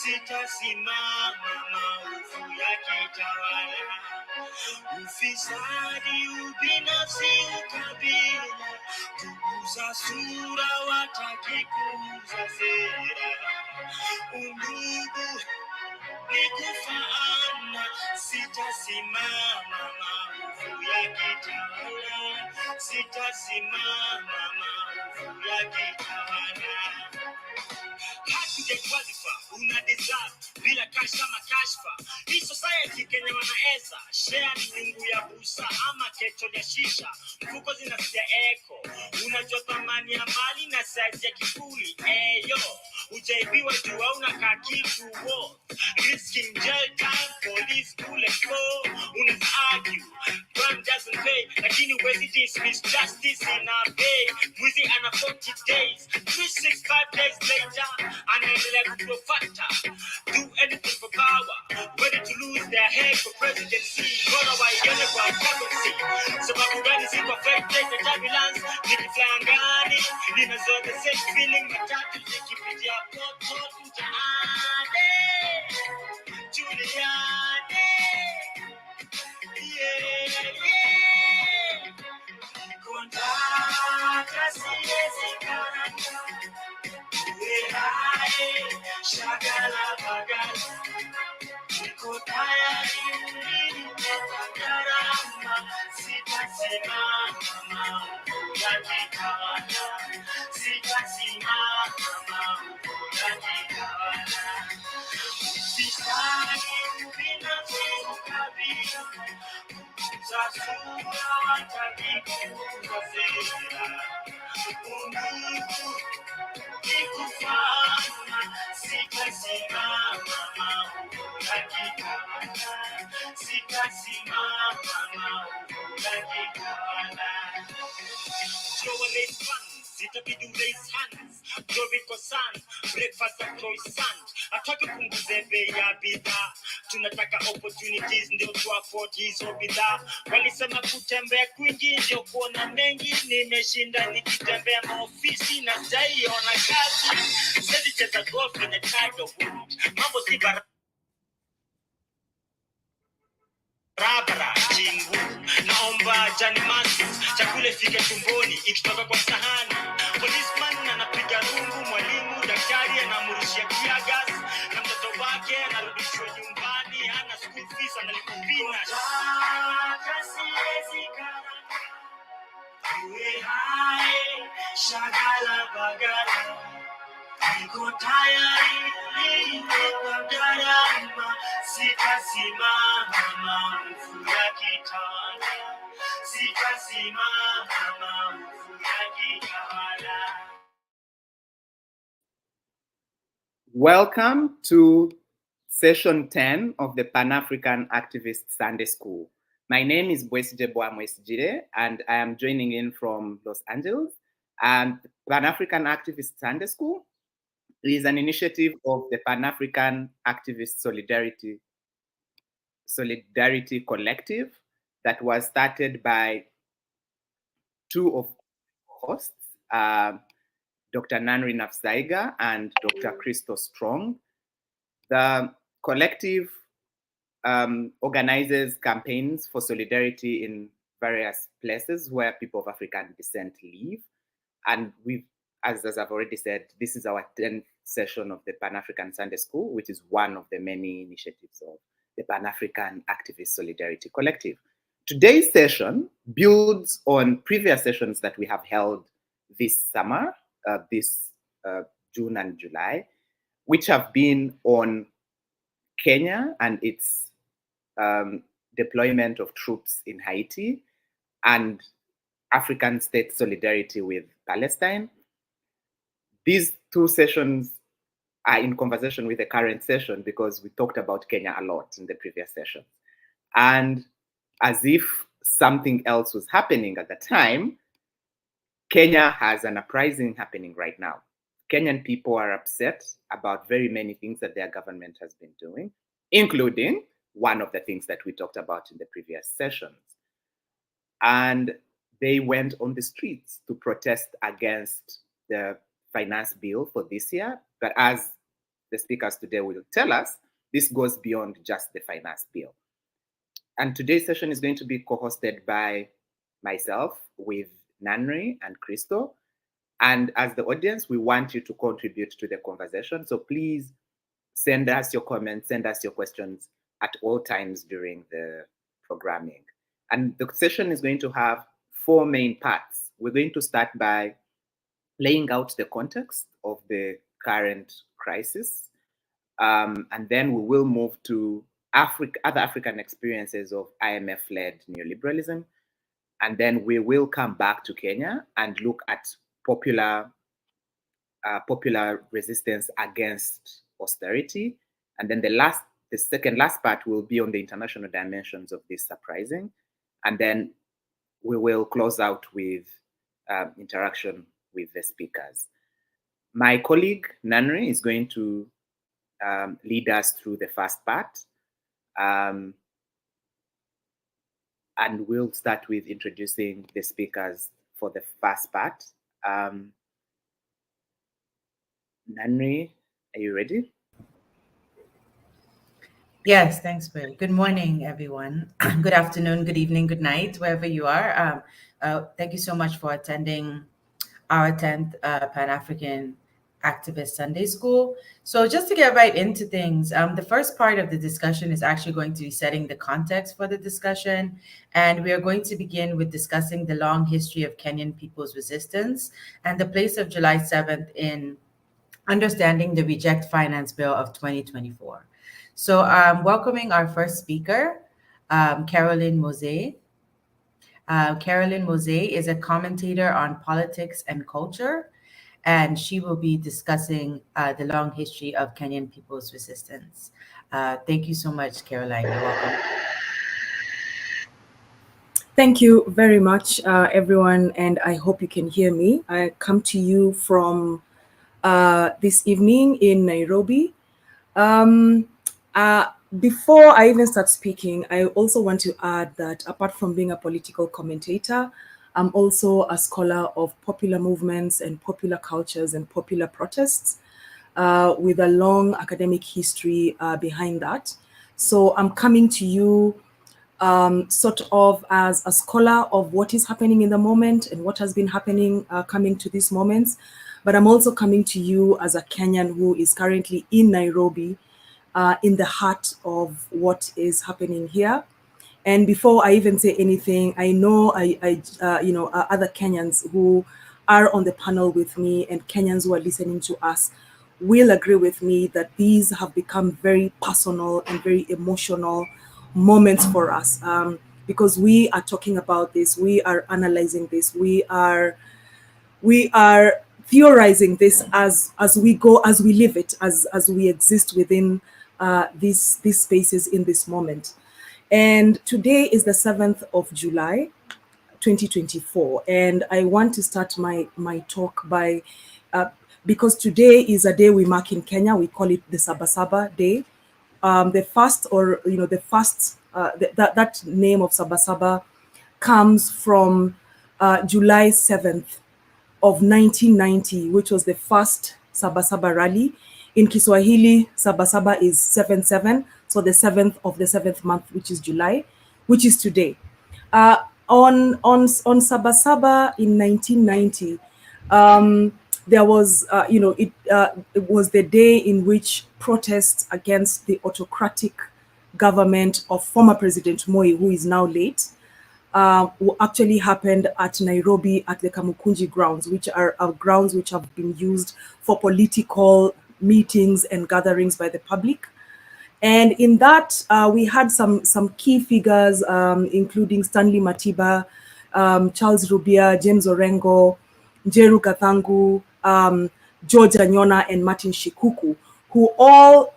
sitasimama maovu yakitawala. Ufisadi, ubinafsi, ukabila, kuuza sura, wataki kuuza sera. Undugu ni kufaana, sitasimama maovu yakitawala. Sitasimama maovu yakitawala. Wadhifa una deserve bila kasha makashfa. Hii society Kenya wanaeza share ni nyungu ya busa ama kecho ya shisha. Mfuko zinasikia eko, unajua thamani ya mali na size ya kifuli. Eyo, ujaibiwa juu una kakitu wo. Risking jail time, police bullet flow. Unaweza argue, crime doesn't pay, lakini huwezi dismiss justice in a bay. Mwizi ana 40 days, 365 days later, anaendelea kuprofata. Do anything for power, ready to lose their head for presidency. Bora waione kwa currency, sababu gani si kwa fake days na turbulence. Nikifly angani, ninazoa the same feeling. Matatu zikipitia poto mtaani. Juliane, Kontaka siwezi karanga. Shagala bagala, niko tayari nitagarama. Sitasimama maovu yakitawala. Sitasimama maovu yakitawala. Ufisadi, ubinafsi, ukabila, kuuza sura, wataki kuuza sera. Undugu nikufana, sitasimama maovu yakitawala. Sitasimama maovu yakitawala. Joe raise funds, itabidi raise hands. Glory kwa sun, breakfast at croissant. Hataki punguze bei ya bidhaa, tunataka opportunities ndio tu afford hizo bidhaa. Walisema kutembea kwingi ndio kuona mengi. Nimeshinda nikitembea maofisi na sijaiona kazi. Siwezi cheza golf kwenye tidal wood, mambo si barabara chingu. Naomba jani masu, chakula fike tumboni ikitoka kwa sahani. Policeman anapiga rungu, mwalimu daktari anamurushia tear gas, na mtoto wake anarudishwa nyumbani, hana school fees, analipa peanuts. Siwezi karanga, uwe hai, shagala bagala, niko tayari nitagarama. Sitasimama maovu yakitawala. Sitasimama maovu yakitawala. Welcome to session 10 of the Pan-African Activist Sunday School. My name is Bwesije Boamwesijire, and I am joining in from Los Angeles. And Pan-African Activist Sunday School is an initiative of the Pan-African Activist Solidarity Collective that was started by two of hosts, Dr. Nanri Nafsaiga and Dr. Christo Strong. The collective organizes campaigns for solidarity in various places where people of African descent live. And we've, as I've already said, this is our 10th session of the Pan-African Sunday School, which is one of the many initiatives of the Pan-African Activist Solidarity Collective. Today's session builds on previous sessions that we have held this summer, this June and July, which have been on Kenya and its deployment of troops in Haiti and African state solidarity with Palestine. These two sessions are in conversation with the current session because we talked about Kenya a lot in the previous session. And as if something else was happening at the time, Kenya has an uprising happening right now. Kenyan people are upset about very many things that their government has been doing, including one of the things that we talked about in the previous sessions. And they went on the streets to protest against the finance bill for this year. But as the speakers today will tell us, this goes beyond just the finance bill. And today's session is going to be co-hosted by myself with Nanri and Crystal. And as the audience, we want you to contribute to the conversation. So please send us your comments, send us your questions at all times during the programming. And the session is going to have 4 main parts. We're going to start by laying out the context of the current crisis. And then we will move to other African experiences of IMF-led neoliberalism. And then we will come back to Kenya and look at popular resistance against austerity. And then the second last part will be on the international dimensions of this uprising. And then we will close out with interaction with the speakers. My colleague Nanri is going to lead us through the first part. And we'll start with introducing the speakers for the first part. Nanri, are you ready? Yes, thanks, Bill. Good morning, everyone. Good afternoon, good evening, good night, wherever you are. Thank you so much for attending our 10th Pan-African Activist Sunday School. So just to get right into things, the first part of the discussion is actually going to be setting the context for the discussion. And we are going to begin with discussing the long history of Kenyan people's resistance and the place of July 7th in understanding the Reject Finance Bill of 2024. So welcoming our first speaker, Caroline Mose. Caroline Mose is a commentator on politics and culture, and she will be discussing the long history of Kenyan people's resistance. Thank you so much, Caroline. You're welcome. Thank you very much, everyone, and I hope you can hear me. I come to you from this evening in Nairobi. Before I even start speaking, I also want to add that apart from being a political commentator, I'm also a scholar of popular movements and popular cultures and popular protests with a long academic history behind that. So I'm coming to you sort of as a scholar of what is happening in the moment and what has been happening coming to these moments. But I'm also coming to you as a Kenyan who is currently in Nairobi, in the heart of what is happening here. And before I even say anything, I know other Kenyans who are on the panel with me and Kenyans who are listening to us will agree with me that these have become very personal and very emotional moments for us, because we are talking about this, we are analyzing this, we are theorizing this as we go, as we live it, as we exist within these spaces in this moment. And today is the 7th of July, 2024. And I want to start my talk by, because today is a day we mark in Kenya, we call it the Sabasaba Day. The first, that name of Sabasaba comes from July 7th of 1990, which was the first Sabasaba rally. In Kiswahili, Sabasaba is 7/7, so the 7th of the 7th month, which is July, which is today. On Sabasaba in 1990, there was, it was the day in which protests against the autocratic government of former President Moi, who is now late, actually happened at Nairobi at the Kamukunji grounds, which are grounds which have been used for political meetings and gatherings by the public. And in that, we had some key figures, including Stanley Matiba, Charles Rubia, James Orengo, Njeru Kathangu, George Anyona, and Martin Shikuku, who all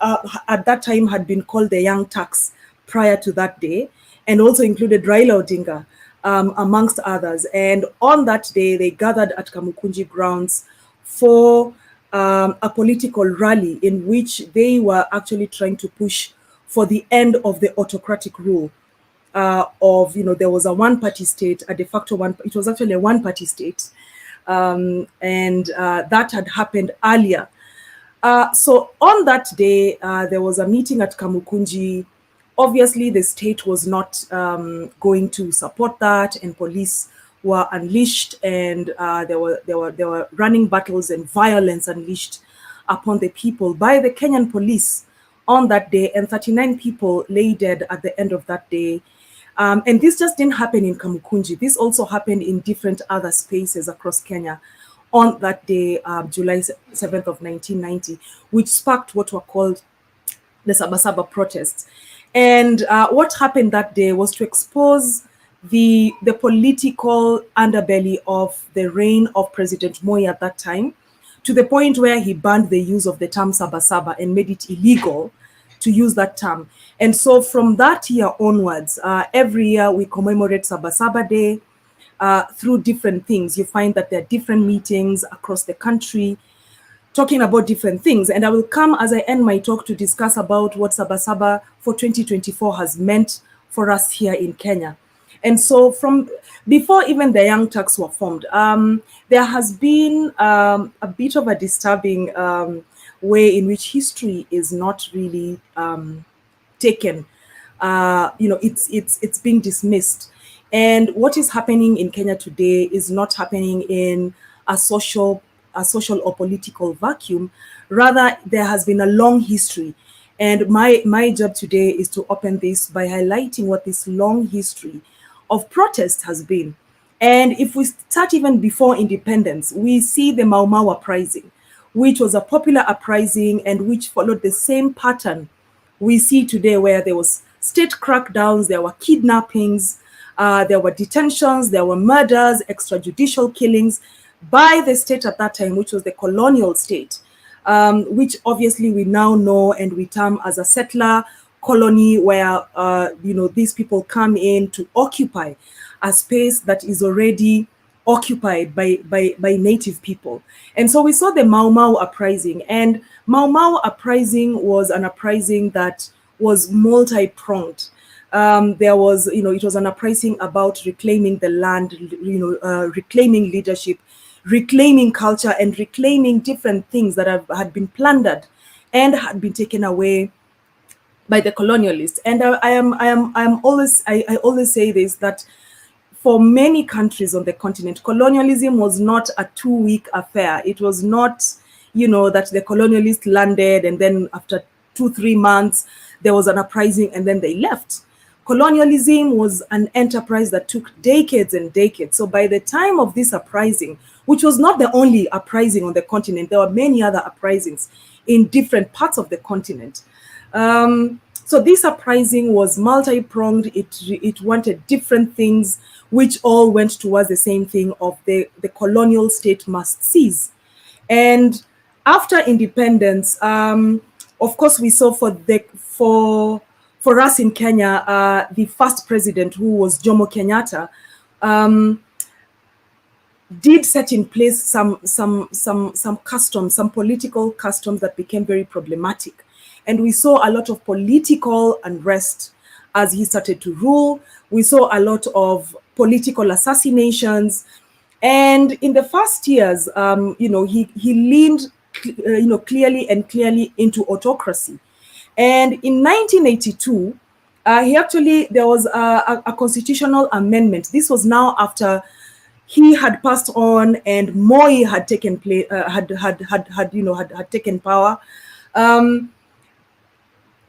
at that time had been called the Young Turks prior to that day, and also included Raila Odinga, amongst others. And on that day, they gathered at Kamukunji grounds for a political rally in which they were actually trying to push for the end of the autocratic rule there was a one-party state, a de facto it was actually a one-party state, and that had happened earlier. So on that day, there was a meeting at Kamukunji. Obviously, the state was not going to support that, and police were unleashed, and there were running battles and violence unleashed upon the people by the Kenyan police on that day, and 39 people lay dead at the end of that day. And this just didn't happen in Kamukunji. This also happened in different other spaces across Kenya on that day, July 7th of 1990, which sparked what were called the Sabasaba protests. And what happened that day was to expose the political underbelly of the reign of President Moi at that time, to the point where he banned the use of the term Sabasaba and made it illegal to use that term. And so from that year onwards, every year we commemorate Sabasaba Day through different things. You find that there are different meetings across the country talking about different things. And I will come as I end my talk to discuss about what Sabasaba for 2024 has meant for us here in Kenya. And so from before even the Young Turks were formed, there has been a bit of a disturbing way in which history is not really taken. It's being dismissed. And what is happening in Kenya today is not happening in a social or political vacuum. Rather, there has been a long history. And my job today is to open this by highlighting what this long history of protest has been. And if we start even before independence, we see the Mau Mau Uprising, which was a popular uprising and which followed the same pattern we see today, where there was state crackdowns, there were kidnappings, there were detentions, there were murders, extrajudicial killings by the state at that time, which was the colonial state, which obviously we now know and we term as a settler colony, where these people come in to occupy a space that is already occupied by native people. And so we saw the Mau Mau Uprising, and Mau Mau Uprising was an uprising that was multi-pronged. There was, it was an uprising about reclaiming the land, reclaiming leadership, reclaiming culture, and reclaiming different things that had been plundered and had been taken away by the colonialists. And I always say this, that for many countries on the continent, colonialism was not a 2-week affair. It was not, that the colonialists landed and then after 2-3 months, there was an uprising and then they left. Colonialism was an enterprise that took decades and decades. So by the time of this uprising, which was not the only uprising on the continent, there were many other uprisings in different parts of the continent. So this uprising was multi-pronged. It wanted different things, which all went towards the same thing of the colonial state must cease. And after independence, of course, we saw for us in Kenya, the first president, who was Jomo Kenyatta, did set in place some customs, some political customs that became very problematic. And we saw a lot of political unrest as he started to rule. We saw a lot of political assassinations. And in the first years, he leaned, clearly into autocracy. And in 1982, there was a constitutional amendment. This was now after he had passed on and Moi had taken taken power.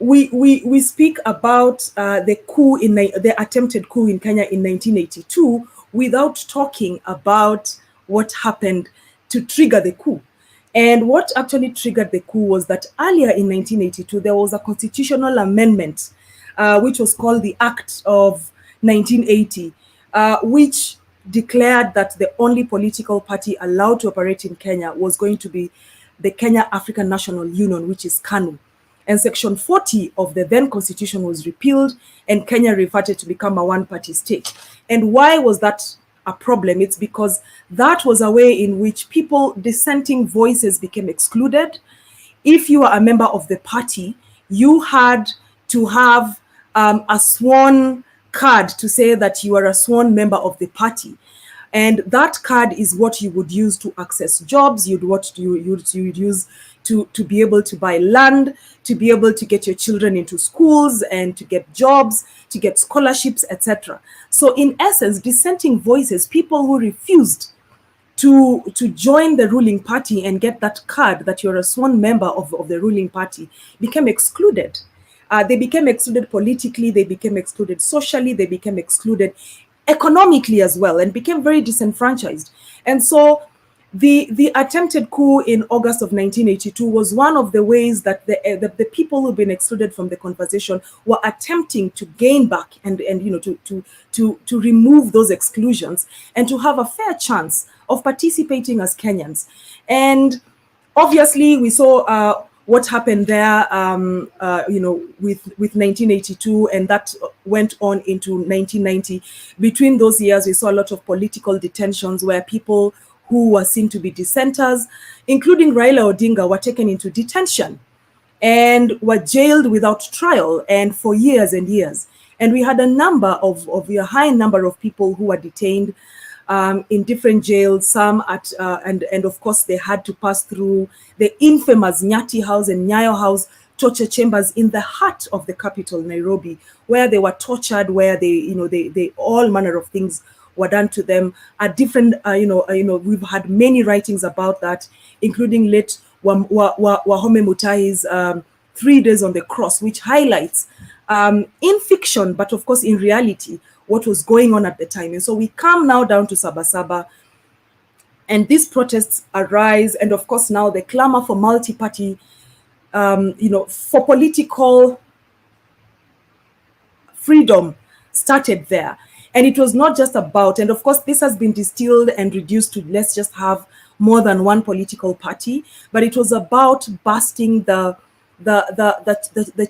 We speak about the coup the attempted coup in Kenya in 1982 without talking about what happened to trigger the coup. And what actually triggered the coup was that earlier in 1982, there was a constitutional amendment, which was called the Act of 1980, which declared that the only political party allowed to operate in Kenya was going to be the Kenya African National Union, which is KANU. And Section 40 of the then constitution was repealed, and Kenya reverted to become a one-party state. And why was that a problem? It's because that was a way in which dissenting voices became excluded. If you were a member of the party, you had to have a sworn card to say that you are a sworn member of the party. And that card is what you would use to access jobs. You'd use to be able to buy land, to be able to get your children into schools and to get jobs, to get scholarships, etc. So in essence, dissenting voices, people who refused to join the ruling party and get that card that you're a sworn member of the ruling party, became excluded. They became excluded politically, they became excluded socially, they became excluded economically as well, and became very disenfranchised. And so the attempted coup in August of 1982 was one of the ways that the people who've been excluded from the conversation were attempting to gain back and to remove those exclusions and to have a fair chance of participating as Kenyans. And obviously we saw what happened there, with 1982, and that went on into 1990. Between those years, we saw a lot of political detentions where people who were seen to be dissenters, including Raila Odinga, were taken into detention and were jailed without trial and for years and years. And we had a high number of people who were detained in different jails, some at, and of course they had to pass through the infamous Nyati House and Nyayo House torture chambers in the heart of the capital, Nairobi, where they were tortured, where they all manner of things were done to them. At different, we've had many writings about that, including late Wahome Mutahi's 3 Days on the Cross, which highlights in fiction, but of course in reality, what was going on at the time. And so we come now down to Sabasaba, and these protests arise, and of course now the clamor for multi-party, for political freedom started there. And it was not just about, and of course this has been distilled and reduced to let's just have more than one political party, but it was about busting the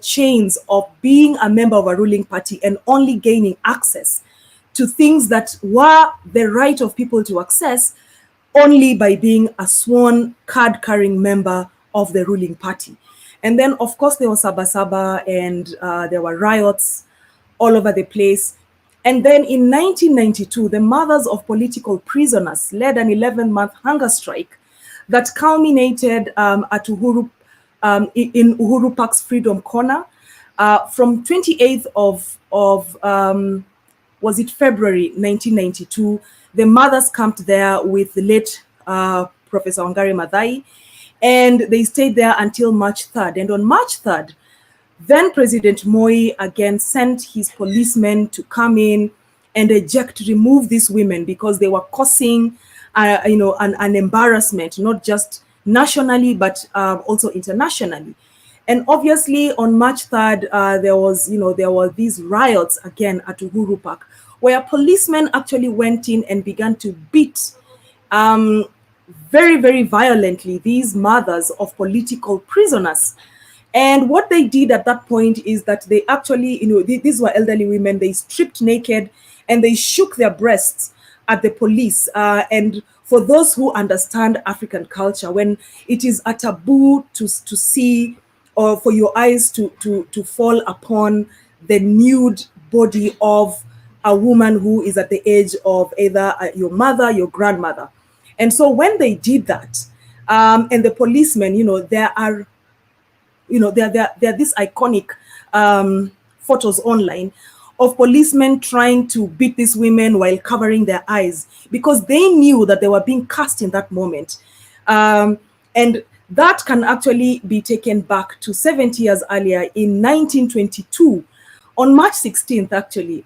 chains of being a member of a ruling party and only gaining access to things that were the right of people to access only by being a sworn card-carrying member of the ruling party. And then, of course, there was Sabasaba, and there were riots all over the place. And then in 1992, the mothers of political prisoners led an 11-month hunger strike that culminated at Uhuru in Uhuru Park's Freedom Corner from 28th of was it February 1992. The mothers camped there with the late Professor Wangari Maathai, and they stayed there until March 3rd. And on March 3rd, then President Moi again sent his policemen to come in and remove these women because they were causing an embarrassment, not just nationally, but also internationally. And obviously on March 3rd, there were these riots again at Uhuru Park, where policemen actually went in and began to beat very, very violently these mothers of political prisoners. And what they did at that point is that they actually, these were elderly women, they stripped naked and they shook their breasts at the police. And for those who understand African culture, when it is a taboo to see or for your eyes to fall upon the nude body of a woman who is at the age of either your mother, your grandmother. And so when they did that, and the policemen, there are these iconic photos online of policemen trying to beat these women while covering their eyes because they knew that they were being cast in that moment. And that can actually be taken back to 70 years earlier in 1922, on March 16th, actually,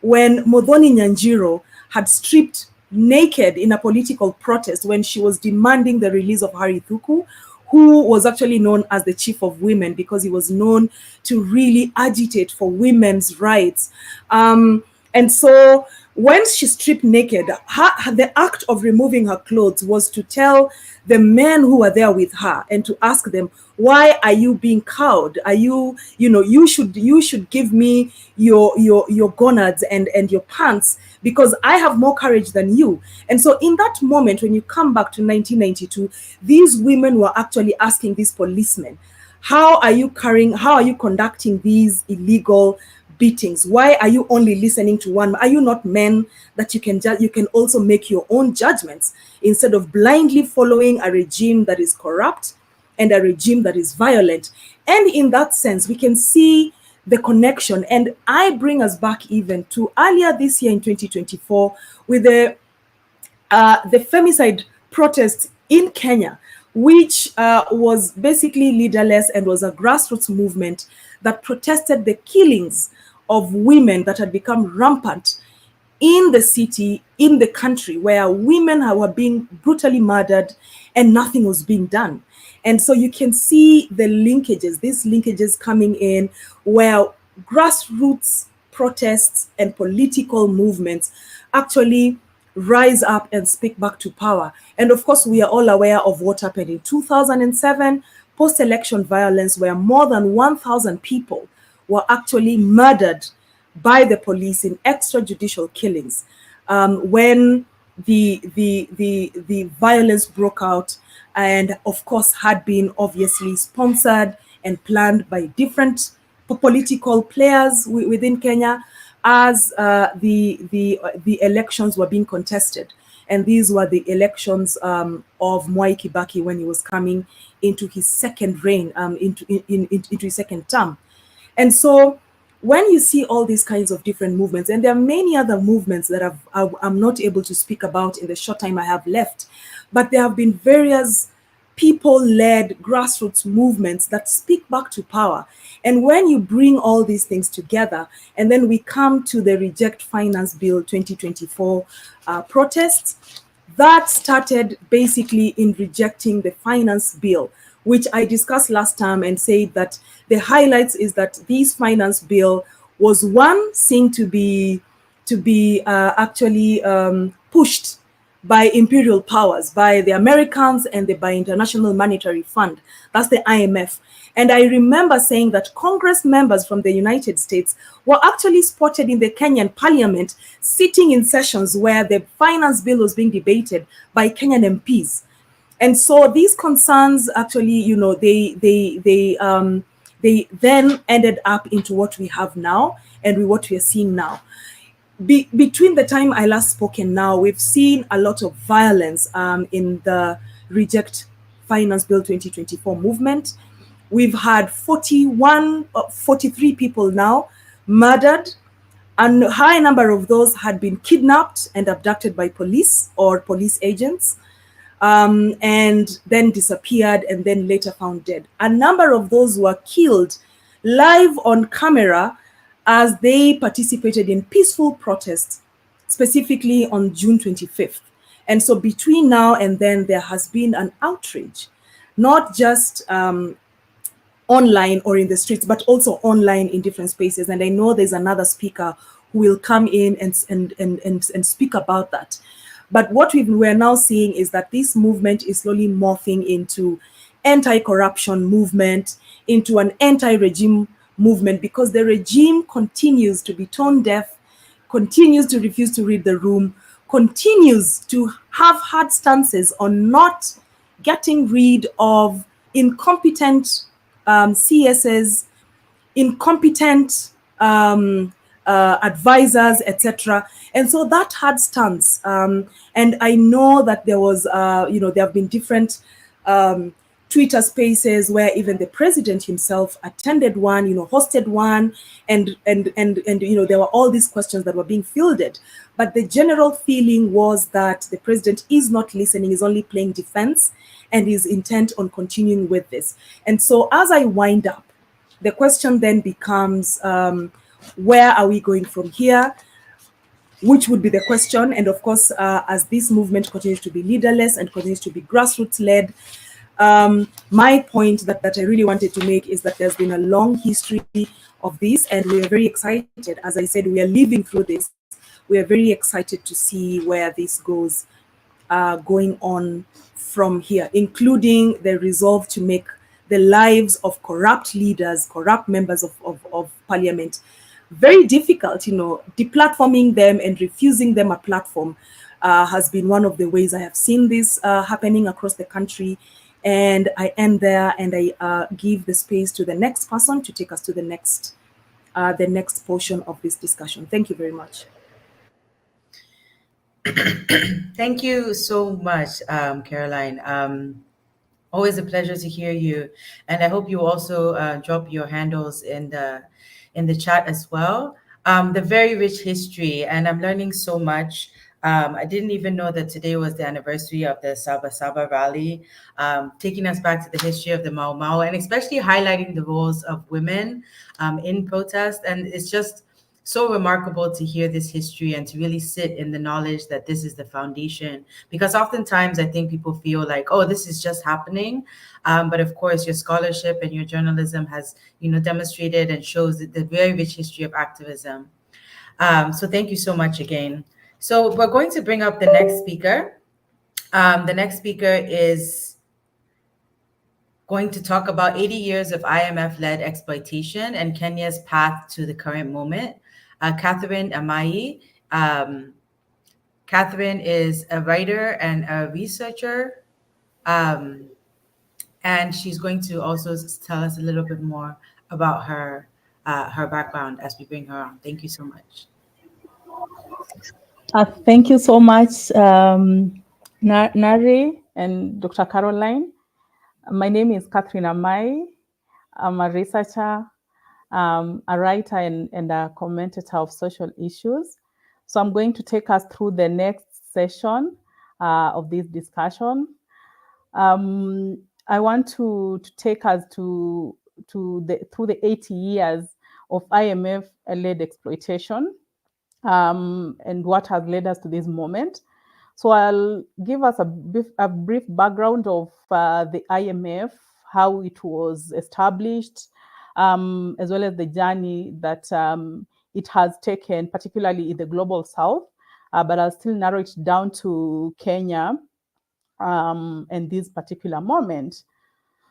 when Modhoni Nyanjiro had stripped naked in a political protest when she was demanding the release of Harry Thuku, who was actually known as the Chief of Women because he was known to really agitate for women's rights. And so when she stripped naked, the act of removing her clothes was to tell the men who were there with her and to ask them, why are you being cowed? Are you, you should give me your gonads and your pants because I have more courage than you. And so in that moment, when you come back to 1992, these women were actually asking these policemen, how are you conducting these illegal beatings? Why are you only listening to one? Are you not men that you can also make your own judgments instead of blindly following a regime that is corrupt and a regime that is violent? And in that sense, we can see the connection. And I bring us back even to earlier this year in 2024 with the femicide protest in Kenya, which was basically leaderless and was a grassroots movement that protested the killings of women that had become rampant in the city, in the country, where women were being brutally murdered and nothing was being done. And so you can see the linkages, these linkages coming in, where grassroots protests and political movements actually rise up and speak back to power. And of course, we are all aware of what happened in 2007, post-election violence, where more than 1,000 people were actually murdered by the police in extrajudicial killings. When the violence broke out, and of course had been obviously sponsored and planned by different political players within Kenya, as the elections were being contested. And these were the elections of Mwai Kibaki when he was coming into his second reign, into his second term. And so when you see all these kinds of different movements, and there are many other movements that I'm not able to speak about in the short time I have left, but there have been various people-led grassroots movements that speak back to power. And when you bring all these things together, and then we come to the Reject Finance Bill 2024 protests, that started basically in rejecting the finance bill, which I discussed last time and said that the highlights is that this finance bill was one seen to be actually pushed by imperial powers, by the Americans and by International Monetary Fund. That's the IMF. And I remember saying that Congress members from the United States were actually spotted in the Kenyan parliament, sitting in sessions where the finance bill was being debated by Kenyan MPs. And so these concerns actually, you know, they then ended up into what we have now and what we are seeing now. Between the time I last spoke and now, we've seen a lot of violence in the Reject Finance Bill 2024 movement. We've had 43 people now murdered, and a high number of those had been kidnapped and abducted by police or police agents, and then disappeared and then later found dead. A number of those were killed live on camera as they participated in peaceful protests, specifically on June 25th. And so between now and then, there has been an outrage, not just online or in the streets, but also online in different spaces. And I know there's another speaker who will come in and speak about that. But what we're now seeing is that this movement is slowly morphing into anti-corruption movement, into an anti-regime movement, because the regime continues to be tone deaf, continues to refuse to read the room, continues to have hard stances on not getting rid of incompetent CSs, incompetent advisors, etc. And so that hard stance. And I know that there was, there have been different Twitter spaces where even the president himself attended one, hosted one, and there were all these questions that were being fielded. But the general feeling was that the president is not listening, is only playing defense, and is intent on continuing with this. And so as I wind up, the question then becomes, where are we going from here? Which would be the question. And of course, as this movement continues to be leaderless and continues to be grassroots-led, my point that I really wanted to make is that there's been a long history of this, and we are very excited. As I said, we are living through this. We are very excited to see where this goes going on from here, including the resolve to make the lives of corrupt leaders, corrupt members of parliament, very difficult. Deplatforming them and refusing them a platform has been one of the ways I have seen this happening across the country. And I end there, and I give the space to the next person to take us to the next the next portion of this discussion. Thank you very much. Thank you so much, Caroline. Always a pleasure to hear you, and I hope you also drop your handles in the chat as well. The very rich history, and I'm learning so much. I didn't even know that today was the anniversary of the Saba Saba rally, taking us back to the history of the Mau Mau, and especially highlighting the roles of women in protest. And it's just so remarkable to hear this history and to really sit in the knowledge that this is the foundation. Because oftentimes I think people feel like, oh, this is just happening. But of course, your scholarship and your journalism has, demonstrated and shows the very rich history of activism. So thank you so much again. So we're going to bring up the next speaker. The next speaker is going to talk about 80 years of IMF-led exploitation and Kenya's path to the current moment. Catherine Amai. Catherine is a writer and a researcher, and she's going to also tell us a little bit more about her background as we bring her on. Thank you so much. Thank you so much, Nari and Dr. Caroline. My name is Catherine Amai. I'm a researcher, a writer, and a commentator of social issues. So I'm going to take us through the next session of this discussion. I want to take us through the 80 years of IMF-led exploitation and what has led us to this moment. So I'll give us a brief background of the IMF, how it was established, as well as the journey that it has taken, particularly in the global south, but I'll still narrow it down to Kenya and this particular moment.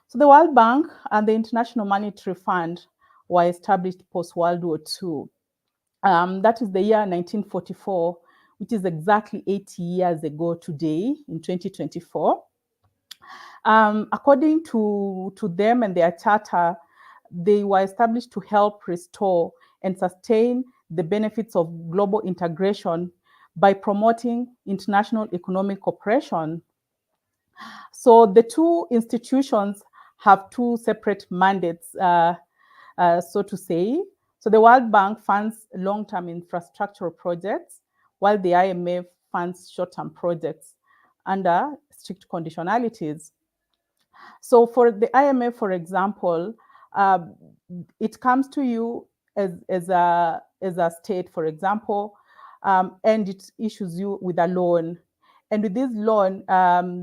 So the World Bank and the International Monetary Fund were established post-World War II. That is the year 1944, which is exactly 80 years ago today in 2024. According to them and their charter, they were established to help restore and sustain the benefits of global integration by promoting international economic cooperation. So the two institutions have two separate mandates, so to say. So the World Bank funds long-term infrastructural projects, while the IMF funds short-term projects under strict conditionalities. So for the IMF, for example, it comes to you as a state, for example, and it issues you with a loan. And with this loan,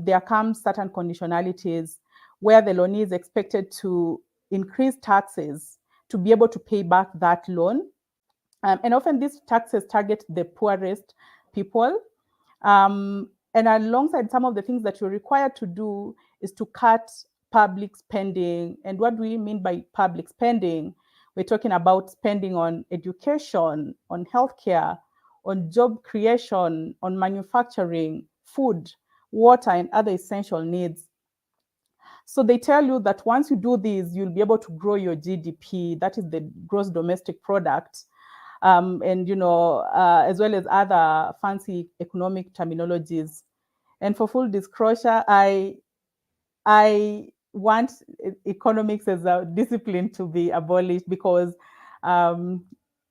there comes certain conditionalities where the loanee is expected to increase taxes to be able to pay back that loan. And often these taxes target the poorest people. And alongside some of the things that you're required to do is to cut public spending. And what do we mean by public spending? We're talking about spending on education, on healthcare, on job creation, on manufacturing, food, water, and other essential needs. So they tell you that once you do this, you'll be able to grow your GDP, that is the gross domestic product, and as well as other fancy economic terminologies. And for full disclosure, I want economics as a discipline to be abolished because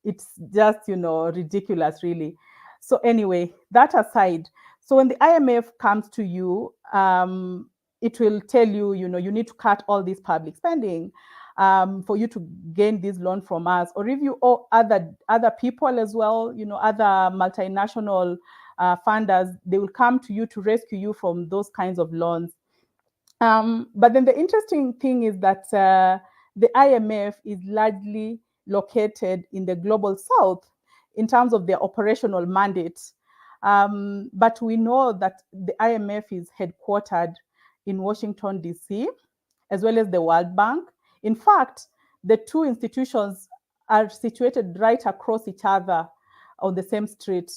it's just ridiculous, really. So anyway, that aside, so when the IMF comes to you, it will tell you, you need to cut all this public spending for you to gain this loan from us. Or if you owe other people as well, other multinational funders, they will come to you to rescue you from those kinds of loans. But then the interesting thing is that the IMF is largely located in the global south in terms of their operational mandate. But we know that the IMF is headquartered in Washington, D.C., as well as the World Bank. In fact, the two institutions are situated right across each other on the same street.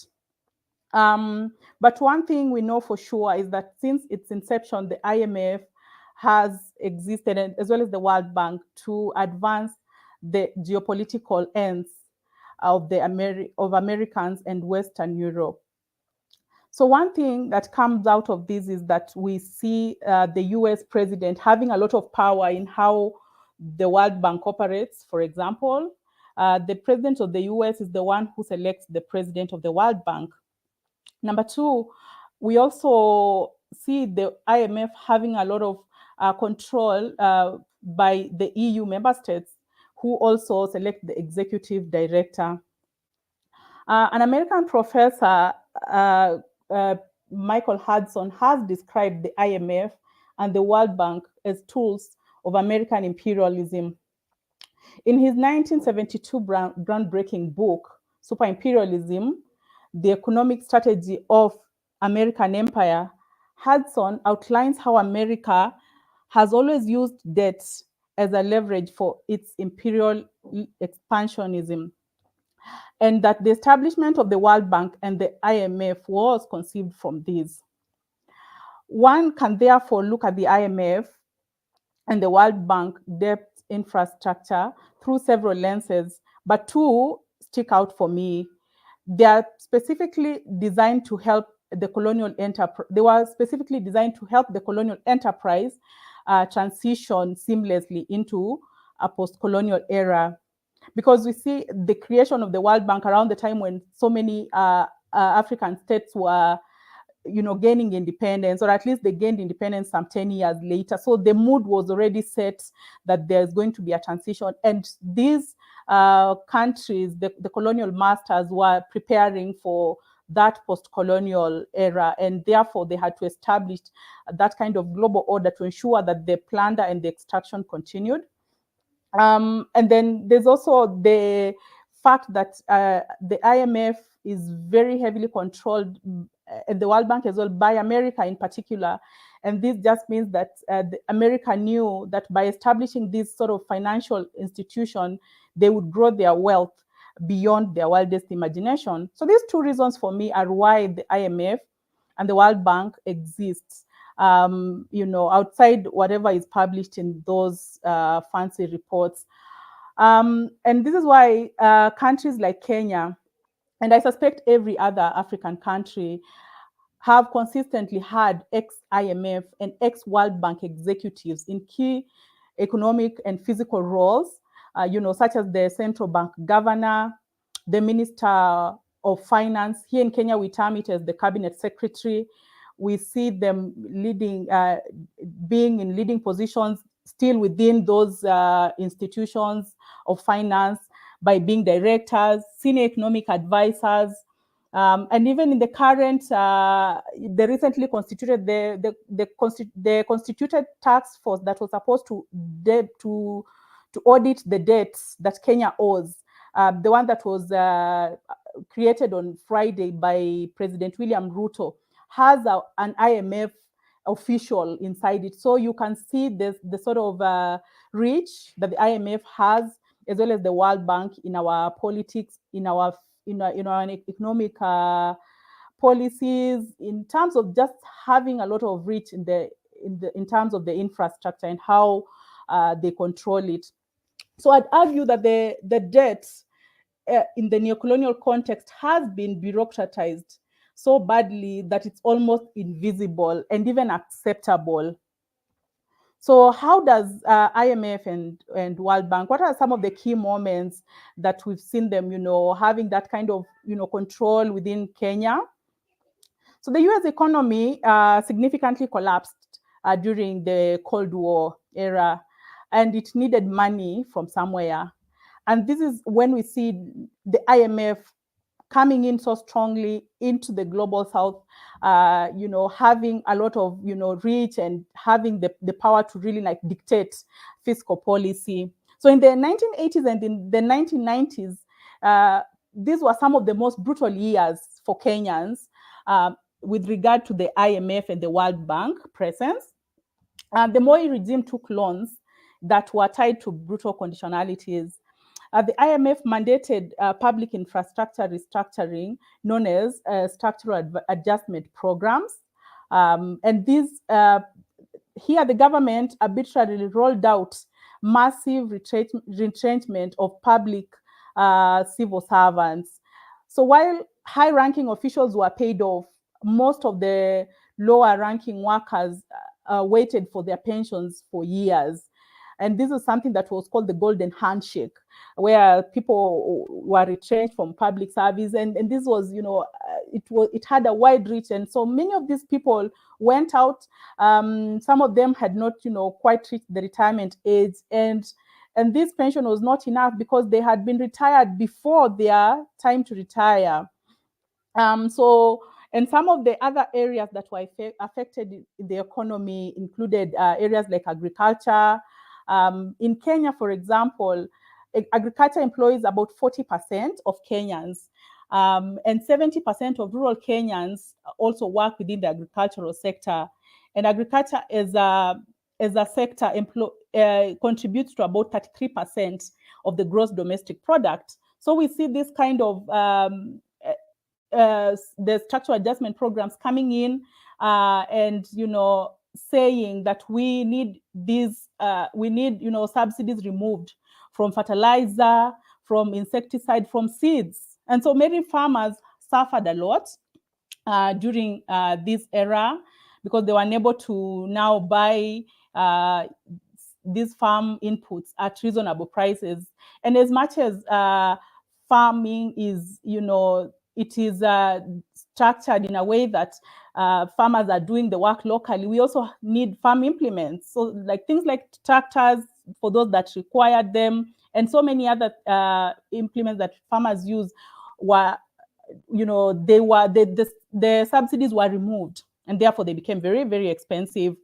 But one thing we know for sure is that since its inception, the IMF has existed, as well as the World Bank, to advance the geopolitical ends of Americans and Western Europe. So one thing that comes out of this is that we see the US president having a lot of power in how the World Bank operates. For example, the president of the US is the one who selects the president of the World Bank. Number two, we also see the IMF having a lot of control by the EU member states, who also select the executive director. An American professor, Michael Hudson, has described the IMF and the World Bank as tools of American imperialism. In his 1972 groundbreaking book, Super Imperialism, The Economic Strategy of American Empire, Hudson outlines how America has always used debt as a leverage for its imperial expansionism, and that the establishment of the World Bank and the IMF was conceived from these. One can therefore look at the IMF and the World Bank debt infrastructure through several lenses, but two stick out for me. They are specifically designed to help the colonial enterprise. They were specifically designed to help the colonial enterprise transition seamlessly into a post-colonial era, because we see the creation of the World Bank around the time when so many African states were, gaining independence, or at least they gained independence some 10 years later. So the mood was already set that there's going to be a transition. And these countries, the colonial masters, were preparing for that post-colonial era, and therefore they had to establish that kind of global order to ensure that the plunder and the extraction continued. And then there's also the fact that the IMF is very heavily controlled, and the World Bank as well, by America in particular. And this just means that America knew that by establishing this sort of financial institution, they would grow their wealth beyond their wildest imagination. So these two reasons for me are why the IMF and the World Bank exists, outside whatever is published in those fancy reports. And this is why countries like Kenya, and I suspect every other African country, have consistently had ex-IMF and ex-World Bank executives in key economic and physical roles, such as the central bank governor, the minister of finance. Here in Kenya, we term it as the cabinet secretary. We see them being in leading positions still within those institutions of finance by being directors, senior economic advisors, and even in the current, the recently constituted the constituted task force that was supposed to audit the debts that Kenya owes, the one that was created on Friday by President William Ruto, has an IMF official inside it. So you can see the sort of reach that the IMF has, as well as the World Bank, in our politics, in our economic policies, in terms of just having a lot of reach in terms of the infrastructure and how they control it. So I'd argue that the debt in the neocolonial context has been bureaucratized so badly that it's almost invisible and even acceptable. So how does IMF and World Bank, what are some of the key moments that we've seen them, having that kind of, control within Kenya? So the US economy significantly collapsed during the Cold War era, and it needed money from somewhere. And this is when we see the IMF coming in so strongly into the global south, having a lot of, reach and having the power to really dictate fiscal policy. So in the 1980s and in the 1990s, these were some of the most brutal years for Kenyans with regard to the IMF and the World Bank presence. The Moi regime took loans that were tied to brutal conditionalities. The IMF mandated public infrastructure restructuring, known as structural adjustment programs. And these, here the government arbitrarily rolled out massive retrenchment of public civil servants. So while high-ranking officials were paid off, most of the lower-ranking workers waited for their pensions for years. And this is something that was called the golden handshake, where people were retrenched from public service. And this was, it had a wide reach. And so many of these people went out. Some of them had not, quite reached the retirement age. And this pension was not enough because they had been retired before their time to retire. And some of the other areas that were affected in the economy included areas like agriculture. In Kenya, for example, agriculture employs about 40% of Kenyans, and 70% of rural Kenyans also work within the agricultural sector. And agriculture as a sector contributes to about 33% of the gross domestic product. So we see this kind of the structural adjustment programs coming in and saying that we need these subsidies removed from fertilizer, from insecticide, from seeds. And so many farmers suffered a lot during this era because they were unable to now buy these farm inputs at reasonable prices. And as much as farming is, it is structured in a way that farmers are doing the work locally, we also need farm implements. So like things like tractors for those that required them, and so many other implements that farmers use were, the subsidies were removed, and therefore they became very, very expensive.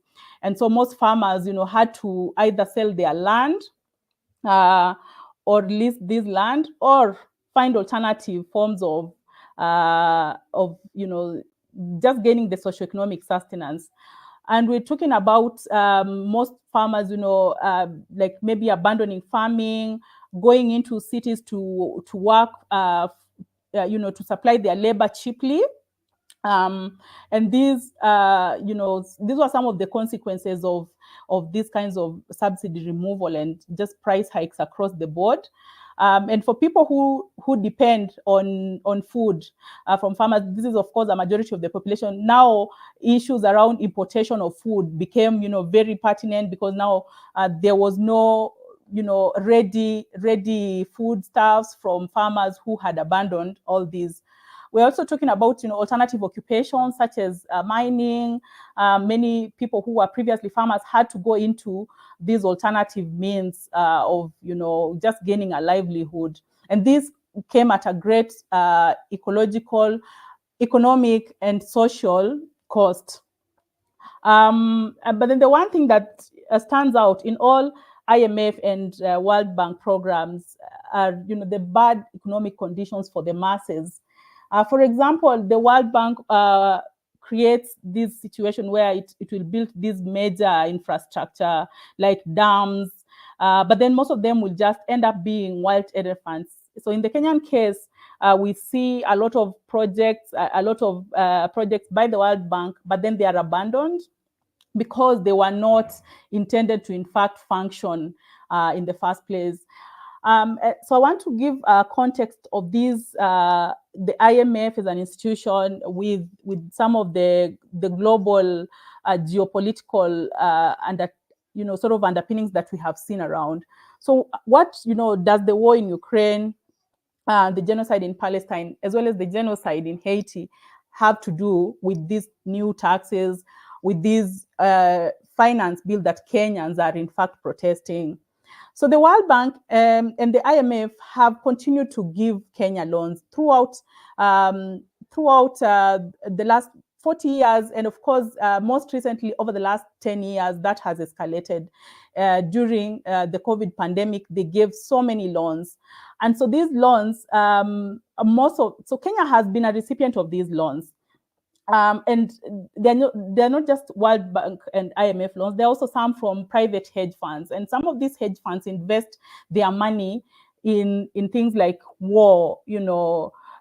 And so most farmers, had to either sell their land or lease this land or find alternative forms of just gaining the socioeconomic sustenance. And we're talking about most farmers, like maybe abandoning farming, going into cities to work, to supply their labor cheaply. And these, these were some of the consequences of these kinds of subsidy removal and just price hikes across the board. And for people who depend on food from farmers, this is of course a majority of the population. Now issues around importation of food became, very pertinent because now there was no, ready foodstuffs from farmers who had abandoned all these. We're also talking about, alternative occupations such as mining. Many people who were previously farmers had to go into these alternative means of, just gaining a livelihood. And this came at a great ecological, economic, and social cost. But then the one thing that stands out in all IMF and World Bank programs are, the bad economic conditions for the masses. For example, the World Bank creates this situation where it will build this major infrastructure like dams, but then most of them will just end up being white elephants. So in the Kenyan case, we see a lot of projects by the World Bank, but then they are abandoned because they were not intended to, in fact, function in the first place. So I want to give a context of these, the IMF as an institution with some of the global geopolitical sort of underpinnings that we have seen around. So what, does the war in Ukraine, the genocide in Palestine, as well as the genocide in Haiti have to do with these new taxes, with these finance bill that Kenyans are in fact protesting? So the World Bank and the IMF have continued to give Kenya loans throughout the last 40 years. And of course, most recently, over the last 10 years, that has escalated. During the COVID pandemic, they gave so many loans. And so these loans, so Kenya has been a recipient of these loans. And they're not just World Bank and IMF loans. There are also some from private hedge funds. And some of these hedge funds invest their money in things like war,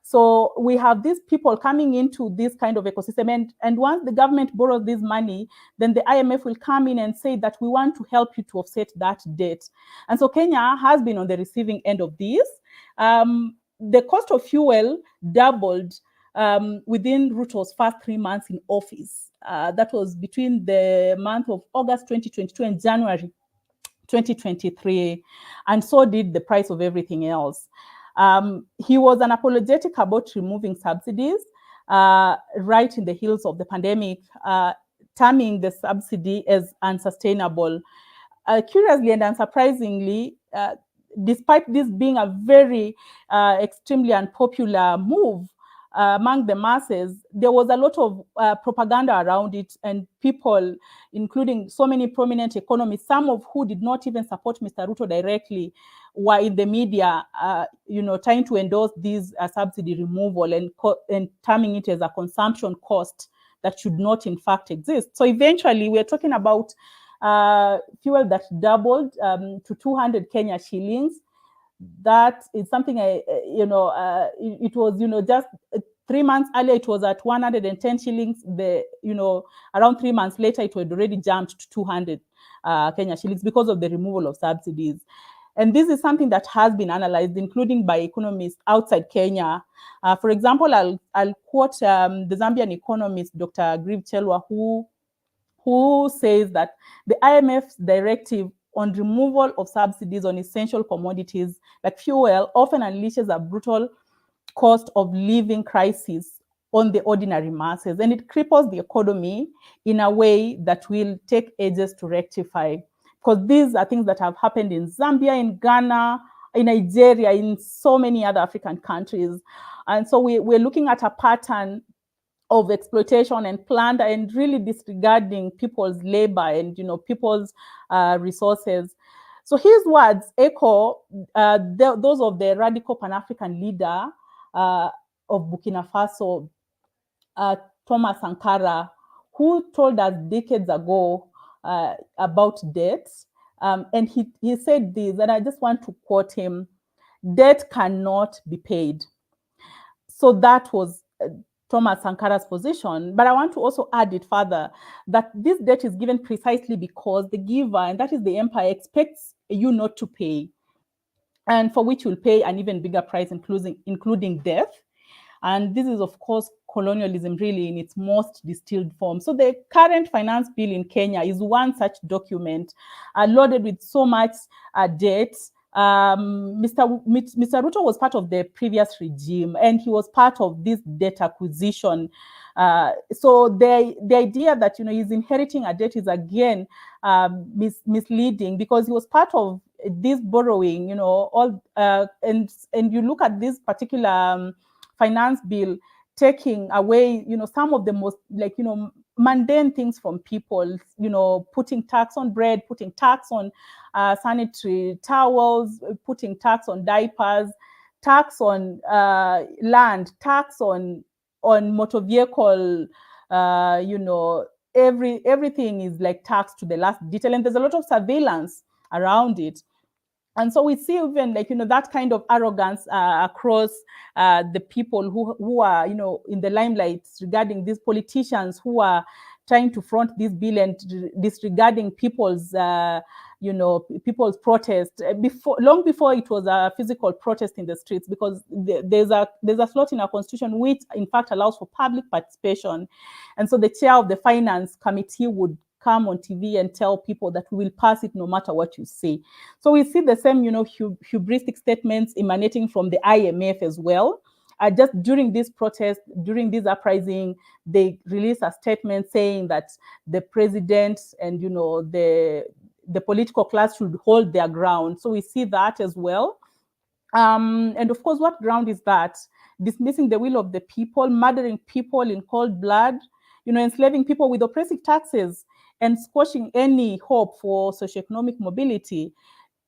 So we have these people coming into this kind of ecosystem, and once the government borrows this money, then the IMF will come in and say that we want to help you to offset that debt. And so Kenya has been on the receiving end of this. The cost of fuel doubled within Ruto's first 3 months in office. That was between the month of August 2022 and January 2023, and so did the price of everything else. He was unapologetic about removing subsidies right in the heels of the pandemic, terming the subsidy as unsustainable. Curiously and unsurprisingly, despite this being a very extremely unpopular move among the masses, there was a lot of propaganda around it, and people, including so many prominent economists, some of who did not even support Mr. Ruto directly, were in the media, trying to endorse this subsidy removal and terming it as a consumption cost that should not, in fact, exist. So eventually, we're talking about fuel that doubled to 200 Kenya shillings. That is something it was, just 3 months earlier, it was at 110 shillings. Around 3 months later, it had already jumped to 200 Kenya shillings because of the removal of subsidies. And this is something that has been analyzed, including by economists outside Kenya. For example, I'll quote the Zambian economist, Dr. Grieve Chelwa, who says that the IMF's directive on removal of subsidies on essential commodities like fuel often unleashes a brutal cost of living crisis on the ordinary masses, and it cripples the economy in a way that will take ages to rectify. Because these are things that have happened in Zambia, in Ghana, in Nigeria, in so many other African countries. And so we're looking at a pattern of exploitation and plunder, and really disregarding people's labor and people's resources. So his words echo those of the radical Pan-African leader of Burkina Faso, Thomas Sankara, who told us decades ago about debt. And he said this, and I just want to quote him: "Debt cannot be paid." So that was Thomas Sankara's position. But I want to also add it further, that this debt is given precisely because the giver, and that is the empire, expects you not to pay, and for which you'll pay an even bigger price, including death. And this is, of course, colonialism really in its most distilled form. So the current finance bill in Kenya is one such document, loaded with so much debt. Mr. Ruto was part of the previous regime, and he was part of this debt acquisition. So the idea that he's inheriting a debt is again misleading, because he was part of this borrowing. And you look at this particular finance bill taking away, some of the most mundane things from people, putting tax on bread, putting tax on sanitary towels, putting tax on diapers, tax on land, tax on motor vehicle, everything is like taxed to the last detail, and there's a lot of surveillance around it. And so we see even that kind of arrogance across the people who are in the limelight regarding these politicians who are trying to front this bill and disregarding people's people's protest long before it was a physical protest in the streets, because there's a slot in our constitution which in fact allows for public participation. And so the chair of the finance committee would come on TV and tell people that we will pass it no matter what you say. So we see the same, hubristic statements emanating from the IMF as well. Just during this protest, during this uprising, they released a statement saying that the president and the political class should hold their ground. So we see that as well. And of course, what ground is that? Dismissing the will of the people, murdering people in cold blood, enslaving people with oppressive taxes, and squashing any hope for socioeconomic mobility,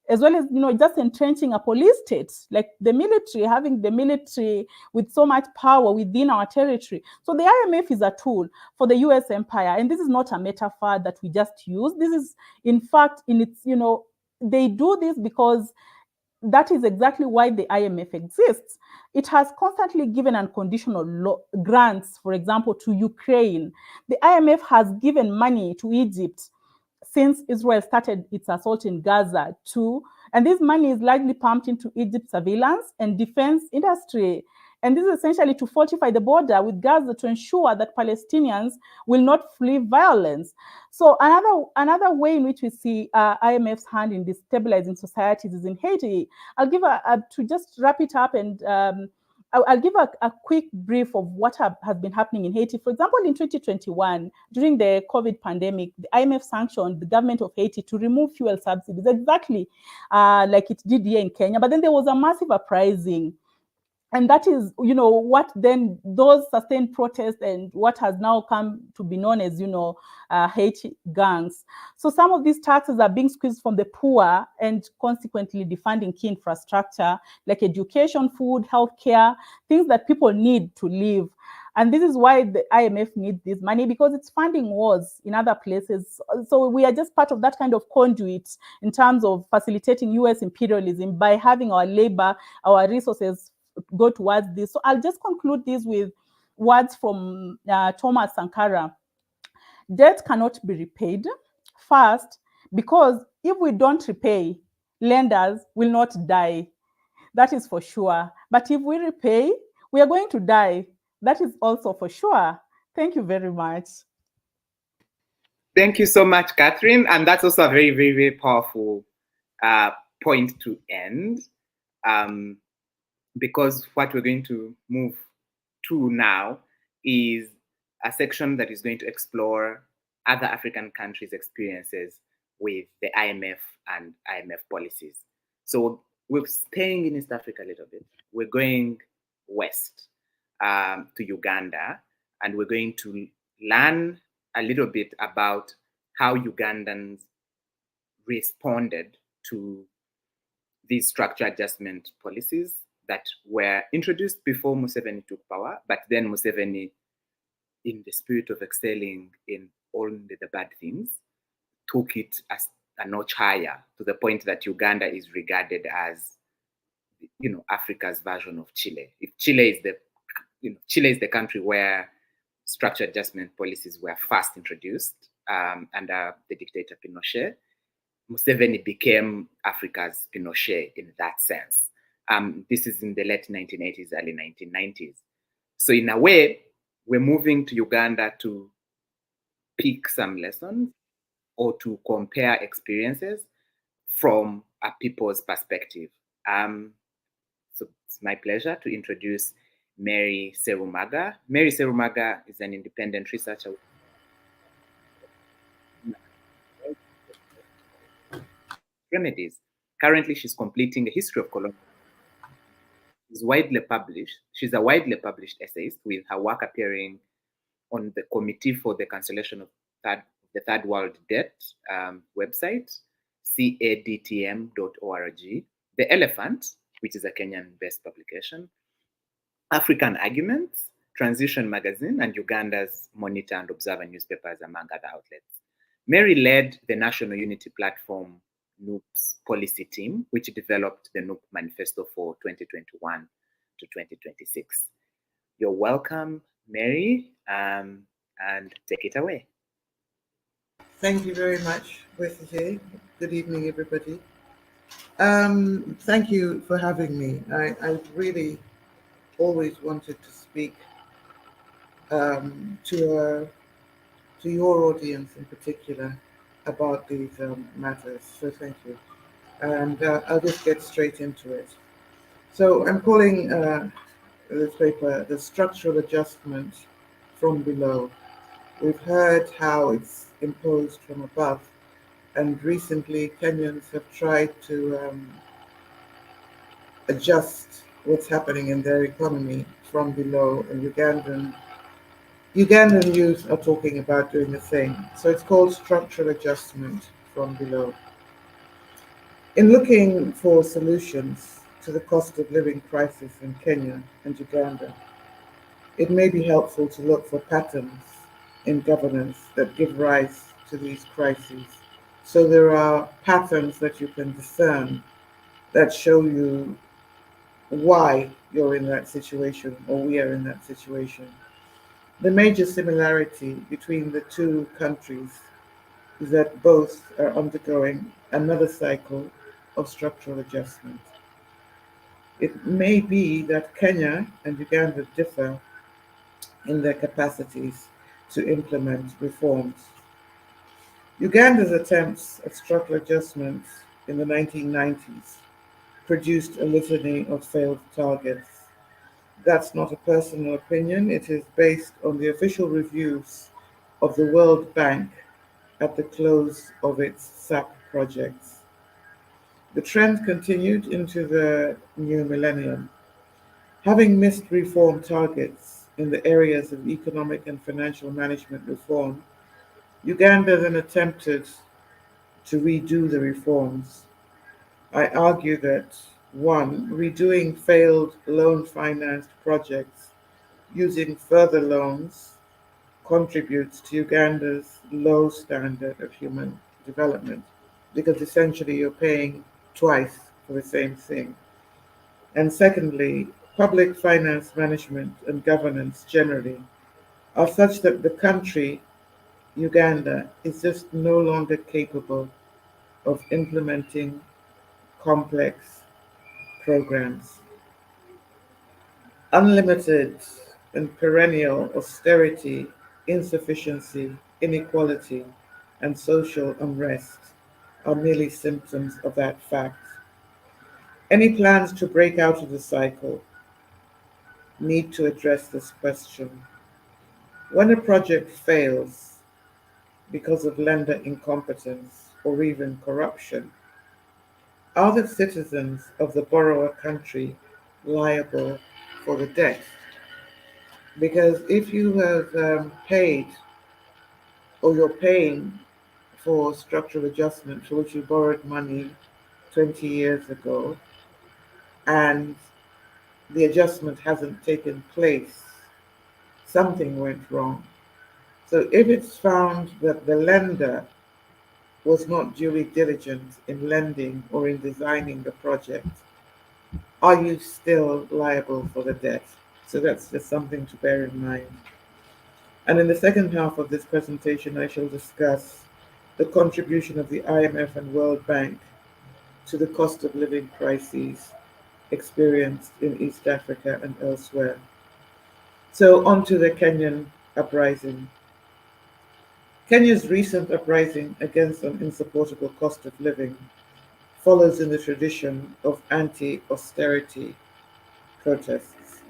as well as, just entrenching a police state, like the military, having the military with so much power within our territory. So the IMF is a tool for the US empire. And this is not a metaphor that we just use. This is, in fact, in its, they do this because that is exactly why the IMF exists. It has constantly given unconditional grants, for example, to Ukraine. The IMF has given money to Egypt since Israel started its assault in Gaza too. And this money is largely pumped into Egypt's surveillance and defense industry. And this is essentially to fortify the border with Gaza to ensure that Palestinians will not flee violence. So another way in which we see IMF's hand in destabilizing societies is in Haiti. I'll give to just wrap it up, and I'll give a quick brief of what has been happening in Haiti. For example, in 2021, during the COVID pandemic, the IMF sanctioned the government of Haiti to remove fuel subsidies, exactly like it did here in Kenya. But then there was a massive uprising. And that is, what then those sustained protests and what has now come to be known as, Haiti gangs. So some of these taxes are being squeezed from the poor and consequently defunding key infrastructure like education, food, healthcare, things that people need to live. And this is why the IMF needs this money, because it's funding wars in other places. So we are just part of that kind of conduit in terms of facilitating US imperialism by having our labor, our resources go towards this. So I'll just conclude this with words from Thomas Sankara. Debt cannot be repaid. First, because if we don't repay, lenders will not die. That is for sure. But if we repay, we are going to die. That is also for sure. Thank you very much. Thank you so much, Catherine. And that's also a very, very, very powerful point to end. Because what we're going to move to now is a section that is going to explore other African countries' experiences with the IMF and IMF policies. So we're staying in East Africa a little bit. We're going west to Uganda, and we're going to learn a little bit about how Ugandans responded to these structure adjustment policies that were introduced before Museveni took power, but then Museveni, in the spirit of excelling in only the bad things, took it as a notch higher, to the point that Uganda is regarded as, Africa's version of Chile. If Chile is the country where structure adjustment policies were first introduced under the dictator Pinochet, Museveni became Africa's Pinochet in that sense. This is in the late 1980s, early 1990s. So in a way, we're moving to Uganda to pick some lessons or to compare experiences from a people's perspective. So it's my pleasure to introduce Mary Serumaga. Mary Serumaga is an independent researcher. Remedies. Currently, she's completing a history of colonialism. She's a widely published essayist, with her work appearing on the Committee for the Cancellation of the Third World Debt website, cadtm.org, The Elephant, which is a Kenyan-based publication, African Arguments, Transition Magazine, and Uganda's Monitor and Observer newspapers, among other outlets. Mary led the National Unity Platform NUP's policy team, which developed the NUP manifesto for 2021 to 2026. You're welcome, Mary, and take it away. Thank you very much, Wesley. Good evening, everybody. Thank you for having me. I really always wanted to speak to your audience in particular about these matters. So thank you. And I'll just get straight into it. So I'm calling this paper The Structural Adjustment from Below. We've heard how it's imposed from above, and recently Kenyans have tried to adjust what's happening in their economy from below, and Ugandan youth are talking about doing the same. So it's called structural adjustment from below. In looking for solutions to the cost of living crisis in Kenya and Uganda, it may be helpful to look for patterns in governance that give rise to these crises. So there are patterns that you can discern that show you why you're in that situation or we are in that situation. The major similarity between the two countries is that both are undergoing another cycle of structural adjustment. It may be that Kenya and Uganda differ in their capacities to implement reforms. Uganda's attempts at structural adjustments in the 1990s produced a litany of failed targets. That's not a personal opinion, it is based on the official reviews of the World Bank at the close of its SAP projects. The trend continued into the new millennium. Having missed reform targets in the areas of economic and financial management reform, Uganda then attempted to redo the reforms. I argue that one, redoing failed loan financed projects using further loans contributes to Uganda's low standard of human development because essentially you're paying twice for the same thing. And secondly, public finance management and governance generally are such that the country, Uganda, is just no longer capable of implementing complex programs. Unlimited and perennial austerity, insufficiency, inequality, and social unrest are merely symptoms of that fact. Any plans to break out of the cycle need to address this question. When a project fails because of lender incompetence or even corruption, are the citizens of the borrower country liable for the debt? Because if you have paid or you're paying for structural adjustment for which you borrowed money 20 years ago and the adjustment hasn't taken place, something went wrong. So if it's found that the lender was not duly diligent in lending or in designing the project, are you still liable for the debt? So that's just something to bear in mind. And in the second half of this presentation, I shall discuss the contribution of the IMF and World Bank to the cost of living crises experienced in East Africa and elsewhere. So on to the Kenyan uprising. Kenya's recent uprising against an insupportable cost of living follows in the tradition of anti-austerity protests.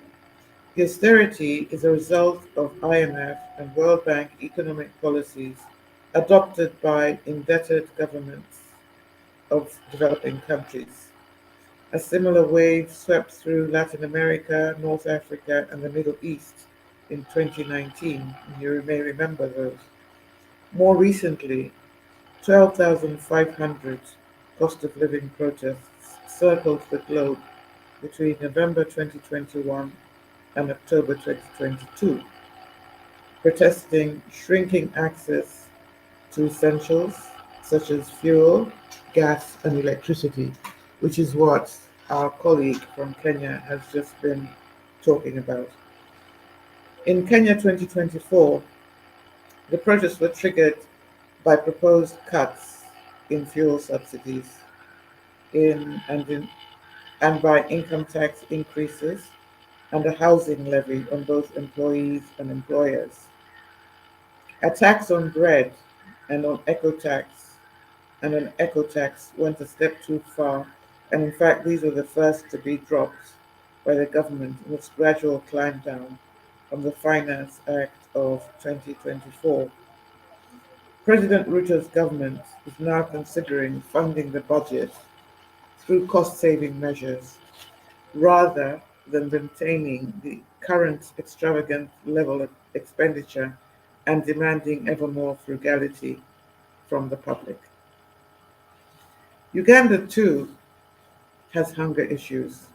The austerity is a result of IMF and World Bank economic policies adopted by indebted governments of developing countries. A similar wave swept through Latin America, North Africa, and the Middle East in 2019. You may remember those. More recently, 12,500 cost of living protests circled the globe between November 2021 and October 2022, protesting shrinking access to essentials such as fuel, gas, and electricity, which is what our colleague from Kenya has just been talking about. In Kenya 2024, the protests were triggered by proposed cuts in fuel subsidies and by income tax increases and a housing levy on both employees and employers. A tax on bread and on and an eco tax went a step too far, and in fact these were the first to be dropped by the government in its gradual climb down from the Finance Act of 2024. President Ruto's government is now considering funding the budget through cost-saving measures rather than maintaining the current extravagant level of expenditure and demanding ever more frugality from the public. Uganda, too, has hunger issues.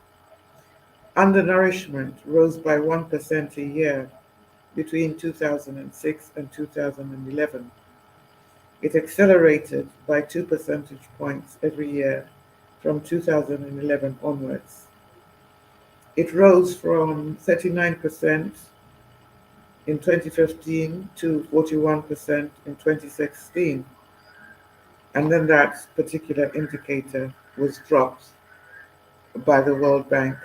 Undernourishment rose by 1% a year between 2006 and 2011. It accelerated by 2 percentage points every year from 2011 onwards. It rose from 39% in 2015 to 41% in 2016. And then that particular indicator was dropped by the World Bank,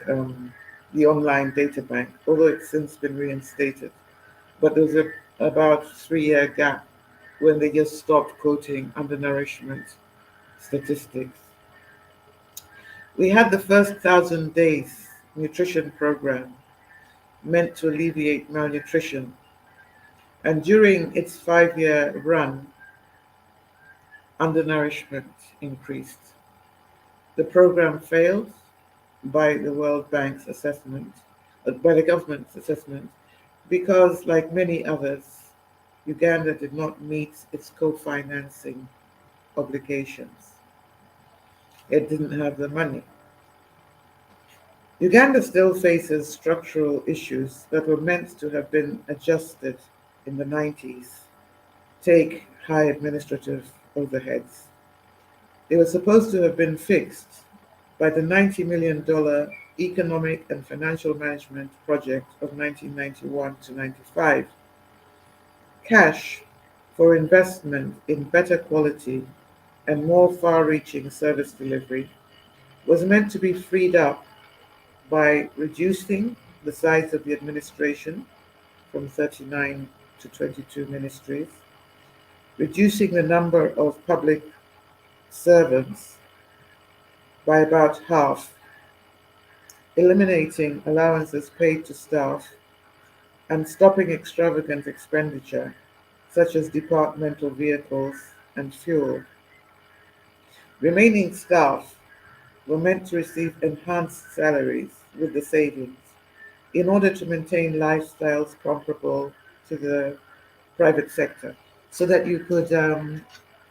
the online data bank, although it's since been reinstated. But there was about 3-year gap when they just stopped quoting undernourishment statistics. We had the first 1,000 days nutrition program meant to alleviate malnutrition. And during its 5-year run, undernourishment increased. The program failed by the World Bank's assessment, by the government's assessment, because, like many others, Uganda did not meet its co-financing obligations. It didn't have the money. Uganda still faces structural issues that were meant to have been adjusted in the 90s. Take high administrative overheads. They were supposed to have been fixed by the $90 million Economic and Financial Management Project of 1991 to 95. Cash for investment in better quality and more far-reaching service delivery was meant to be freed up by reducing the size of the administration from 39 to 22 ministries, reducing the number of public servants by about half, eliminating allowances paid to staff, and stopping extravagant expenditure such as departmental vehicles and fuel. Remaining staff were meant to receive enhanced salaries with the savings in order to maintain lifestyles comparable to the private sector, so that you could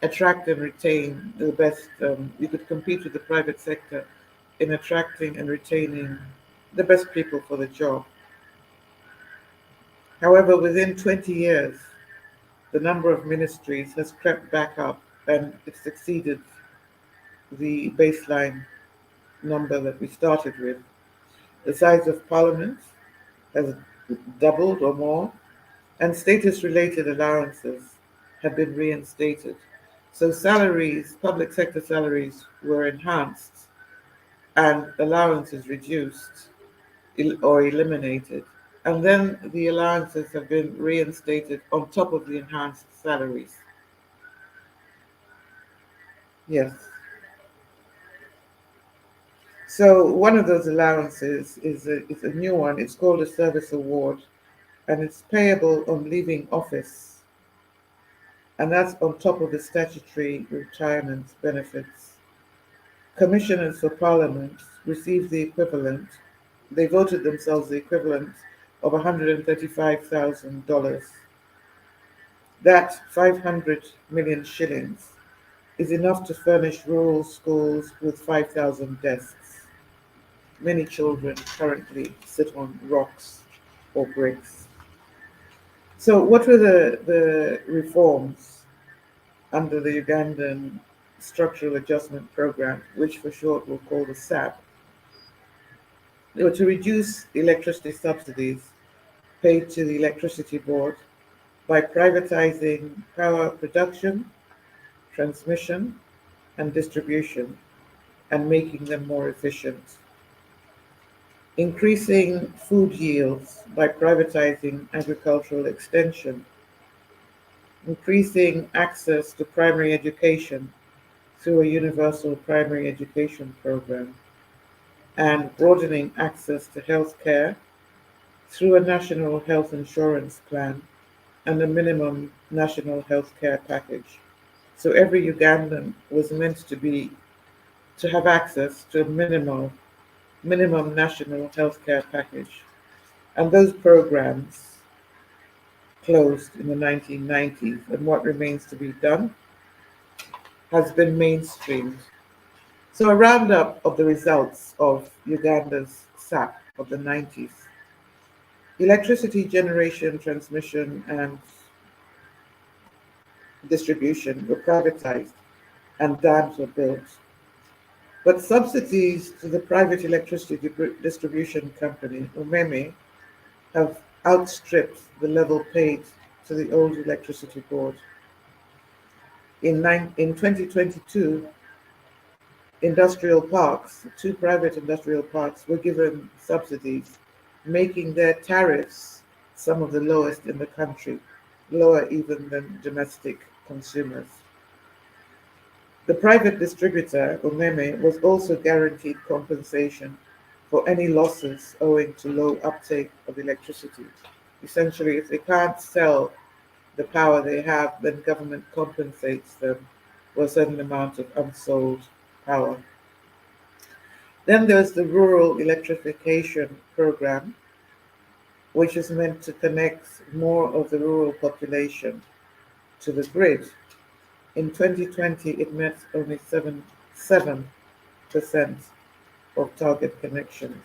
attract and retain the best, you could compete with the private sector in attracting and retaining the best people for the job. However, within 20 years, the number of ministries has crept back up and it's exceeded the baseline number that we started with. The size of parliament has doubled or more, and status-related allowances have been reinstated. So salaries, public sector salaries, were enhanced and allowances reduced or eliminated. And then the allowances have been reinstated on top of the enhanced salaries. Yes. So one of those allowances is a new one. It's called a service award, and it's payable on leaving office. And that's on top of the statutory retirement benefits. Commissioners for Parliament receive the equivalent. They voted themselves the equivalent of $135,000. That 500 million shillings is enough to furnish rural schools with 5,000 desks. Many children currently sit on rocks or bricks. So what were the reforms under the Ugandan Structural Adjustment Program, which for short we'll call the SAP? They were to reduce electricity subsidies paid to the Electricity Board by privatizing power production, transmission, and distribution, and making them more efficient. Increasing food yields by privatizing agricultural extension. Increasing access to primary education through a universal primary education program. And broadening access to health care through a national health insurance plan and a minimum national health care package. So every Ugandan was meant to have access to a minimum national health care package. And those programs closed in the 1990s, and what remains to be done has been mainstreamed. So a roundup of the results of Uganda's SAP of the 90s. Electricity generation, transmission, and distribution were privatized and dams were built. But subsidies to the private electricity distribution company, UMEME, have outstripped the level paid to the old electricity board. In 2022, industrial parks, two private industrial parks, were given subsidies, making their tariffs some of the lowest in the country, lower even than domestic consumers. The private distributor, Umeme, was also guaranteed compensation for any losses owing to low uptake of electricity. Essentially, if they can't sell the power they have, then government compensates them for a certain amount of unsold power. Then there's the Rural Electrification Program, which is meant to connect more of the rural population to the grid. In 2020, it met only 7% of target connections.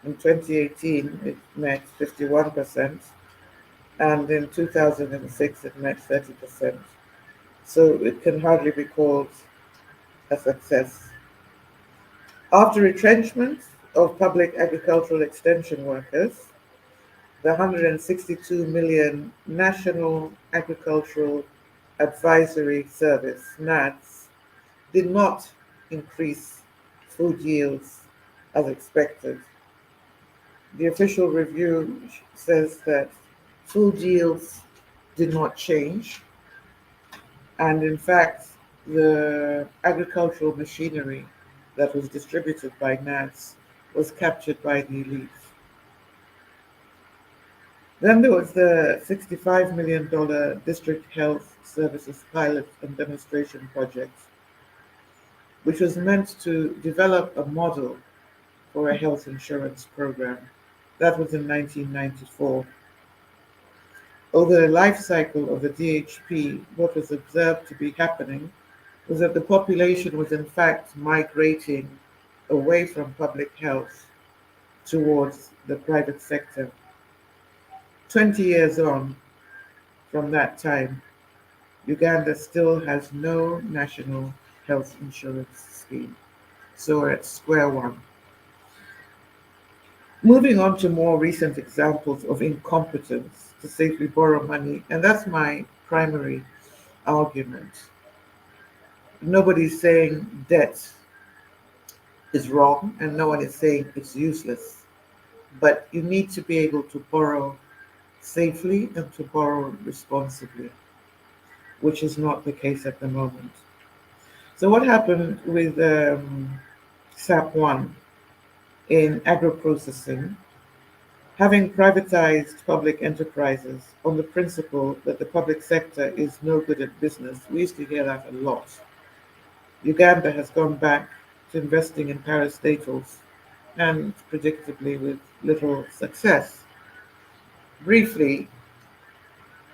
In 2018, it met 51%, and in 2006, it met 30%. So it can hardly be called a success. After retrenchment of public agricultural extension workers, the 162 million National Agricultural Advisory Service, NADS, did not increase food yields as expected. The official review says that food yields did not change, and in fact, the agricultural machinery that was distributed by NADS was captured by the elite. Then there was the $65 million District Health Services Pilot and Demonstration Project, which was meant to develop a model for a health insurance program. That was in 1994. Over the life cycle of the DHP, what was observed to be happening was that the population was in fact migrating away from public health towards the private sector. 20 years on from that time, Uganda still has no national health insurance scheme. So we're at square one. Moving on to more recent examples of incompetence to safely borrow money, and that's my primary argument. Nobody's saying debt is wrong, and no one is saying it's useless. But you need to be able to borrow safely and to borrow responsibly, which is not the case at the moment. So what happened with SAP1 in agro-processing, having privatized public enterprises on the principle that the public sector is no good at business? We used to hear that a lot. Uganda has gone back to investing in parastatals, and predictably with little success. Briefly,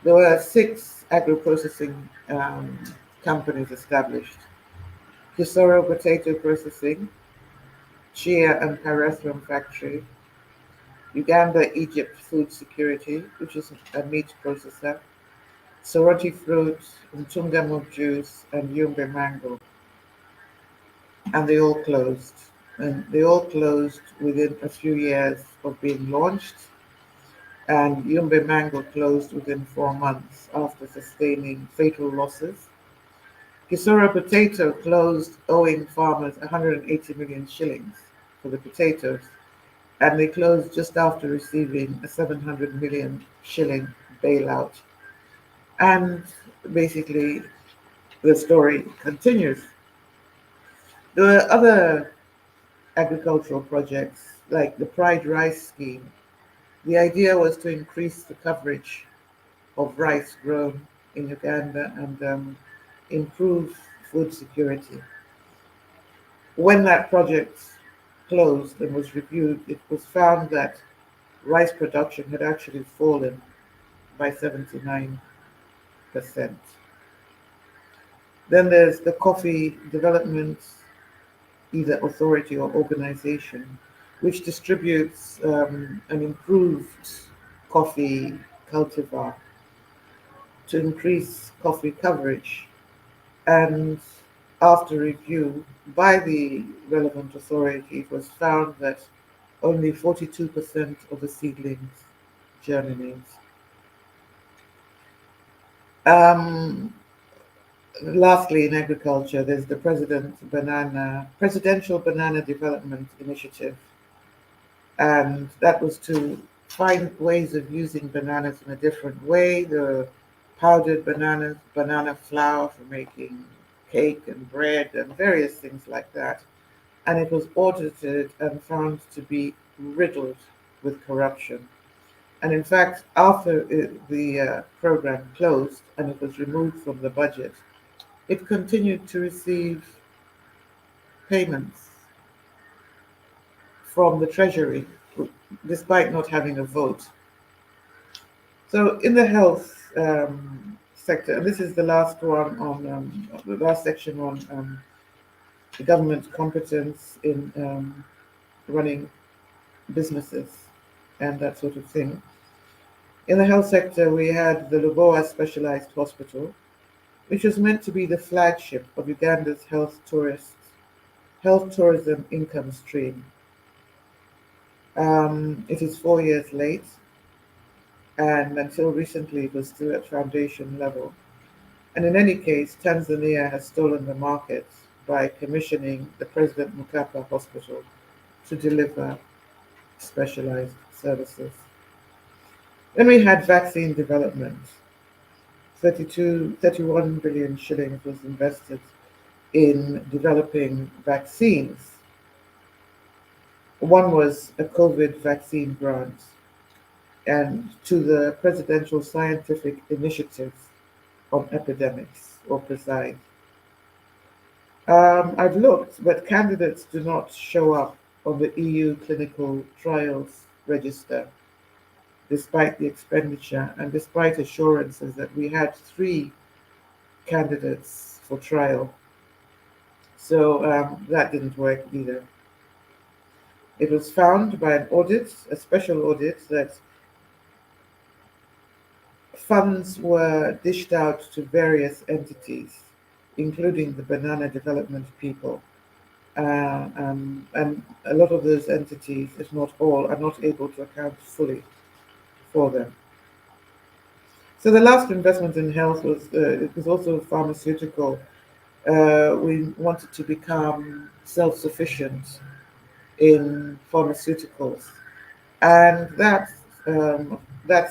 there were 6 agro-processing companies established: Kisoro Potato Processing, Chia and Pyrethrum Factory, Uganda-Egypt Food Security, which is a meat processor, Soroti Fruit, Mtungamuk Juice, and Yumbe Mango. And they all closed. And they all closed within a few years of being launched. And Yumbe Mango closed within 4 months after sustaining fatal losses. Kisora Potato closed owing farmers 180 million shillings for the potatoes, and they closed just after receiving a 700 million shilling bailout. And basically, the story continues. There were other agricultural projects like the Pride Rice Scheme. The idea was to increase the coverage of rice grown in Uganda and improve food security. When that project closed and was reviewed, it was found that rice production had actually fallen by 79%. Then there's the Coffee Development, either authority or organization, which distributes an improved coffee cultivar to increase coffee coverage. And after review by the relevant authority, it was found that only 42% of the seedlings germinate. Lastly, in agriculture, there's the Presidential Banana Development Initiative, and that was to find ways of using bananas in a different way. The powdered bananas, banana flour for making cake and bread and various things like that. And it was audited and found to be riddled with corruption. And in fact, after the program closed and it was removed from the budget, it continued to receive payments from the Treasury, despite not having a vote. So, in the health sector, and this is the last one on the last section on the government competence in running businesses and that sort of thing. In the health sector, we had the Lubowa Specialized Hospital, which was meant to be the flagship of Uganda's health tourism income stream. It is 4 years late, and until recently it was still at foundation level. And in any case, Tanzania has stolen the market by commissioning the President Mkapa Hospital to deliver specialized services. Then we had vaccine development. 31 billion shillings was invested in developing vaccines. One was a COVID vaccine grant, and to the Presidential Scientific Initiative on Epidemics, or PRESIDE. I've looked, but candidates do not show up on the EU clinical trials register, despite the expenditure and despite assurances that we had 3 candidates for trial. So that didn't work either. It was found by an audit, a special audit, that funds were dished out to various entities, including the banana development people. And a lot of those entities, if not all, are not able to account fully for them. So the last investment in health was it was also pharmaceutical. We wanted to become self-sufficient in pharmaceuticals, and that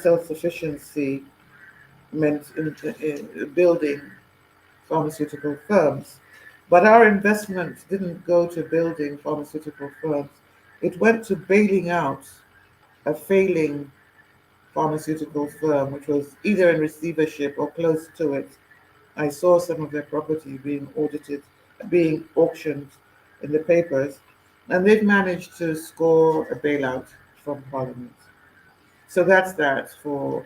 self-sufficiency meant in building pharmaceutical firms. But our investment didn't go to building pharmaceutical firms. It went to bailing out a failing pharmaceutical firm, which was either in receivership or close to it. I saw some of their property being audited, being auctioned in the papers, and they've managed to score a bailout from Parliament. So that's that for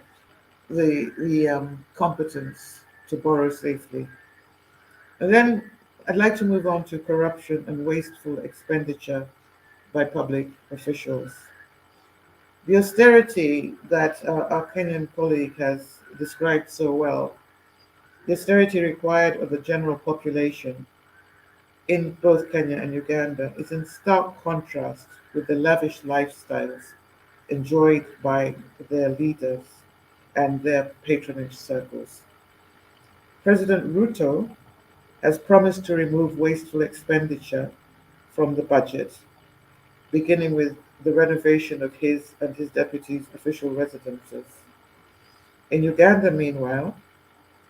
the competence to borrow safely. And then I'd like to move on to corruption and wasteful expenditure by public officials. The austerity that our Kenyan colleague has described so well, the austerity required of the general population in both Kenya and Uganda, is in stark contrast with the lavish lifestyles enjoyed by their leaders and their patronage circles. President Ruto has promised to remove wasteful expenditure from the budget, beginning with the renovation of his and his deputies' official residences. In Uganda, meanwhile,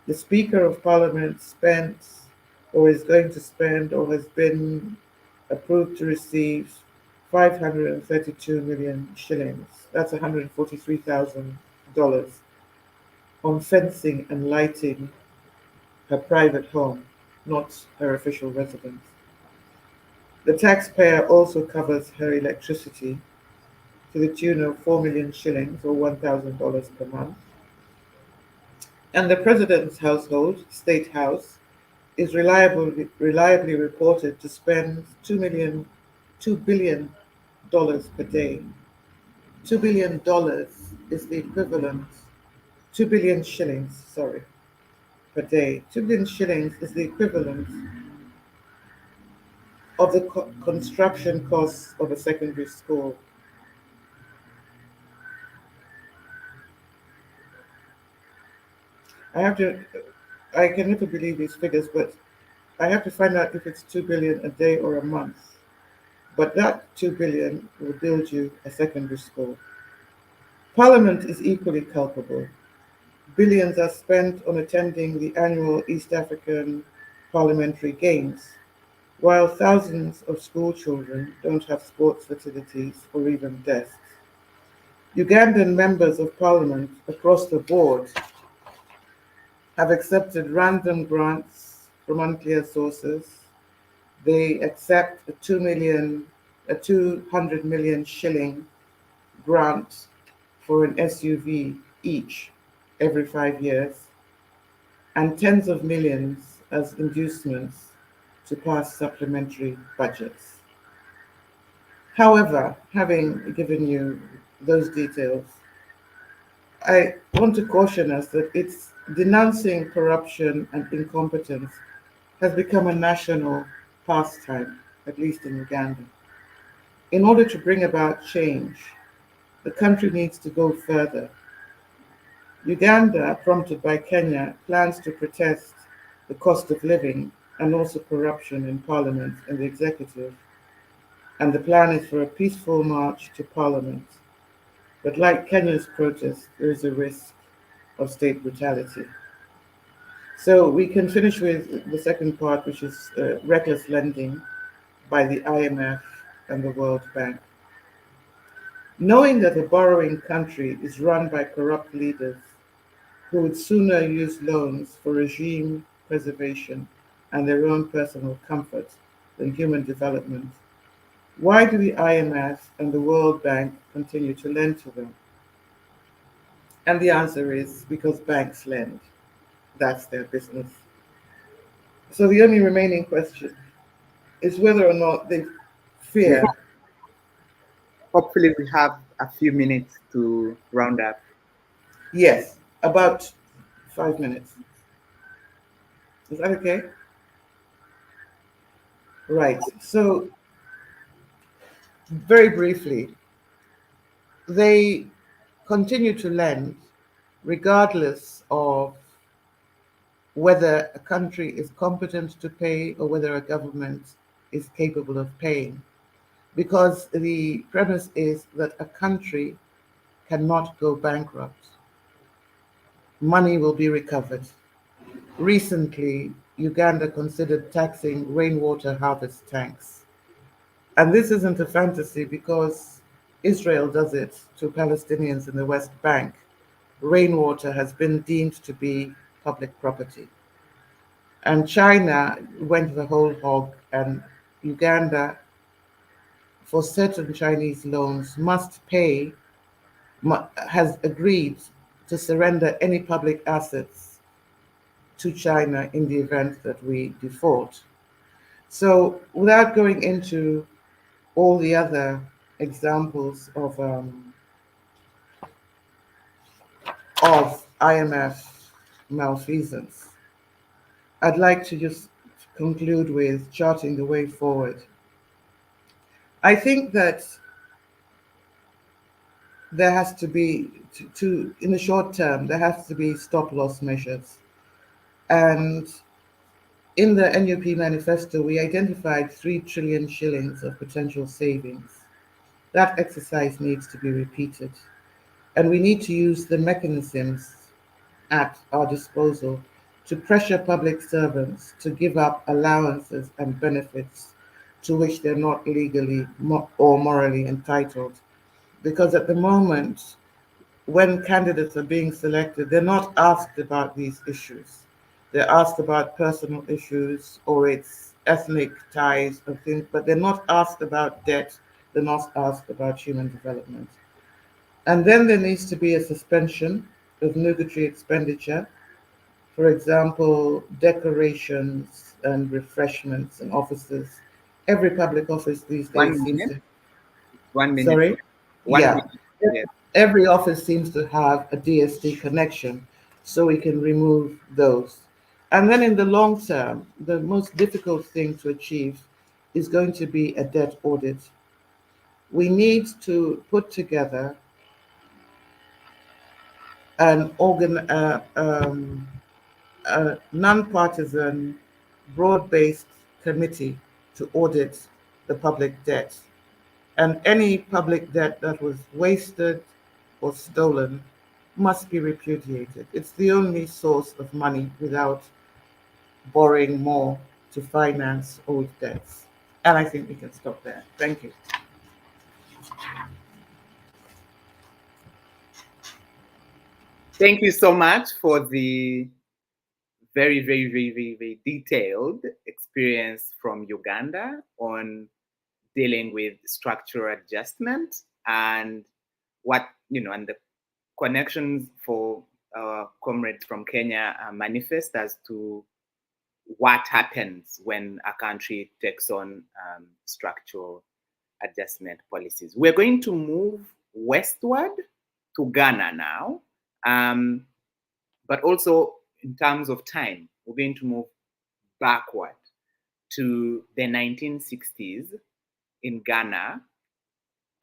the Speaker of Parliament spent, or is going to spend, or has been approved to receive 532 million shillings. That's $143,000 on fencing and lighting her private home, not her official residence. The taxpayer also covers her electricity to the tune of 4 million shillings or $1,000 per month. And the president's household, State House, is reliably reported to spend $2 billion per day. $2 billion is the equivalent, 2 billion shillings, sorry, per day. 2 billion shillings is the equivalent of the construction costs of a secondary school. I have to, I can never believe these figures, but I have to find out if it's 2 billion a day or a month. But that 2 billion will build you a secondary school. Parliament is equally culpable. Billions are spent on attending the annual East African Parliamentary Games, while thousands of school children don't have sports facilities or even desks. Ugandan members of parliament across the board have accepted random grants from unclear sources. They accept a 200 million shilling grant for an SUV each every 5 years, and tens of millions as inducements to pass supplementary budgets. However, having given you those details, I want to caution us that it's denouncing corruption and incompetence has become a national pastime, at least in Uganda. In order to bring about change, the country needs to go further. Uganda, prompted by Kenya, plans to protest the cost of living and also corruption in parliament and the executive. And the plan is for a peaceful march to parliament. But like Kenya's protest, there is a risk of state brutality. So we can finish with the second part, which is reckless lending by the IMF and the World Bank. Knowing that a borrowing country is run by corrupt leaders who would sooner use loans for regime preservation and their own personal comfort than human development, why do the IMF and the World Bank continue to lend to them? And the answer is because banks lend. That's their business. So the only remaining question is whether or not they fear. Hopefully, we have a few minutes to round up. Yes, about 5 minutes. Is that okay? Right. So, very briefly, they continue to lend regardless of whether a country is competent to pay or whether a government is capable of paying. Because the premise is that a country cannot go bankrupt. Money will be recovered. Recently, Uganda considered taxing rainwater harvest tanks. And this isn't a fantasy because Israel does it to Palestinians in the West Bank. Rainwater has been deemed to be public property. And China went the whole hog, and Uganda, for certain Chinese loans, has agreed to surrender any public assets to China in the event that we default. So, without going into all the other examples of IMF malfeasance, I'd like to just conclude with charting the way forward. I think that there has to be, in the short term, there has to be stop-loss measures. And in the NUP manifesto, we identified 3 trillion shillings of potential savings. That exercise needs to be repeated. And we need to use the mechanisms at our disposal to pressure public servants to give up allowances and benefits to which they're not legally or morally entitled. Because at the moment, when candidates are being selected, they're not asked about these issues. They're asked about personal issues or its ethnic ties and things, but they're not asked about debt. They're not asked about human development. And then there needs to be a suspension of nugatory expenditure. For example, decorations and refreshments and offices. Every public office these days seems to. 1 minute. Sorry? One Yeah. minute. Yes. Every office seems to have a DST connection, so we can remove those. And then in the long term, the most difficult thing to achieve is going to be a debt audit. We need to put together an a non-partisan, broad-based committee to audit the public debt. And any public debt that was wasted or stolen must be repudiated. It's the only source of money without borrowing more to finance old debts. And I think we can stop there. Thank you. Thank you so much for the very, very, very, very, very detailed experience from Uganda on dealing with structural adjustment and what, and the connections for our comrades from Kenya manifest as to what happens when a country takes on structural adjustment policies. We're going to move westward to Ghana now, but also in terms of time, we're going to move backward to the 1960s in Ghana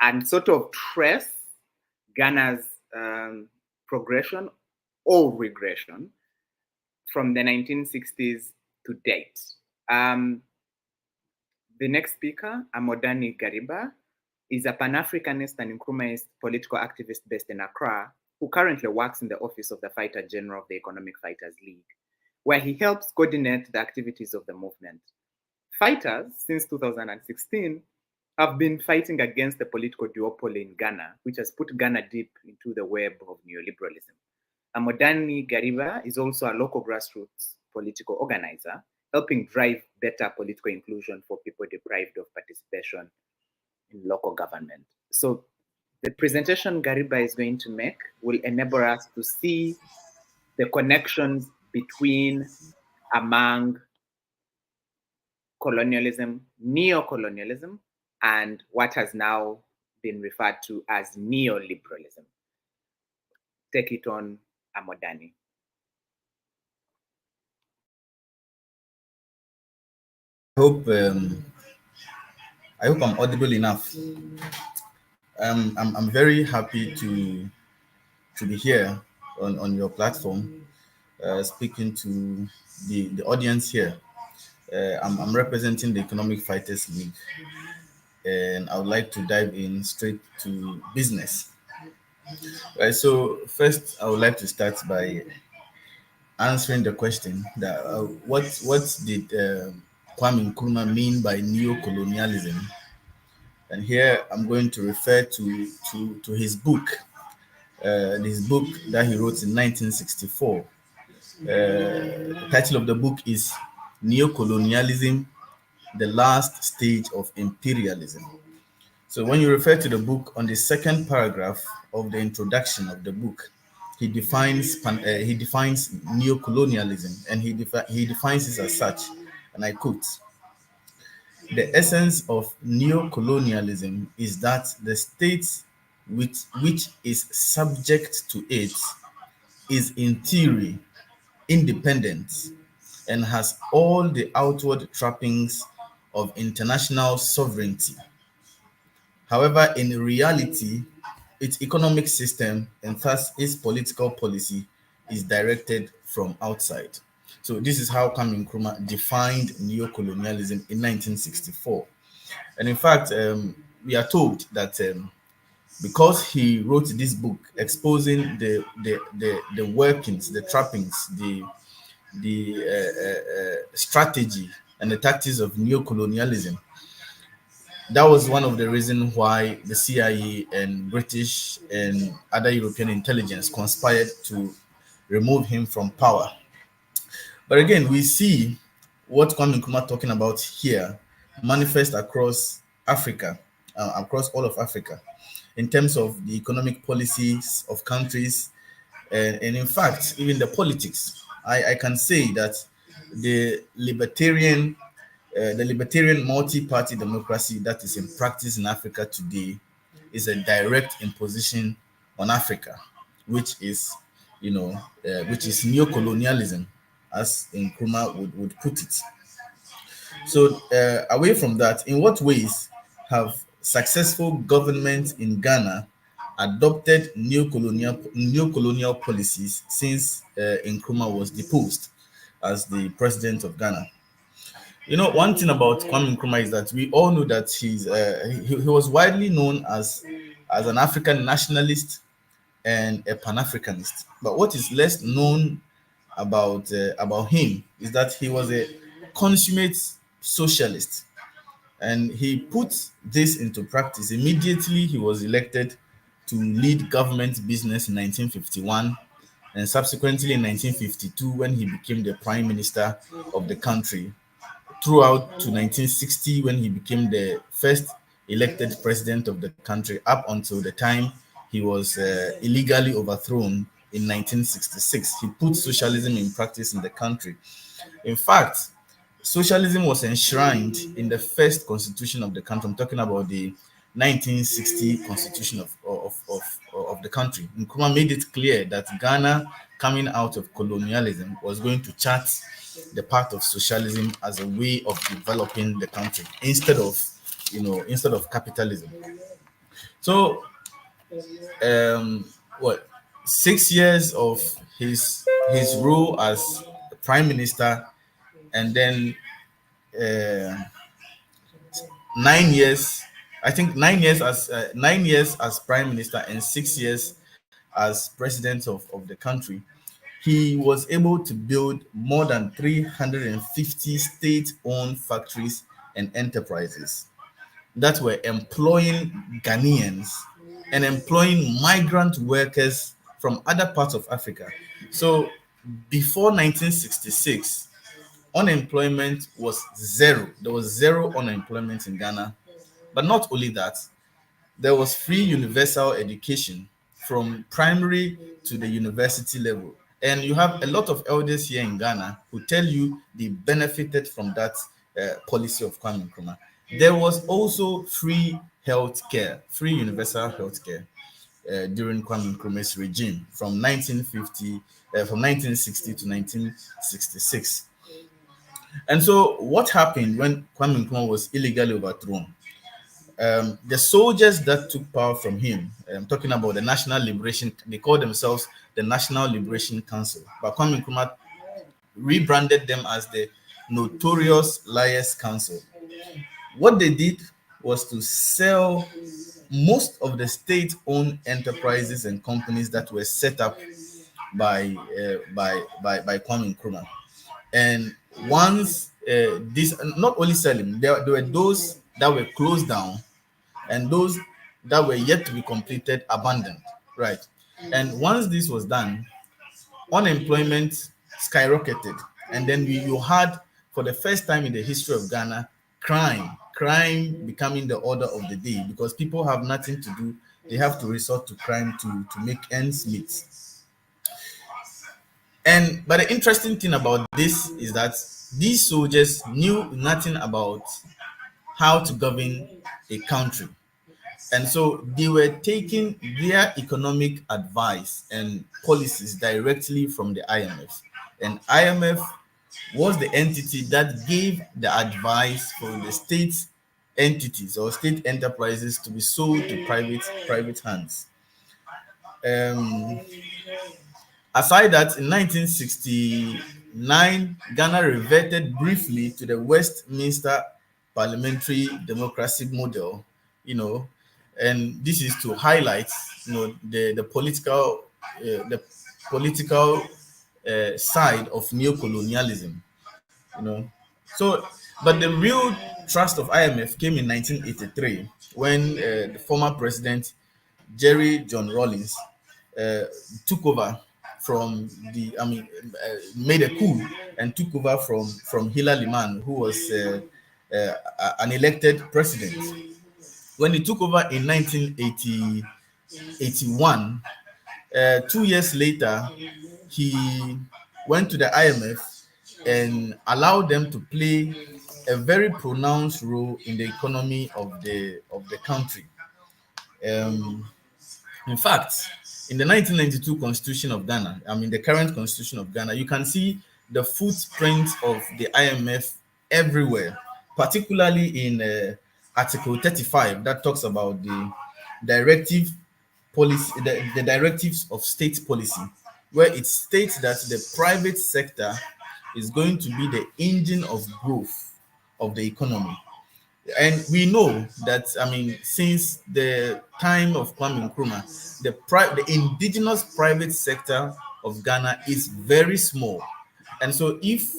and sort of trace Ghana's progression or regression from the 1960s to date. The next speaker, Amodani Gariba, is a Pan-Africanist and Nkrumahist political activist based in Accra, who currently works in the office of the Fighter General of the Economic Fighters League, where he helps coordinate the activities of the movement. Fighters, since 2016, have been fighting against the political duopoly in Ghana, which has put Ghana deep into the web of neoliberalism. Amodani Gariba is also a local grassroots political organizer, helping drive better political inclusion for people deprived of participation in local government. So the presentation Gariba is going to make will enable us to see the connections among colonialism, neo-colonialism, and what has now been referred to as neoliberalism. Take it on, Amodani. I hope I'm audible enough. I'm very happy to be here on your platform, speaking to the audience here. I'm representing the Economic Fighters League, and I would like to dive in straight to business. Right. So first, I would like to start by answering the question that what did Kwame Nkrumah mean by neo-colonialism? And here I'm going to refer to his book, this book that he wrote in 1964. The title of the book is Neo-Colonialism, the Last Stage of Imperialism. So when you refer to the book, on the second paragraph of the introduction of the book, he defines neo-colonialism, and he defines it as such, and I quote: "The essence of neo-colonialism is that the state which is subject to it is in theory independent and has all the outward trappings of international sovereignty. However, in reality, its economic system and thus its political policy is directed from outside." So this is how Kwame Nkrumah defined neo-colonialism in 1964. And in fact, we are told that because he wrote this book exposing the workings, the trappings, the strategy and the tactics of neo-colonialism, that was one of the reasons why the CIA and British and other European intelligence conspired to remove him from power. But again, we see what Kwame Nkrumah talking about here manifest across Africa, across all of Africa, in terms of the economic policies of countries, and in fact, even the politics. I can say that the libertarian multi-party democracy that is in practice in Africa today is a direct imposition on Africa, which is, which is neo-colonialism, as Nkrumah would put it. So, away from that, in what ways have successful governments in Ghana adopted neo-colonial policies since Nkrumah was deposed as the president of Ghana? You know, one thing about Kwame Nkrumah is that we all know that he was widely known as an African nationalist and a Pan-Africanist. But what is less known about him is that he was a consummate socialist, and he put this into practice immediately he was elected to lead government business in 1951, and subsequently in 1952 when he became the prime minister of the country, throughout to 1960 when he became the first elected president of the country, up until the time he was illegally overthrown in 1966. He put socialism in practice in the country. In fact, socialism was enshrined in the first constitution of the country. I'm talking about the 1960 constitution of the country. Nkrumah made it clear that Ghana, coming out of colonialism, was going to chart the path of socialism as a way of developing the country instead of capitalism. So, what 6 years of his rule as prime minister, and then 9 years, I think 9 years as prime minister and 6 years as president of the country, he was able to build more than 350 state-owned factories and enterprises that were employing Ghanaians and employing migrant workers from other parts of Africa. So before 1966, unemployment was zero. There was zero unemployment in Ghana. But not only that, there was free universal education from primary to the university level. And you have a lot of elders here in Ghana who tell you they benefited from that policy of Kwame Nkrumah. There was also free healthcare, free universal healthcare during Kwame Nkrumah's regime from 1960 to 1966. And so, what happened when Kwame Nkrumah was illegally overthrown? The soldiers that took power from him, I'm talking about the National Liberation, they call themselves the National Liberation Council, but Kwame Nkrumah rebranded them as the Notorious Liars Council. What they did was to sell most of the state-owned enterprises and companies that were set up by Kwame Nkrumah. And once this, not only selling, there were those that were closed down and those that were yet to be completed abandoned, right? And once this was done, unemployment skyrocketed, and then you had, for the first time in the history of Ghana, crime becoming the order of the day, because people have nothing to do. They have to resort to crime to make ends meet. But the interesting thing about this is that these soldiers knew nothing about how to govern a country. And so they were taking their economic advice and policies directly from the IMF. And IMF was the entity that gave the advice for the state entities or state enterprises to be sold to private hands. Aside that, in 1969, Ghana reverted briefly to the Westminster parliamentary democracy model, and this is to highlight, the political side of neocolonialism, So, but the real thrust of IMF came in 1983 when the former president Jerry John Rawlings took over from made a coup and took over from Hilary Liman, who was an elected president. When he took over in 1981, 2 years later, he went to the IMF and allowed them to play a very pronounced role in the economy of the country. In fact, in the 1992 Constitution of Ghana, the current Constitution of Ghana, you can see the footprint of the IMF everywhere. particularly in Article 35 that talks about the directive policy, the directives of state policy, where it states that the private sector is going to be the engine of growth of the economy. And we know that, I mean, since the time of Kwame Nkrumah, the indigenous private sector of Ghana is very small. And so if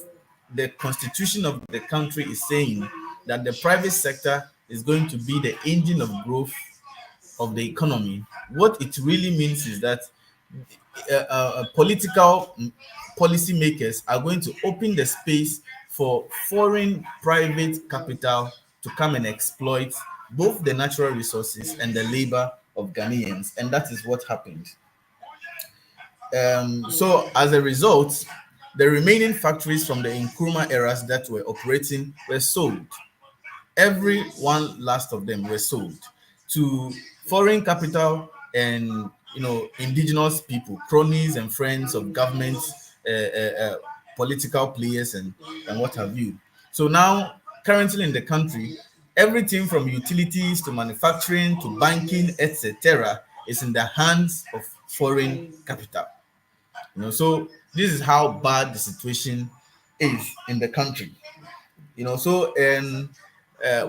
the constitution of the country is saying that the private sector is going to be the engine of growth of the economy, what it really means is that political policymakers are going to open the space for foreign private capital to come and exploit both the natural resources and the labor of Ghanaians. And that is what happened. So as a result, the remaining factories from the Nkrumah eras that were operating were sold. Every one last of them were sold to foreign capital and indigenous people, cronies and friends of government, political players, and what have you. So now, currently in the country, everything from utilities to manufacturing to banking, etc., is in the hands of foreign capital. So this is how bad the situation is in the country. So and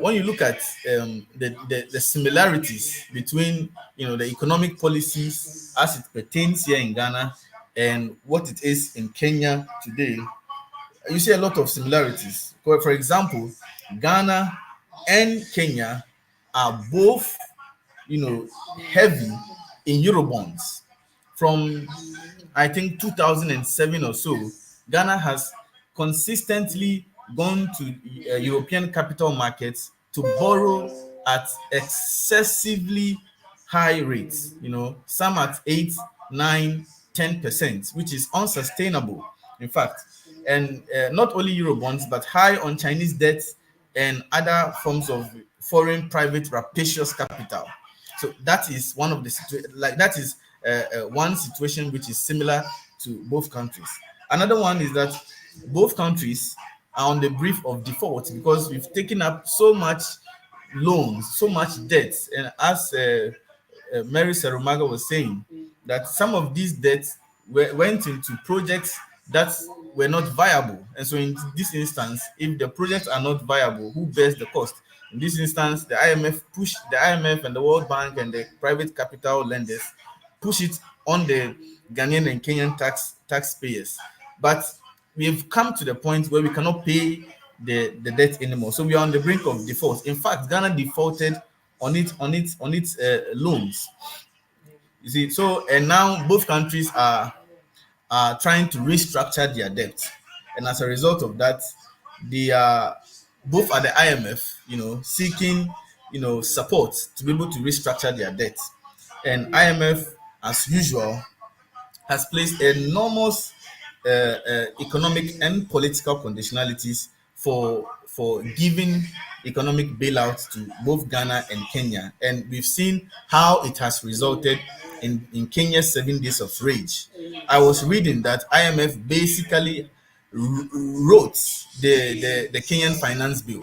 when you look at the similarities between the economic policies as it pertains here in Ghana and what it is in Kenya today, you see a lot of similarities. For example, Ghana and Kenya are both heavy in Eurobonds. From I think 2007 or so, Ghana has consistently gone to European capital markets to borrow at excessively high rates, some at 8, 9, 10%, which is unsustainable, in fact. And not only Eurobonds, but high on Chinese debt and other forms of foreign private rapacious capital. So that is one of the one situation which is similar to both countries. Another one is that both countries are on the brink of default because we've taken up so much loans, so much debt, and as Mary Serumaga was saying, that some of these debts went into projects that were not viable. And so in this instance, if the projects are not viable, who bears the cost? In this instance, the IMF and the World Bank and the private capital lenders push it on the Ghanaian and Kenyan taxpayers. But we've come to the point where we cannot pay the debt anymore. So we are on the brink of default. In fact, Ghana defaulted on its loans. You see, so and now both countries are trying to restructure their debt, and as a result of that, they are both at the IMF, seeking support to be able to restructure their debt. And IMF, as usual, has placed enormous economic and political conditionalities for giving economic bailouts to both Ghana and Kenya. And we've seen how it has resulted in Kenya's 7 days of rage. I was reading that IMF basically wrote the Kenyan finance bill.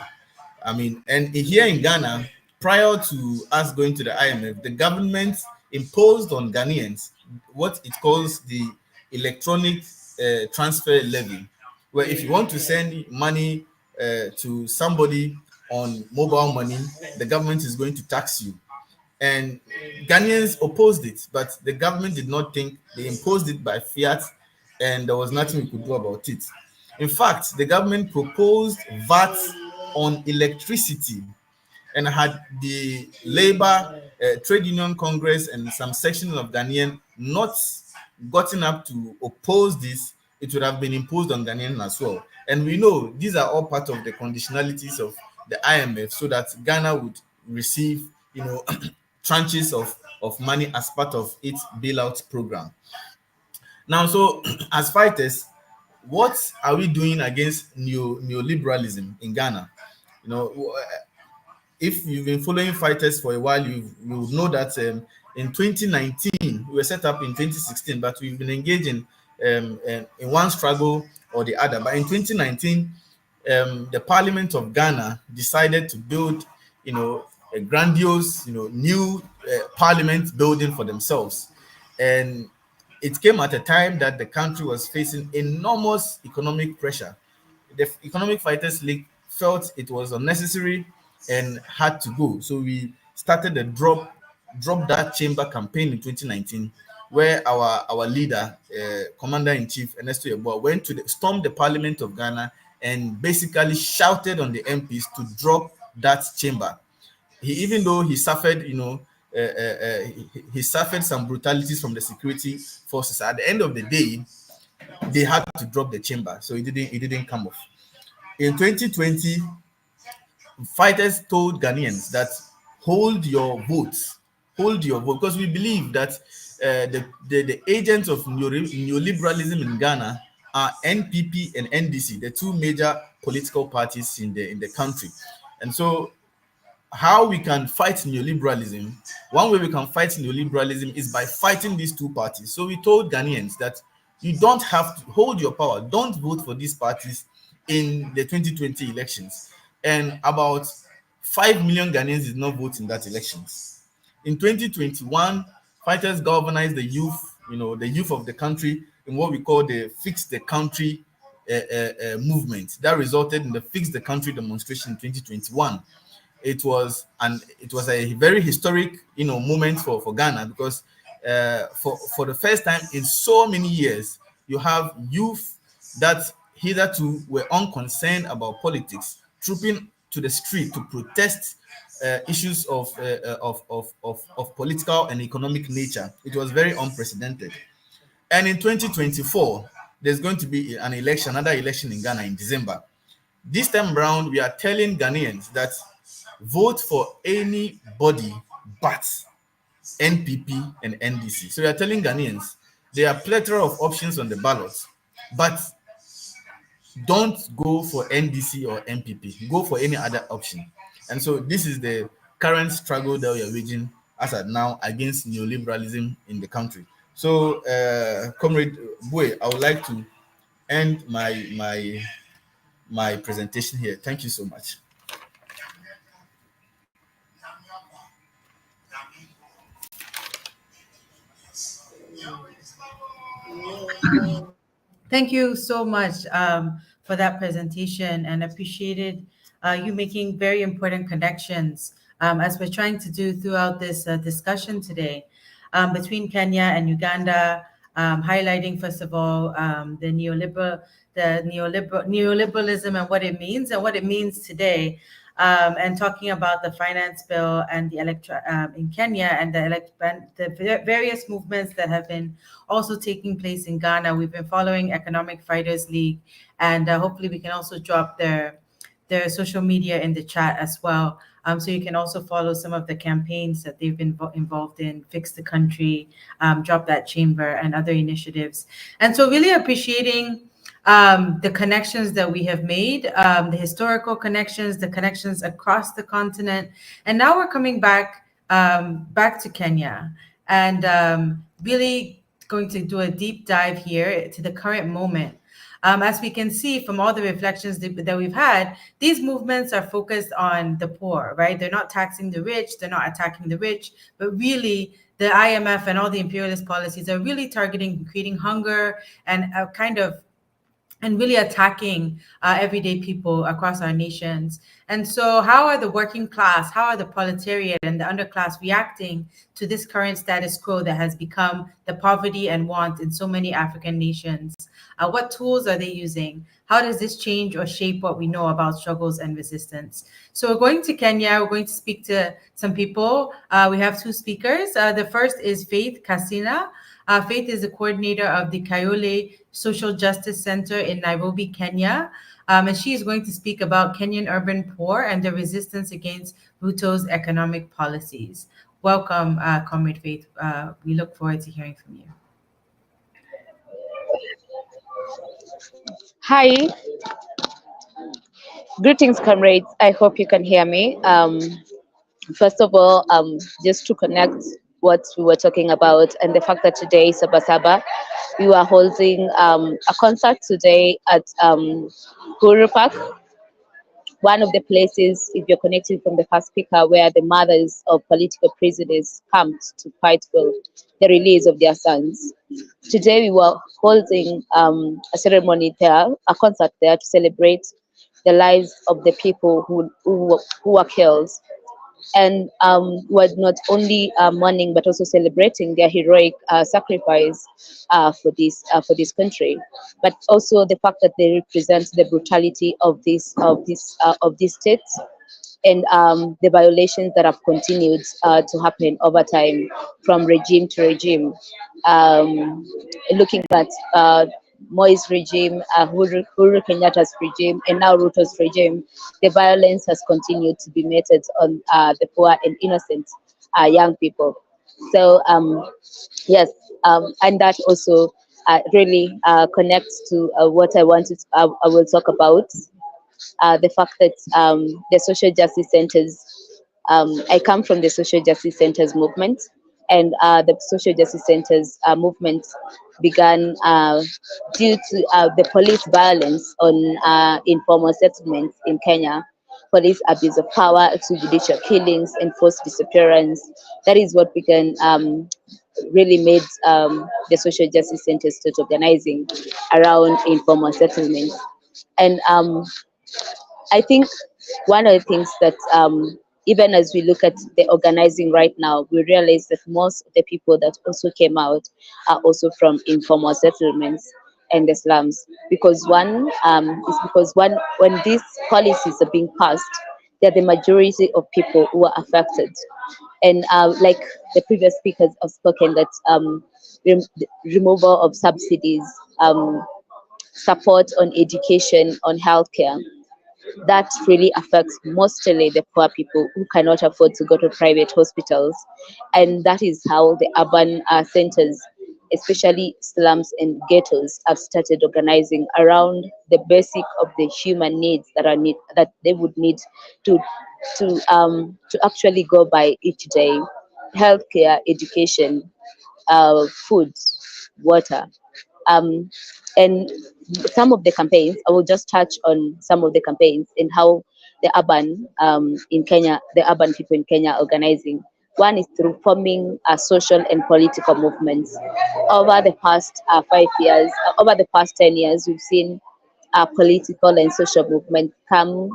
I mean, and here in Ghana, prior to us going to the IMF, the government imposed on Ghanaians what it calls the electronic transfer levy, where if you want to send money to somebody on mobile money, the government is going to tax you. And Ghanaians opposed it, but the government did not think. They imposed it by fiat, and there was nothing we could do about it. In fact, the government proposed VAT on electricity, and had the Labour Trade Union Congress and some sections of Ghanaian not gotten up to oppose this, it would have been imposed on Ghanaian as well. And we know these are all part of the conditionalities of the IMF, so that Ghana would receive, tranches of money as part of its bailout program. Now, so as fighters, what are we doing against neoliberalism in Ghana? If you've been following fighters for a while, you will know that in 2019, we were set up in 2016, but we've been engaged in one struggle or the other. But in 2019, the Parliament of Ghana decided to build, a grandiose, new parliament building for themselves. And it came at a time that the country was facing enormous economic pressure. The Economic Fighters League felt it was unnecessary and had to go. So we started the drop that chamber campaign in 2019, where our leader, Commander-in-Chief Ernesto Yeboah, went to stormed the Parliament of Ghana and basically shouted on the MPs to drop that chamber. Even though he suffered, he suffered some brutalities from the security forces. At the end of the day, they had to drop the chamber, so it didn't come off. In 2020, fighters told Ghanaians that hold your votes, because we believe that the agents of neoliberalism in Ghana are NPP and NDC, the two major political parties in the country. And so how we can fight neoliberalism, one way we can fight neoliberalism is by fighting these two parties. So we told Ghanaians that you don't have to hold your power, don't vote for these parties in the 2020 elections. And about 5 million Ghanaians did not vote in that elections. In 2021, fighters galvanized the youth, the youth of the country in what we call the Fix the Country movement. That resulted in the Fix the Country demonstration in 2021. It was a very historic moment for Ghana, because for the first time in so many years, you have youth that hitherto were unconcerned about politics trooping to the street to protest issues of political and economic nature. It was very unprecedented. And in 2024, there's going to be another election in Ghana in December. This time around, we are telling Ghanaians that vote for anybody but NPP and NDC. So we are telling Ghanaians there are plethora of options on the ballot, but don't go for NDC or NPP. Go for any other option. And so this is the current struggle that we are waging as at now against neoliberalism in the country. So, Comrade Bue, I would like to end my presentation here. Thank you so much. Thank you so much for that presentation, and appreciated you making very important connections as we're trying to do throughout this discussion today between Kenya and Uganda, highlighting first of all the neoliberalism and what it means today. And talking about the finance bill and the in Kenya and the various movements that have been also taking place in Ghana. We've been following Economic Fighters League, and hopefully we can also drop their social media in the chat as well. So you can also follow some of the campaigns that they've been involved in, Fix the Country, Drop That Chamber, and other initiatives. And so really appreciating the connections that we have made, the historical connections, the connections across the continent. And now we're coming back to Kenya, and really going to do a deep dive here to the current moment. As we can see from all the reflections that we've had, these movements are focused on the poor, right? They're not taxing the rich, they're not attacking the rich, but really the IMF and all the imperialist policies are really targeting creating hunger and and really attacking everyday people across our nations. And so how are the working class, how are the proletariat and the underclass reacting to this current status quo that has become the poverty and want in so many African nations? What tools are they using? How does this change or shape what we know about struggles and resistance? So we're going to Kenya. We're going to speak to some people. We have two speakers. The first is Faith Kasina. Faith is the coordinator of the Kayole Social Justice Center in Nairobi, Kenya. And she is going to speak about Kenyan urban poor and the resistance against Ruto's economic policies. Welcome, Comrade Faith. We look forward to hearing from you. Hi. Greetings, comrades. I hope you can hear me. First of all, just to connect what we were talking about and the fact that today is Sabasaba, we were holding a concert today at Guru Park one of the places, if you're connecting from the first speaker, where the mothers of political prisoners camped to fight for the release of their sons. Today we were holding a ceremony there, a concert there, to celebrate the lives of the people who were killed, and was not only mourning but also celebrating their heroic sacrifice for this country, but also the fact that they represent the brutality of this state, and the violations that have continued to happen over time from regime to regime. Looking at Moi's regime, Uhuru Kenyatta's regime, and now Ruto's regime, the violence has continued to be meted on the poor and innocent young people. So yes, and that also really connects to what I will talk about, the fact that the social justice centers, I come from the social justice centers movement, and the social justice centers movement began due to the police violence on informal settlements in Kenya, police abuse of power, extrajudicial killings, and forced disappearance. That is what began. Really made the social justice centers start organizing around informal settlements. And I think one of the things that even as we look at the organizing right now, we realize that most of the people that also came out are also from informal settlements and the slums. Because when these policies are being passed, they're the majority of people who are affected. And like the previous speakers have spoken, that removal of subsidies, support on education, on healthcare, that really affects mostly the poor people who cannot afford to go to private hospitals. And that is how the urban centers, especially slums and ghettos, have started organizing around the basic of the human needs that they would need to actually go by each day: healthcare, education, food, water. Um, and some of the campaigns, I will just touch on some of the campaigns and how the urban the urban people in Kenya are organizing. One is through forming social and political movements. Over the past 5 years, over the past 10 years, we've seen political and social movements come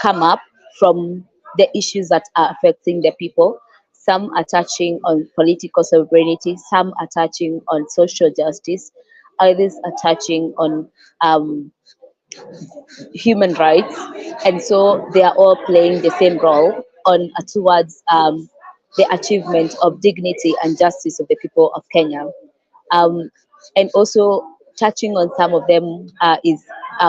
up from the issues that are affecting the people. Some are touching on political sovereignty, some are touching on social justice, others are touching on human rights, and so they are all playing the same role on towards the achievement of dignity and justice of the people of Kenya. Um, and also touching on some of them is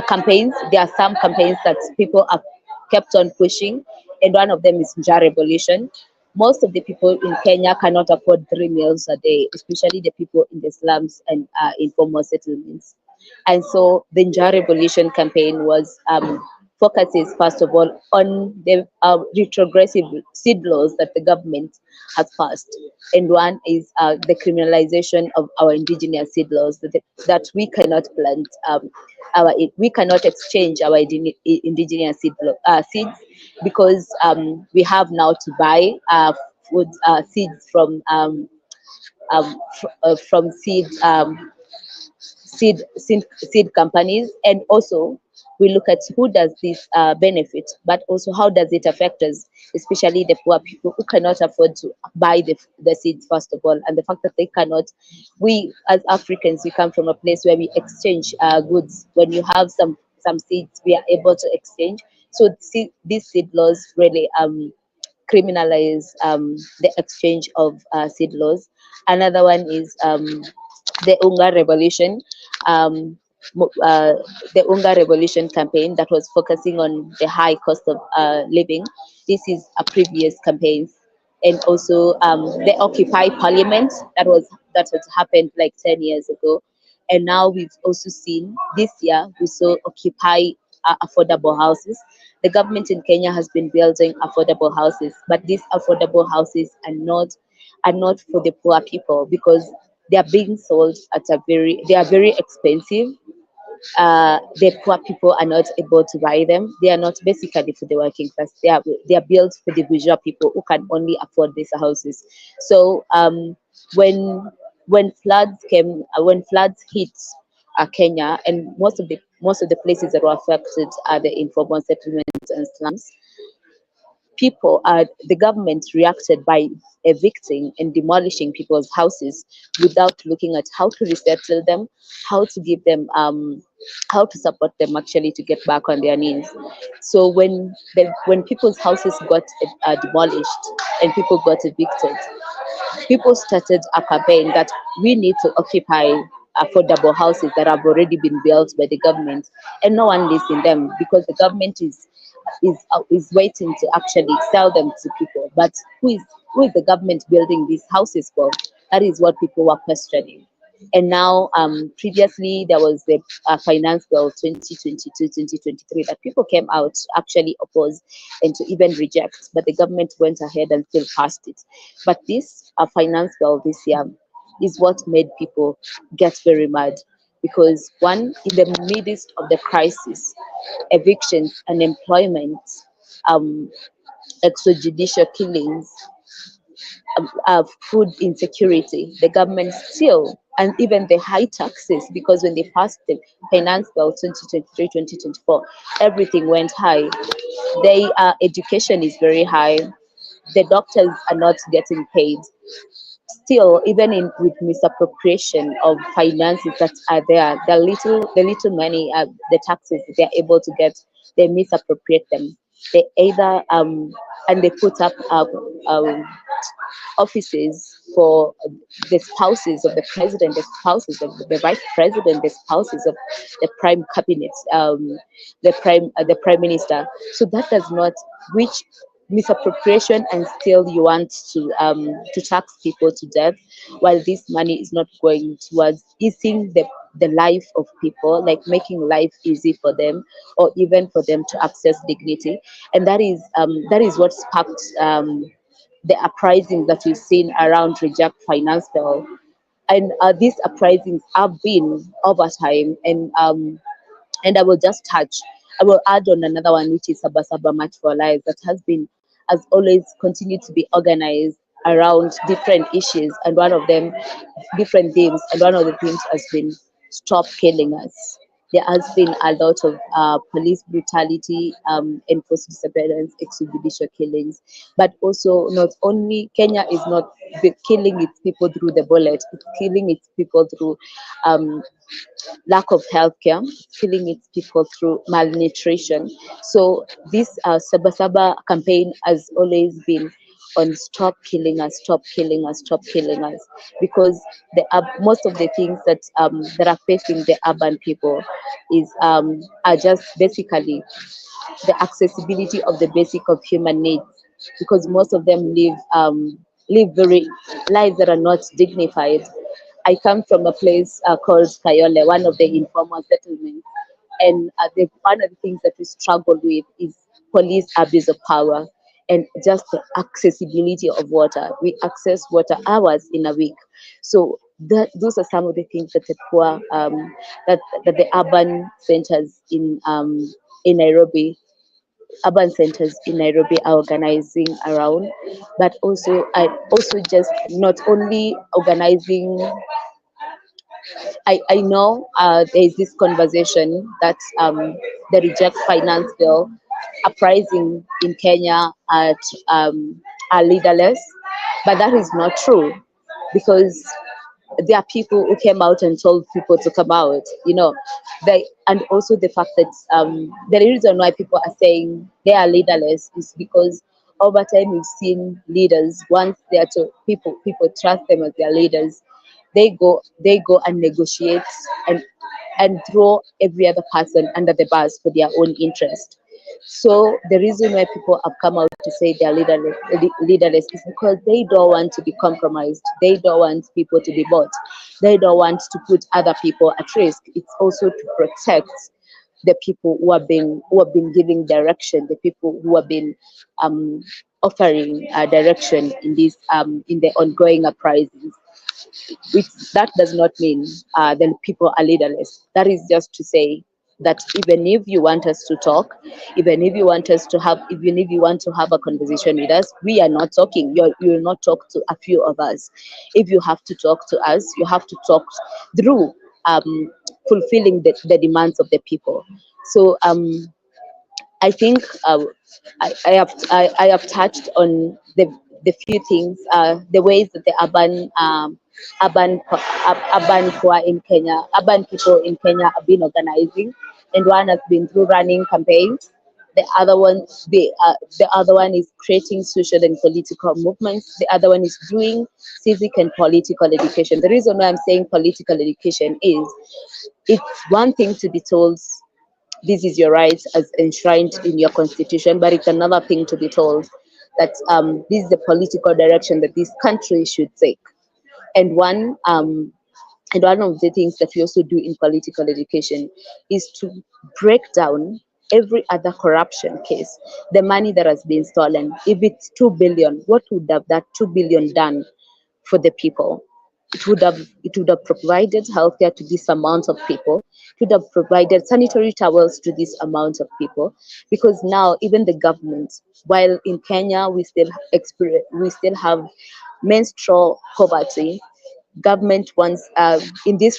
campaigns. There are some campaigns that people have kept on pushing, and one of them is Njaa Revolution. Most of the people in Kenya cannot afford 3 meals a day, especially the people in the slums and informal settlements. And so the Njaa Revolution campaign was focuses first of all on the retrogressive seed laws that the government has passed. And one is the criminalization of our indigenous seed laws, that we cannot plant we cannot exchange our indigenous seeds, because we have now to buy food seeds from seed companies. And also we look at who does this benefit, but also how does it affect us, especially the poor people who cannot afford to buy the seeds first of all, and the fact that they cannot. We as Africans, we come from a place where we exchange goods. When you have some seeds, we are able to exchange. So these seed laws really criminalize the exchange of seed laws. Another one is the Unga Revolution, um, the Unga Revolution campaign that was focusing on the high cost of living. This is a previous campaign. And also the Occupy Parliament that had happened like 10 years ago. And now we've also seen this year, we saw Occupy affordable houses. The government in Kenya has been building affordable houses, but these affordable houses are not for the poor people, because they are being sold at they are very expensive, the poor people are not able to buy them. They are not basically for the working class. They are built for the bourgeois people who can only afford these houses. So when floods hit Kenya, and most of the places that were affected are the informal settlements and slums, the government reacted by evicting and demolishing people's houses without looking at how to resettle them, how to give them how to support them actually to get back on their knees. So when people's houses got demolished and people got evicted, people started a campaign that we need to occupy affordable houses that have already been built by the government, and no one lives in them because the government is waiting to actually sell them to people. But who is the government building these houses for? That is what people were questioning. And now, previously, there was the Finance Bill 2022-2023 that people came out to actually oppose and to even reject, but the government went ahead and still passed it. But this Finance Bill this year is what made people get very mad, because one, in the midst of the crisis, evictions, unemployment, extrajudicial killings, food insecurity, the government still, and even the high taxes, because when they passed the Finance Bill 2023-2024, everything went high. Education is very high. The doctors are not getting paid. Still, even with misappropriation of finances that are there, the little money, the taxes they're able to get, they misappropriate them. They either and they put up offices for the spouses of the president, the spouses of the vice president, the spouses of the prime cabinet, the prime minister. So that does not, which misappropriation, and still you want to tax people to death, while this money is not going towards easing the life of people, like making life easy for them, or even for them to access dignity. And that is what sparked the uprisings that we've seen around reject finance bill. And these uprisings have been over time, and I will add on another one, which is Sabasaba March for Lives, that has always continued to be organized around different issues, and one of them, different themes, and one of the themes has been Stop Killing Us. There has been a lot of police brutality, enforced disappearance, extrajudicial killings, but also not only Kenya is not killing its people through the bullet, it's killing its people through lack of healthcare, killing its people through malnutrition. So this Sabasaba campaign has always been on stop killing us, stop killing us, stop killing us, because most of the things that are facing the urban people are just basically the accessibility of the basic of human needs, because most of them live very lives that are not dignified. I come from a place called Kayole, one of the informal settlements, and one of the things that we struggle with is police abuse of power and just the accessibility of water. We access water hours in a week, so those are some of the things that the poor, that the Nairobi urban centers in Nairobi are organizing around, but also just not only organizing. I know there is this conversation that the reject finance bill uprising in Kenya are leaderless, but that is not true, because there are people who came out and told people to come out, and also the fact that the reason why people are saying they are leaderless is because over time we've seen leaders, once they are people trust them as their leaders, they go and negotiate and throw every other person under the bus for their own interest. So the reason why people have come out to say they are leaderless is because they don't want to be compromised. They don't want people to be bought. They don't want to put other people at risk. It's also to protect the people who have been giving direction, the people who have been offering direction in this in the ongoing uprisings. which that does not mean the people are leaderless. That is just to say that even if you want us to talk, even if you want to have a conversation with us, we are not talking. You will not talk to a few of us. If you have to talk to us, you have to talk through fulfilling the demands of the people. So I think I have touched on the few things, the ways that the urban poor in Kenya, urban people in Kenya have been organizing, and one has been through running campaigns. The other one is creating social and political movements. The other one is doing civic and political education. The reason why I'm saying political education is it's one thing to be told this is your right as enshrined in your constitution, but it's another thing to be told that this is the political direction that this country should take. And one of the things that we also do in political education is to break down every other corruption case, the money that has been stolen. If it's 2 billion, what would have that 2 billion done for the people? It would have provided healthcare to this amount of people. It would have provided sanitary towels to this amount of people. Because now even the government, while in Kenya we still have menstrual poverty, government wants in this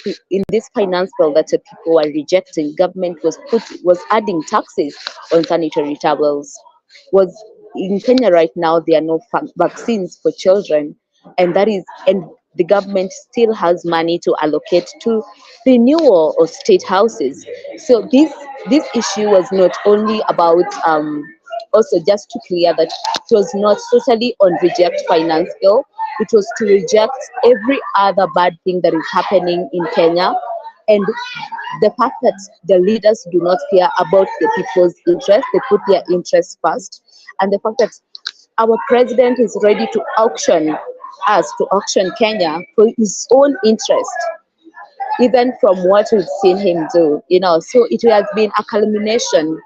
finance bill that the people are rejecting, government was adding taxes on sanitary towels. Was in Kenya right now there are no vaccines for children, and the government still has money to allocate to renewal of state houses. So this issue was not only about also just to clear that it was not totally on reject finance bill. It was to reject every other bad thing that is happening in Kenya, and the fact that the leaders do not care about the people's interest, they put their interests first, and the fact that our president is ready to auction Kenya for his own interest, even from what we've seen him do. So it has been a culmination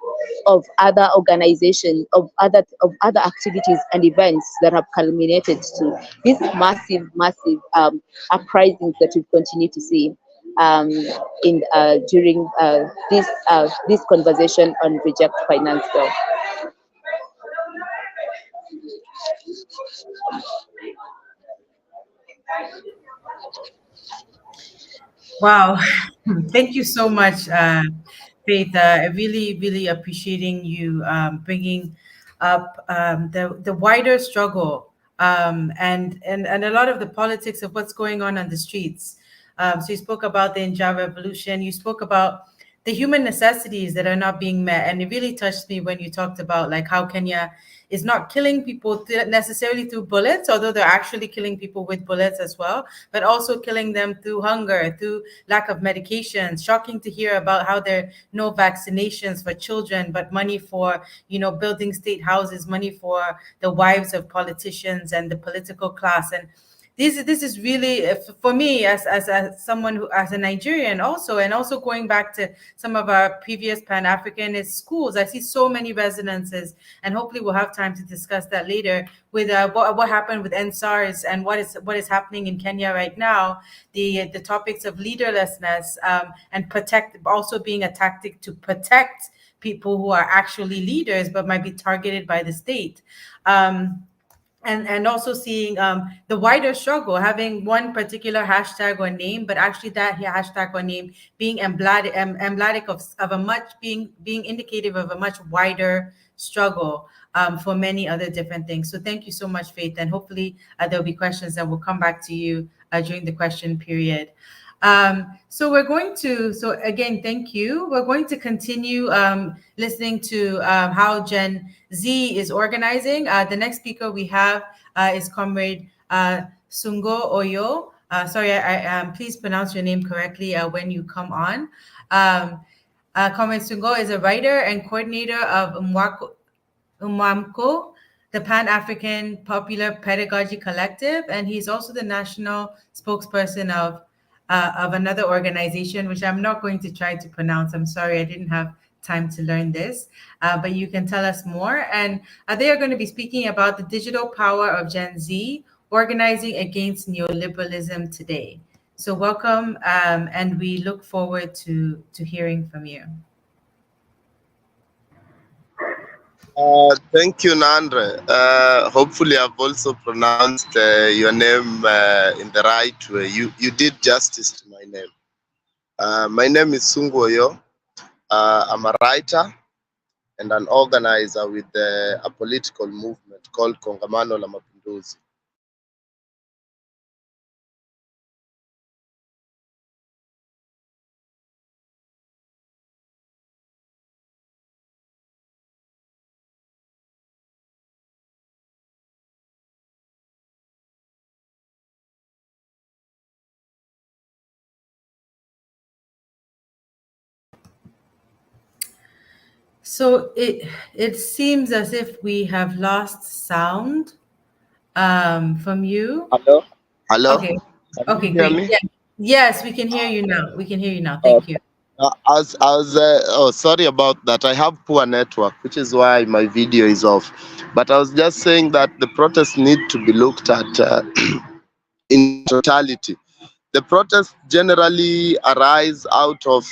of other organizations, of other activities and events that have culminated to these massive uprisings that we continue to see in during this conversation on reject finance bill. Wow. Thank you so much, Faith. I really appreciating you bringing up the wider struggle and a lot of the politics of what's going on the streets. So you spoke about the Inja Revolution. You spoke about the human necessities that are not being met, and it really touched me when you talked about like how Kenya is not killing people necessarily through bullets, although they're actually killing people with bullets as well, but also killing them through hunger, through lack of medications. Shocking to hear about how there are no vaccinations for children, but money for, building state houses, money for the wives of politicians and the political class. And this is really for me as someone who, as a Nigerian also, and also going back to some of our previous Pan-Africanist schools, I see so many resonances, and hopefully we'll have time to discuss that later with what happened with NSARS and what is happening in Kenya right now. The topics of leaderlessness and also being a tactic to protect people who are actually leaders but might be targeted by the state. And also seeing the wider struggle, having one particular hashtag or name, but actually that hashtag or name being emblematic of a much being indicative of a much wider struggle for many other different things. So thank you so much, Faith, and hopefully there'll be questions that will come back to you during the question period. So again, thank you. We're going to continue listening to how Gen Z is organizing. The next speaker we have is Comrade Sungo Oyo. Sorry, I please pronounce your name correctly when you come on. Comrade Sungo is a writer and coordinator of UMAMCO, the Pan-African Popular Pedagogy Collective, and he's also the national spokesperson of another organization, which I'm not going to try to pronounce. I'm sorry, I didn't have time to learn this, but you can tell us more. And they are going to be speaking about the digital power of Gen Z, Organizing Against Neoliberalism Today. So welcome, and we look forward to hearing from you. Thank you, Nandre. Hopefully, I've also pronounced your name in the right way. You did justice to my name. My name is Sungoyo. I'm a writer and an organizer with a political movement called Kongamano la Mapinduzi. So it seems as if we have lost sound from you. Hello? Hello? Okay. Can Okay, you hear great. me? Yeah. Yes, we can hear you now. We can hear you now. Uh, Thank you. oh, sorry about that. I have poor network, which is why my video is off. But I was just saying that the protests need to be looked at in totality. The protests generally arise out of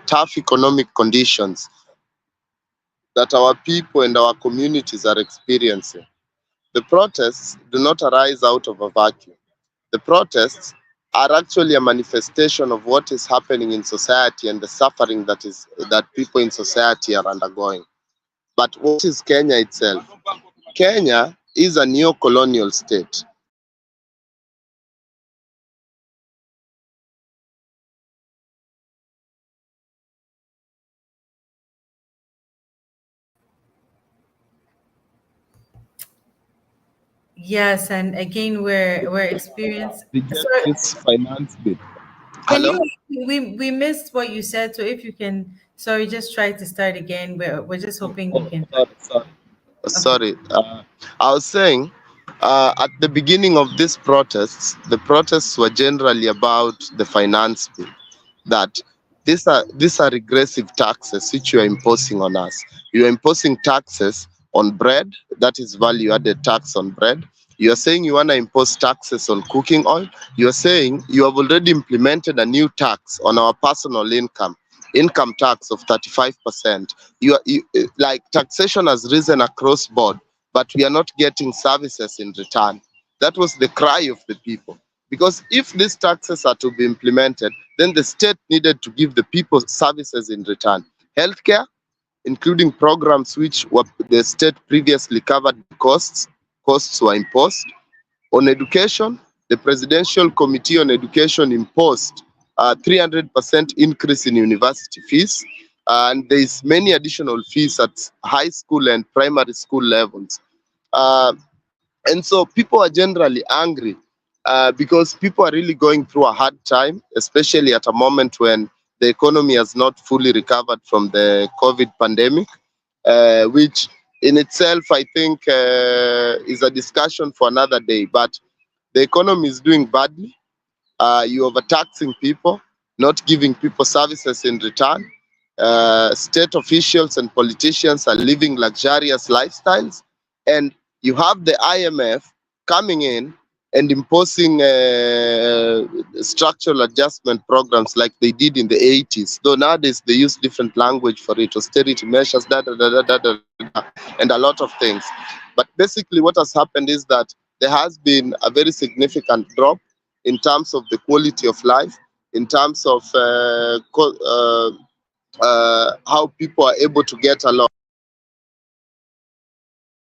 tough economic conditions that our people and our communities are experiencing. The protests do not arise out of a vacuum. The protests are actually a manifestation of what is happening in society and the suffering that people in society are undergoing. But what is Kenya itself? Kenya is a neo-colonial state. Yes, and again we're experiencing. Reject Sorry, this finance bill. can Hello? you we missed what you said, so if you can, sorry, just try to start again. We're just hoping we Oh, can. sorry. Okay. Sorry. I was saying at the beginning of these protests, the protests were generally about the finance bill. That these are regressive taxes which you are imposing on us. You are imposing taxes on bread, that is value added tax on bread. You are saying you want to impose taxes on cooking oil. You are saying you have already implemented a new tax on our personal income tax of 35%. Like taxation has risen across board, but we are not getting services in return. That was the cry of the people. Because if these taxes are to be implemented, then the state needed to give the people services in return. Healthcare, including programs which were the state previously covered costs were imposed. On education, the Presidential Committee on Education imposed a 300% increase in university fees, and there is many additional fees at high school and primary school levels. Uh, and so people are generally angry because people are really going through a hard time, especially at a moment when the economy has not fully recovered from the COVID pandemic, which in itself I think is a discussion for another day. But the economy is doing badly. You are overtaxing people, not giving people services in return. State officials and politicians are living luxurious lifestyles, and you have the IMF coming in and imposing structural adjustment programs like they did in the 80s. Though nowadays they use different language for it, austerity measures, and a lot of things. But basically, what has happened is that there has been a very significant drop in terms of the quality of life, in terms of how people are able to get along.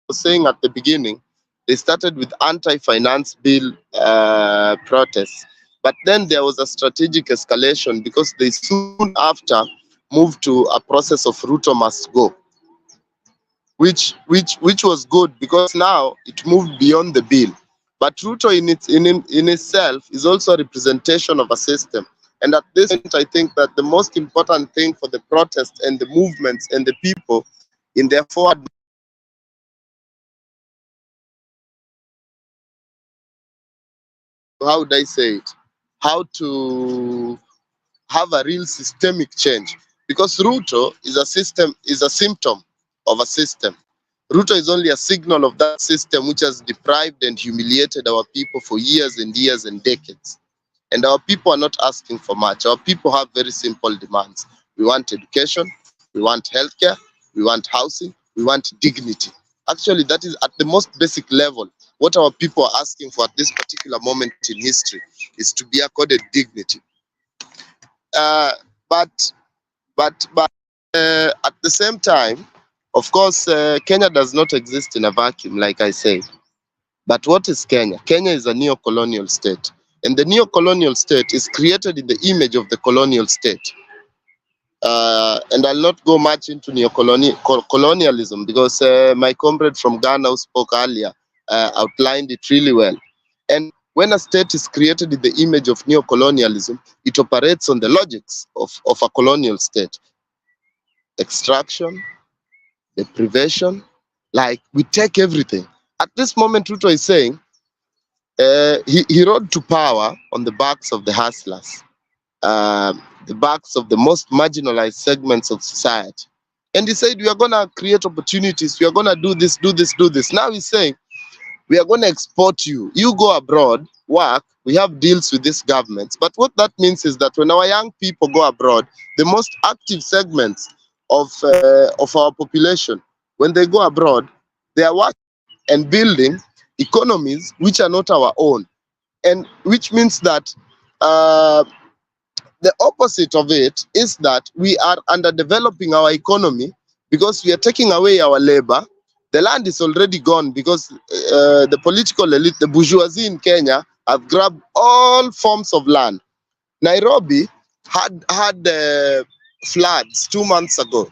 I was saying at the beginning, they started with anti-finance bill protests, but then there was a strategic escalation because they soon after moved to a process of Ruto must go, which was good because now it moved beyond the bill. But Ruto in itself is also a representation of a system. And at this point, I think that the most important thing for the protests and the movements and the people in their forward, how would I say it, how to have a real systemic change. Because Ruto is a symptom of a system. Ruto is only a signal of that system which has deprived and humiliated our people for years and years and decades. And our people are not asking for much. Our people have very simple demands. We want education, we want healthcare, we want housing, we want dignity. Actually, that is at the most basic level. What our people are asking for at this particular moment in history is to be accorded dignity. But at the same time, of course, Kenya does not exist in a vacuum, like I said. But what is Kenya? Kenya is a neo-colonial state. And the neo-colonial state is created in the image of the colonial state. And I'll not go much into neo-colonialism because my comrade from Ghana who spoke earlier outlined it really well. And when a state is created in the image of neo-colonialism, it operates on the logics of a colonial state. Extraction, deprivation, like we take everything. At this moment, Ruto is saying he rode to power on the backs of the hustlers, the backs of the most marginalized segments of society. And he said, we are going to create opportunities. We are going to do this, do this, do this. Now he's saying, we are going to export you. You go abroad, work. We have deals with these governments. But what that means is that when our young people go abroad, the most active segments of our population, when they go abroad, they are working and building economies which are not our own. And which means that the opposite of it is that we are underdeveloping our economy because we are taking away our labor. The land is already gone because the political elite, the bourgeoisie in Kenya, have grabbed all forms of land. Nairobi had floods 2 months ago.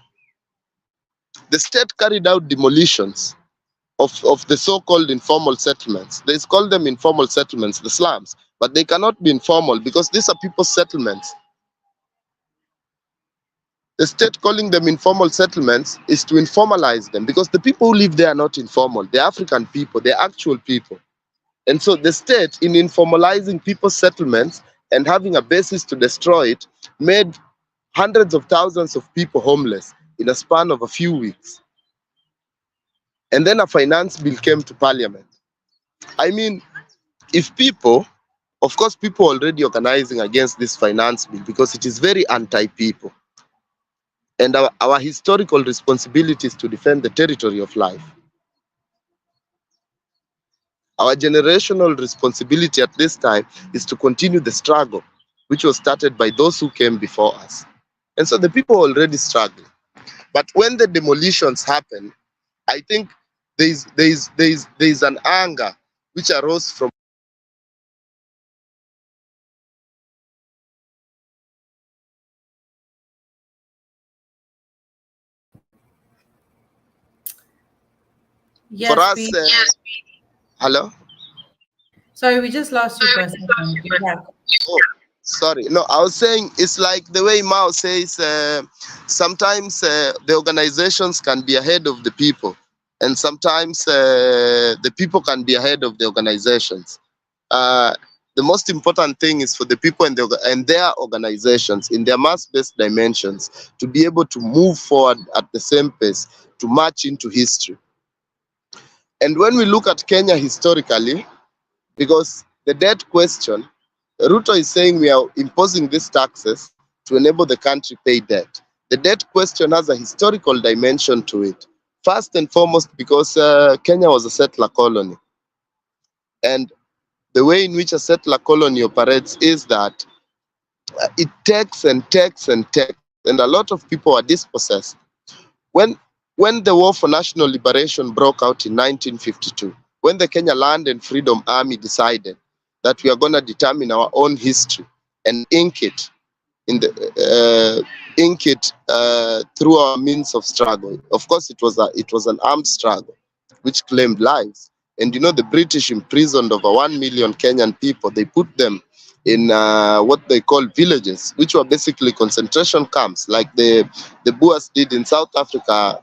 The state carried out demolitions of the so-called informal settlements. They call them informal settlements, the slums, but they cannot be informal because these are people's settlements. The state calling them informal settlements is to informalize them because the people who live there are not informal. They're African people, they're actual people. And so the state, in informalizing people's settlements and having a basis to destroy it, made hundreds of thousands of people homeless in a span of a few weeks. And then a finance bill came to parliament. I mean, if people, of course, people are already organizing against this finance bill because it is very anti-people. And our historical responsibility is to defend the territory of life. Our generational responsibility at this time is to continue the struggle, which was started by those who came before us. And so the people are already struggling. But when the demolitions happen, I think there is an anger which arose from Yes, for us. Hello? Sorry, we just lost you for a second. You're back. Oh, sorry. No, I was saying it's like the way Mao says, sometimes the organizations can be ahead of the people, and sometimes the people can be ahead of the organizations. The most important thing is for the people and their organizations in their mass-based dimensions to be able to move forward at the same pace, to march into history. And when we look at Kenya historically, because the debt question, Ruto is saying we are imposing these taxes to enable the country pay debt. The debt question has a historical dimension to it. First and foremost, because Kenya was a settler colony. And the way in which a settler colony operates is that it takes and takes and takes, and a lot of people are dispossessed. When the War for National Liberation broke out in 1952, when the Kenya Land and Freedom Army decided that we are going to determine our own history and ink it through our means of struggle. Of course, it was an armed struggle which claimed lives. And you know, the British imprisoned over 1 million Kenyan people. They put them in what they call villages, which were basically concentration camps, like the Boers did in South Africa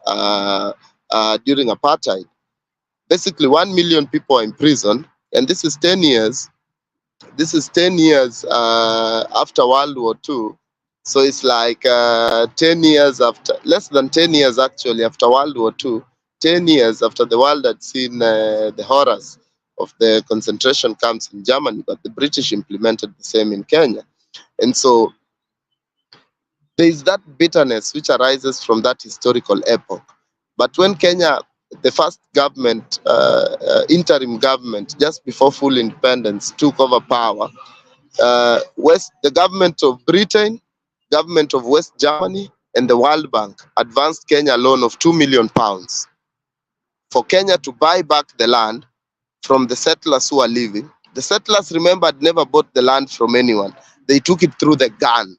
during apartheid. Basically, 1 million people are imprisoned, and this is 10 years. This is 10 years after World War II. So it's like 10 years after, less than 10 years actually after World War II. 10 years after the world had seen the horrors of the concentration camps in Germany, but the British implemented the same in Kenya. And so there is that bitterness which arises from that historical epoch. But when Kenya, the first government, interim government, just before full independence, took over power, the government of Britain, government of West Germany, and the World Bank advanced Kenya a loan of £2 million for Kenya to buy back the land from the settlers who are living. The settlers, remember, had never bought the land from anyone. They took it through the gun.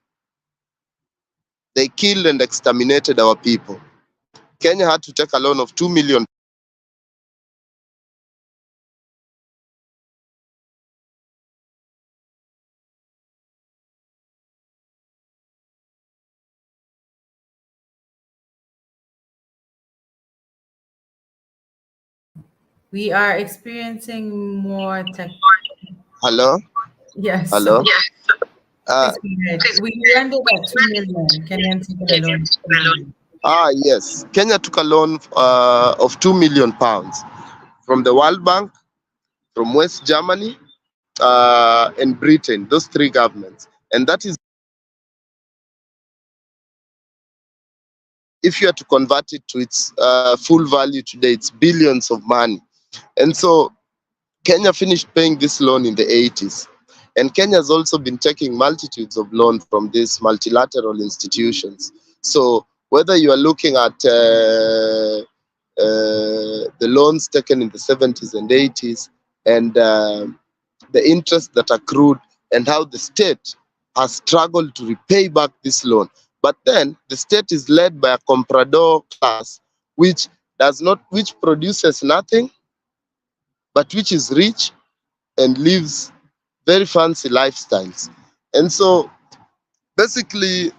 They killed and exterminated our people. Kenya had to take a loan of £2 million. We are experiencing more tech. Hello? Yes. Hello? Please go ahead. We landed at 2 million. Kenyan taken a loan. Yes. Kenya took a loan of £2 million from the World Bank, from West Germany, and Britain, those three governments. And that is, if you are to convert it to its full value today, it's billions of money. And so Kenya finished paying this loan in the 80s. And Kenya has also been taking multitudes of loans from these multilateral institutions. So whether you are looking at the loans taken in the 70s and 80s, and the interest that accrued, and how the state has struggled to repay back this loan. But then the state is led by a comprador class which produces nothing, but which is rich and lives very fancy lifestyles. And so basically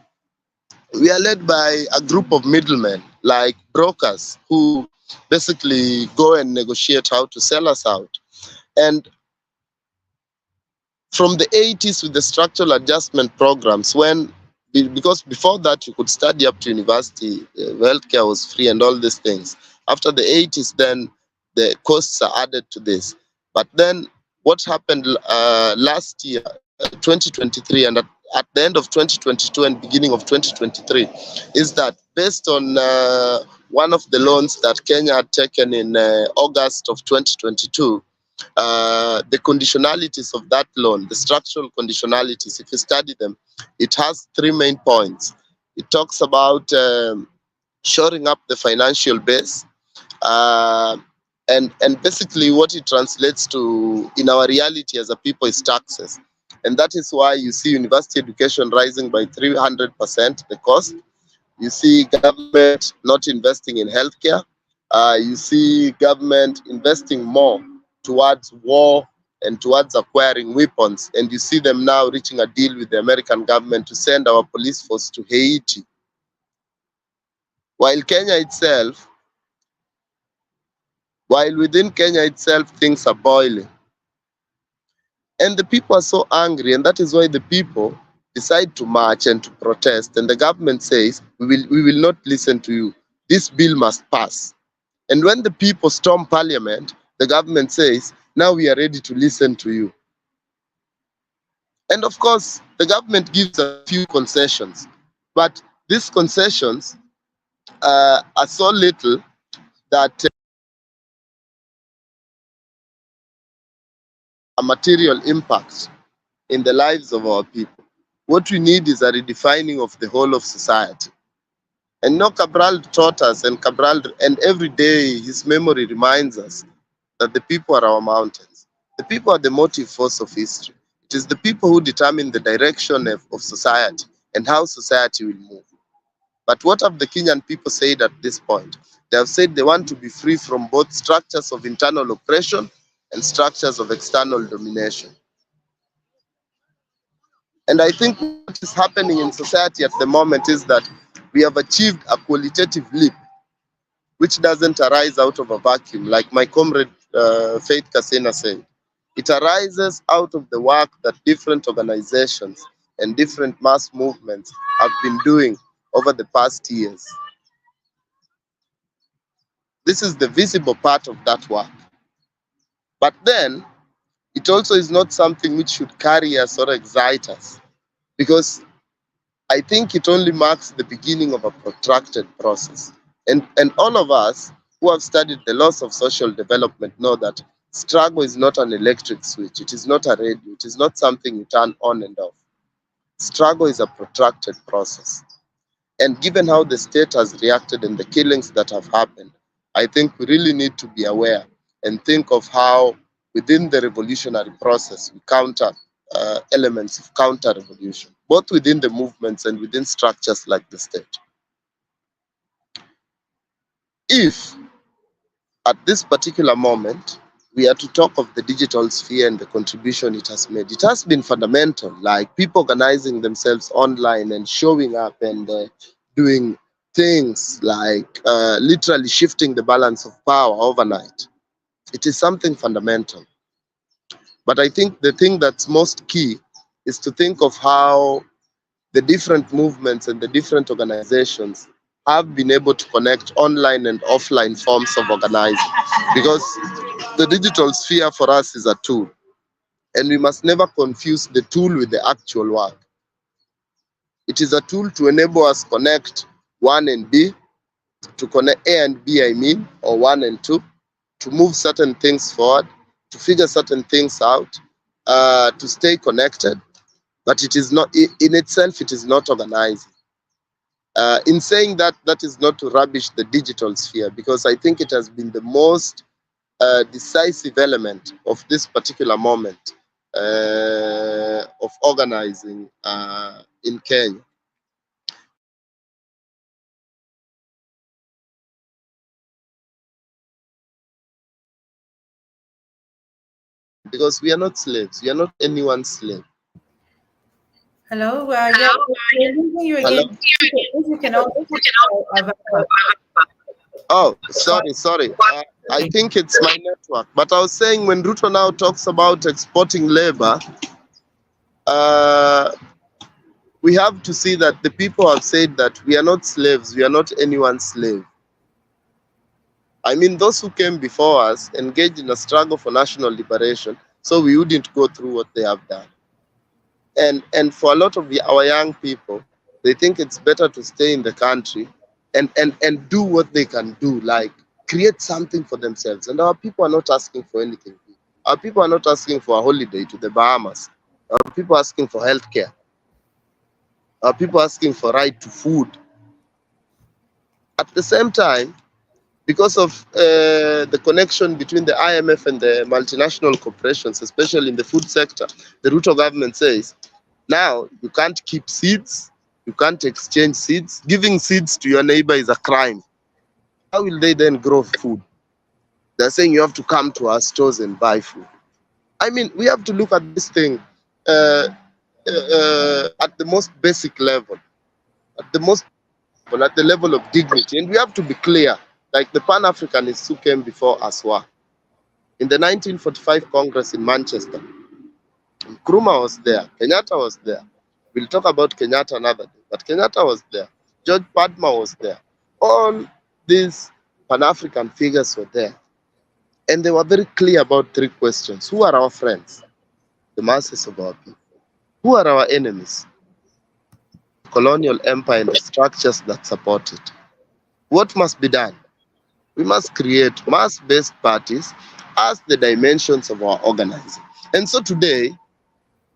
we are led by a group of middlemen, like brokers, who basically go and negotiate how to sell us out. And from the 80s, with the structural adjustment programs, because before that you could study up to university, healthcare was free and all these things. After the 80s, then the costs are added to this. But then what happened last year, 2023, and at the end of 2022 and beginning of 2023, is that based on one of the loans that Kenya had taken in August of 2022, the conditionalities of that loan, the structural conditionalities, if you study them, it has three main points. It talks about shoring up the financial base, and basically what it translates to in our reality as a people is taxes. And that is why you see university education rising by 300%, the cost. You see government not investing in healthcare. You see government investing more towards war and towards acquiring weapons. And you see them now reaching a deal with the American government to send our police force to Haiti. While within Kenya itself, things are boiling. And the people are so angry, and that is why the people decide to march and to protest. And the government says, we will not listen to you. This bill must pass. And when the people storm parliament, the government says, now we are ready to listen to you. And of course, the government gives a few concessions. But these concessions are so little that a material impact in the lives of our people. What we need is a redefining of the whole of society. And Cabral taught us, and every day his memory reminds us that the people are our mountains. The people are the motive force of history. It is the people who determine the direction of society and how society will move. But what have the Kenyan people said at this point? They have said they want to be free from both structures of internal oppression and structures of external domination. And I think what is happening in society at the moment is that we have achieved a qualitative leap, which doesn't arise out of a vacuum, like my comrade Faith Kasena said. It arises out of the work that different organizations and different mass movements have been doing over the past years. This is the visible part of that work. But then, it also is not something which should carry us or excite us, because I think it only marks the beginning of a protracted process. And all of us who have studied the laws of social development know that struggle is not an electric switch. It is not a radio. It is not something you turn on and off. Struggle is a protracted process. And given how the state has reacted and the killings that have happened, I think we really need to be aware and think of how within the revolutionary process we counter elements of counter-revolution, both within the movements and within structures like the state. If at this particular moment we are to talk of the digital sphere and the contribution it has made, it has been fundamental, like people organizing themselves online and showing up and doing things like literally shifting the balance of power overnight. It is something fundamental. But I think the thing that's most key is to think of how the different movements and the different organizations have been able to connect online and offline forms of organizing. Because the digital sphere for us is a tool, and we must never confuse the tool with the actual work. It is a tool to enable us connect 1 and B, to connect A and B, I mean, or 1 and 2, to move certain things forward, to figure certain things out, to stay connected. But it is not, in itself, it is not organizing. In saying that, that is not to rubbish the digital sphere, because I think it has been the most decisive element of this particular moment of organizing in Kenya. Because we are not slaves, we are not anyone's slave. Hello, yeah, we're losing you Hello? again. You can also Oh, sorry. I think it's my network. But I was saying, when Ruto now talks about exporting labor, we have to see that the people have said that we are not slaves, we are not anyone's slave. I mean, those who came before us engaged in a struggle for national liberation, so we wouldn't go through what they have done. And for a lot of our young people, they think it's better to stay in the country and do what they can do, like create something for themselves. And our people are not asking for anything. Our people are not asking for a holiday to the Bahamas. Our people are asking for healthcare. Our people are asking for right to food. At the same time, because of the connection between the IMF and the multinational corporations, especially in the food sector, the Ruto government says, now you can't keep seeds, you can't exchange seeds. Giving seeds to your neighbor is a crime. How will they then grow food? They're saying you have to come to our stores and buy food. I mean, we have to look at this thing at the most basic level, at the level of dignity. And we have to be clear, like the Pan-Africanists who came before us were. In the 1945 Congress in Manchester, Nkrumah was there, Kenyatta was there. We'll talk about Kenyatta another day, but Kenyatta was there. George Padma was there. All these Pan-African figures were there. And they were very clear about 3 questions. Who are our friends? The masses of our people. Who are our enemies? Colonial empire and the structures that support it. What must be done? We must create mass-based parties as the dimensions of our organizing. And so today,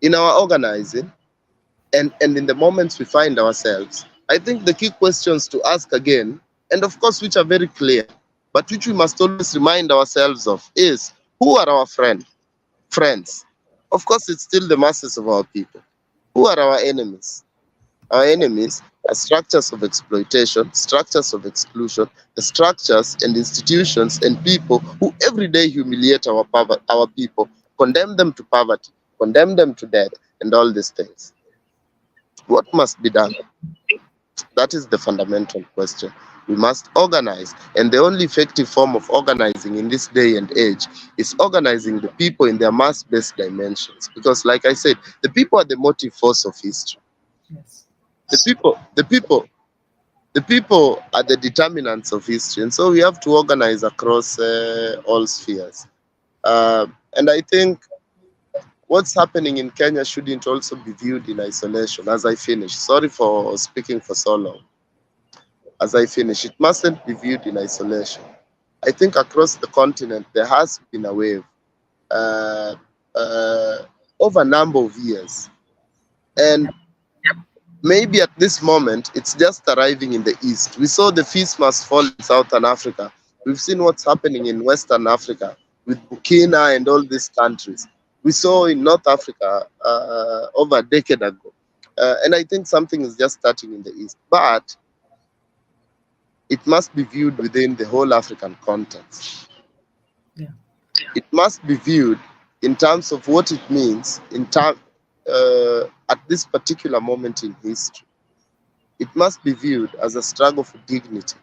in our organizing, and in the moments we find ourselves, I think the key questions to ask again, and of course which are very clear, but which we must always remind ourselves of, is who are our friends? Of course, it's still the masses of our people. Who are our enemies? Our enemies are structures of exploitation, structures of exclusion, the structures and institutions and people who every day humiliate our people, condemn them to poverty, condemn them to death, and all these things. What must be done? That is the fundamental question. We must organize, and the only effective form of organizing in this day and age is organizing the people in their mass-based dimensions. Because, like I said, the people are the motive force of history. Yes. The The people are the determinants of history, and so we have to organize across all spheres. And I think what's happening in Kenya shouldn't also be viewed in isolation. As I finish, sorry for speaking for so long. As I finish, it mustn't be viewed in isolation. I think across the continent there has been a wave uh, uh, over a number of years, and maybe at this moment it's just arriving in the East. We saw the feast must fall in Southern Africa. We've seen what's happening in Western Africa with Burkina and all these countries. We saw in North Africa over a decade ago. And I think something is just starting in the East. But it must be viewed within the whole African context. Yeah. It must be viewed in terms of what it means at this particular moment in history. It must be viewed as a struggle for dignity.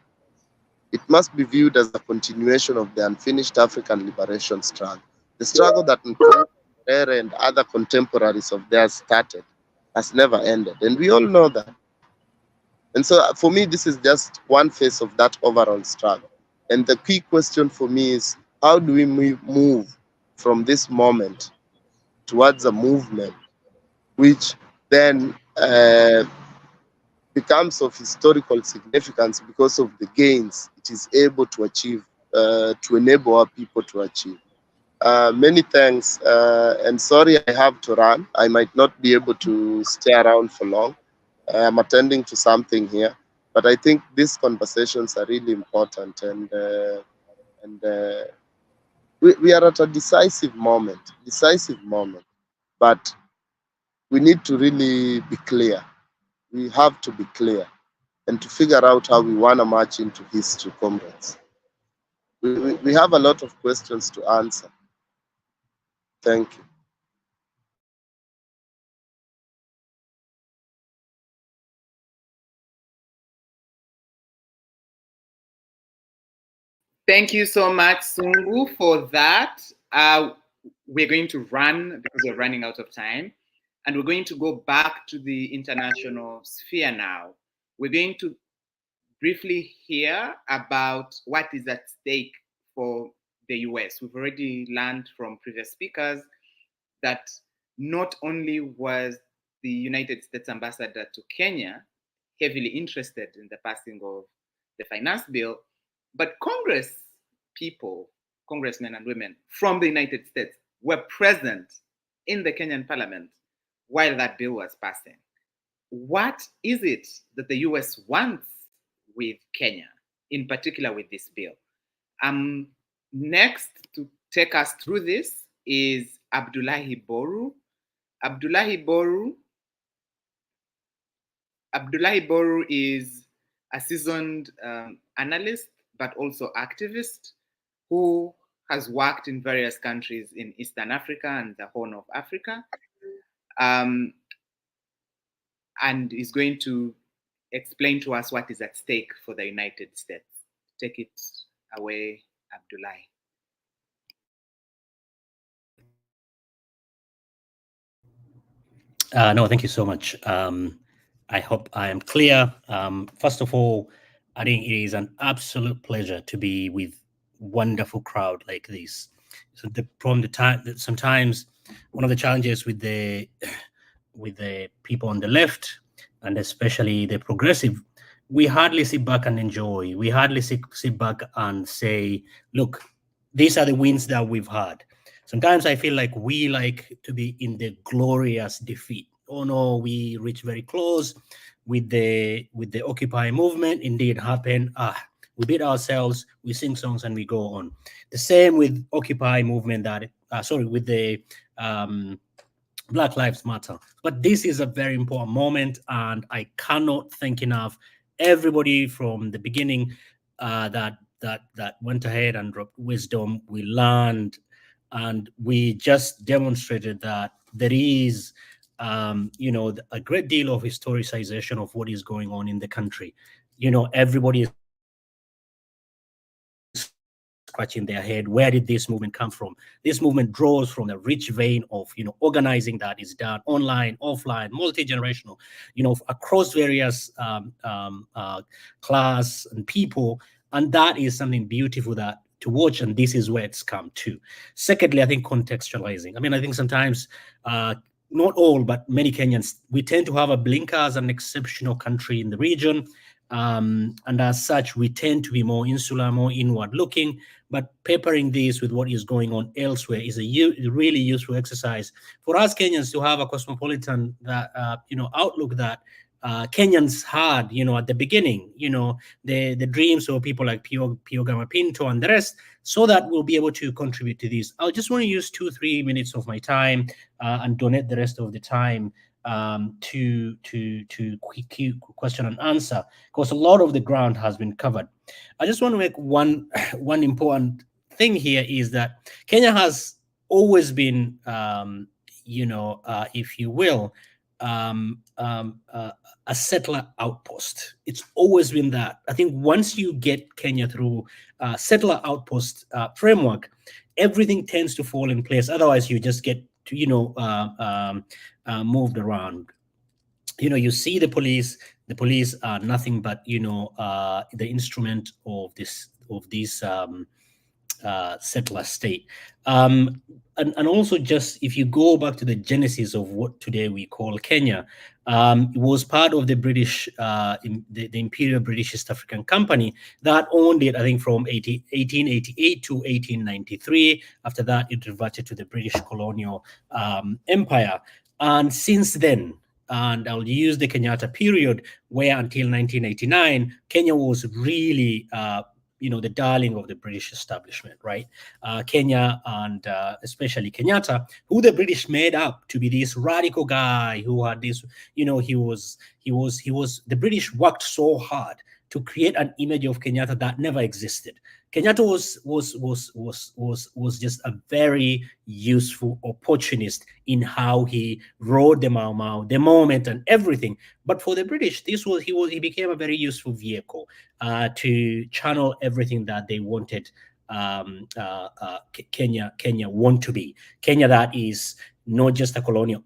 It must be viewed as a continuation of the unfinished African liberation struggle. The struggle that Nyerere and other contemporaries of theirs started has never ended. And we all know that. And so for me, this is just one phase of that overall struggle. And the key question for me is, how do we move from this moment towards a movement which then becomes of historical significance because of the gains it is able to achieve, to enable our people to achieve. Many thanks, and sorry I have to run. I might not be able to stay around for long. I'm attending to something here, but I think these conversations are really important, and we are at a decisive moment, but we need to really be clear. We have to be clear and to figure out how we want to march into history, comrades. We have a lot of questions to answer. Thank you. Thank you so much, Sungu, for that. We're going to run because we're running out of time. And we're going to go back to the international sphere now. We're going to briefly hear about what is at stake for the US. We've already learned from previous speakers that not only was the United States ambassador to Kenya heavily interested in the passing of the finance bill, but Congress people, congressmen and women from the United States were present in the Kenyan parliament while that bill was passing. What is it that the US wants with Kenya, in particular with this bill? Next to take us through this is Abdullahi Boru. Abdullahi Boru is a seasoned analyst, but also activist who has worked in various countries in Eastern Africa and the Horn of Africa, and is going to explain to us what is at stake for the United States. Take it away, Abdullahi. No, thank you so much. I hope I am clear. First of all, I think it is an absolute pleasure to be with wonderful crowd like this. So from the time that sometimes one of the challenges with the people on the left, and especially the progressive, we hardly sit back and enjoy. We hardly sit back and say, look, these are the wins that we've had. Sometimes I feel like we like to be in the glorious defeat. Oh no, we reached very close with the Occupy movement. Indeed happened. We beat ourselves, we sing songs and we go on. The same with Occupy movement with the Black Lives Matter. But this is a very important moment, and I cannot thank enough everybody from the beginning that went ahead and dropped wisdom. We learned, and we just demonstrated that there is, a great deal of historicization of what is going on in the country. Everybody is calling for scratching their head. Where did this movement come from? This movement draws from a rich vein of, organizing that is done online, offline, multi-generational, across various class and people. And that is something beautiful to watch, and this is where it's come to. Secondly, I think contextualizing. I mean, I think sometimes, not all, but many Kenyans, we tend to have a blinker as an exceptional country in the region. And as such, we tend to be more insular, more inward looking, but peppering this with what is going on elsewhere is a really useful exercise for us Kenyans to have a cosmopolitan outlook that Kenyans had, at the beginning, the dreams of people like Pio Gama Pinto and the rest, so that we'll be able to contribute to this. I just want to use 2-3 minutes of my time and donate the rest of the time to quick question and answer, because a lot of the ground has been covered. I just want to make one important thing here is that Kenya has always been, if you will, a settler outpost. It's always been that. I think once you get Kenya through settler outpost framework, everything tends to fall in place. Otherwise, you just get to, moved around. You see the police. The police are nothing but the instrument of this settler state. And also, just if you go back to the genesis of what today we call Kenya, it was part of the British, the Imperial British East African Company that owned it, I think, from 1888 to 1893. After that, it reverted to the British colonial empire. And since then, and I'll use the Kenyatta period, where until 1989, Kenya was really the darling of the British establishment, right? Kenya and especially Kenyatta, who the British made up to be this radical guy who had this, the British worked so hard to create an image of Kenyatta that never existed. Kenyatta was just a very useful opportunist in how he rode the Mau Mau, the moment and everything. But for the British, he became a very useful vehicle to channel everything that they wanted Kenya want to be. Kenya that is not just a colonial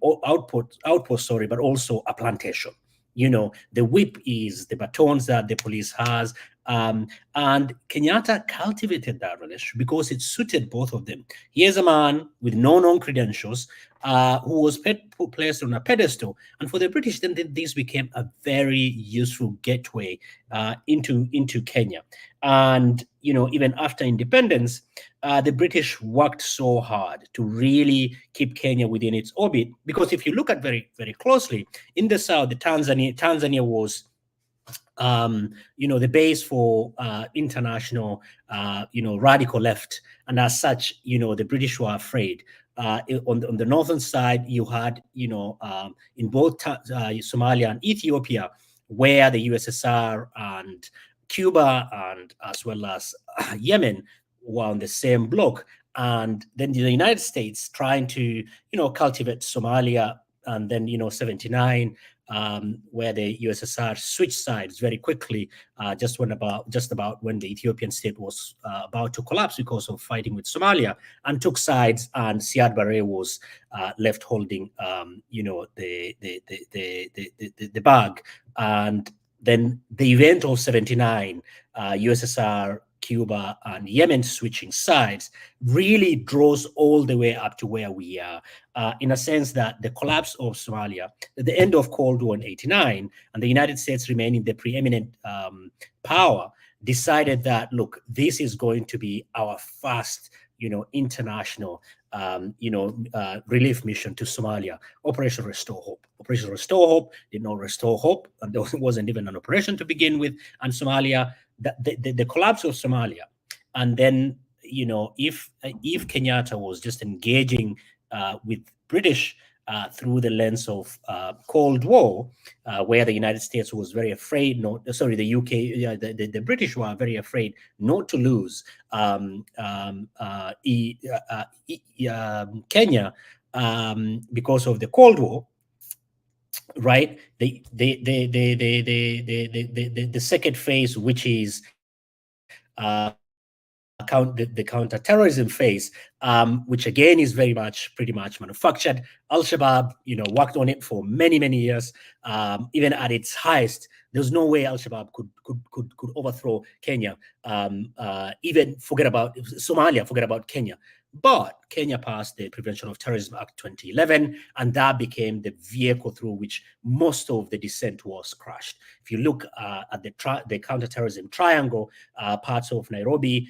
outpost, sorry, but also a plantation. The whip is the batons that the police has. And Kenyatta cultivated that relationship because it suited both of them. Here's a man with no known credentials who was placed on a pedestal. And for the British, then this became a very useful gateway into Kenya. And, even after independence, the British worked so hard to really keep Kenya within its orbit. Because if you look at very, very closely, in the south, Tanzania was the base for international, radical left. And as such, the British were afraid. On the northern side, you had, in both Somalia and Ethiopia, where the USSR and Cuba and as well as Yemen were on the same block. And then the United States trying to, cultivate Somalia, and then, 79, where the USSR switched sides very quickly, just about when the Ethiopian state was about to collapse because of fighting with Somalia, and took sides, and Siad Barre was left holding, the bag. And then the event of 79, USSR, Cuba, and Yemen switching sides really draws all the way up to where we are, in a sense that the collapse of Somalia, the end of Cold War in 89, and the United States remaining the preeminent power, decided that, look, this is going to be our first, international, relief mission to Somalia, Operation Restore Hope. Operation Restore Hope did not restore hope, and there wasn't even an operation to begin with. And Somalia, the collapse of Somalia, and then, if Kenyatta was just engaging with British through the lens of Cold War, where the United States was very afraid, the UK, the British were very afraid not to lose Kenya because of the Cold War, right? The second phase, which is the counter-terrorism phase, which again is pretty much manufactured. Al-Shabaab, worked on it for many years. Even at its highest, there's no way Al-Shabaab could overthrow Kenya. Even forget about Somalia, forget about Kenya. But Kenya passed the Prevention of Terrorism Act 2011, and that became the vehicle through which most of the dissent was crushed. If you look at the counterterrorism triangle, parts of Nairobi,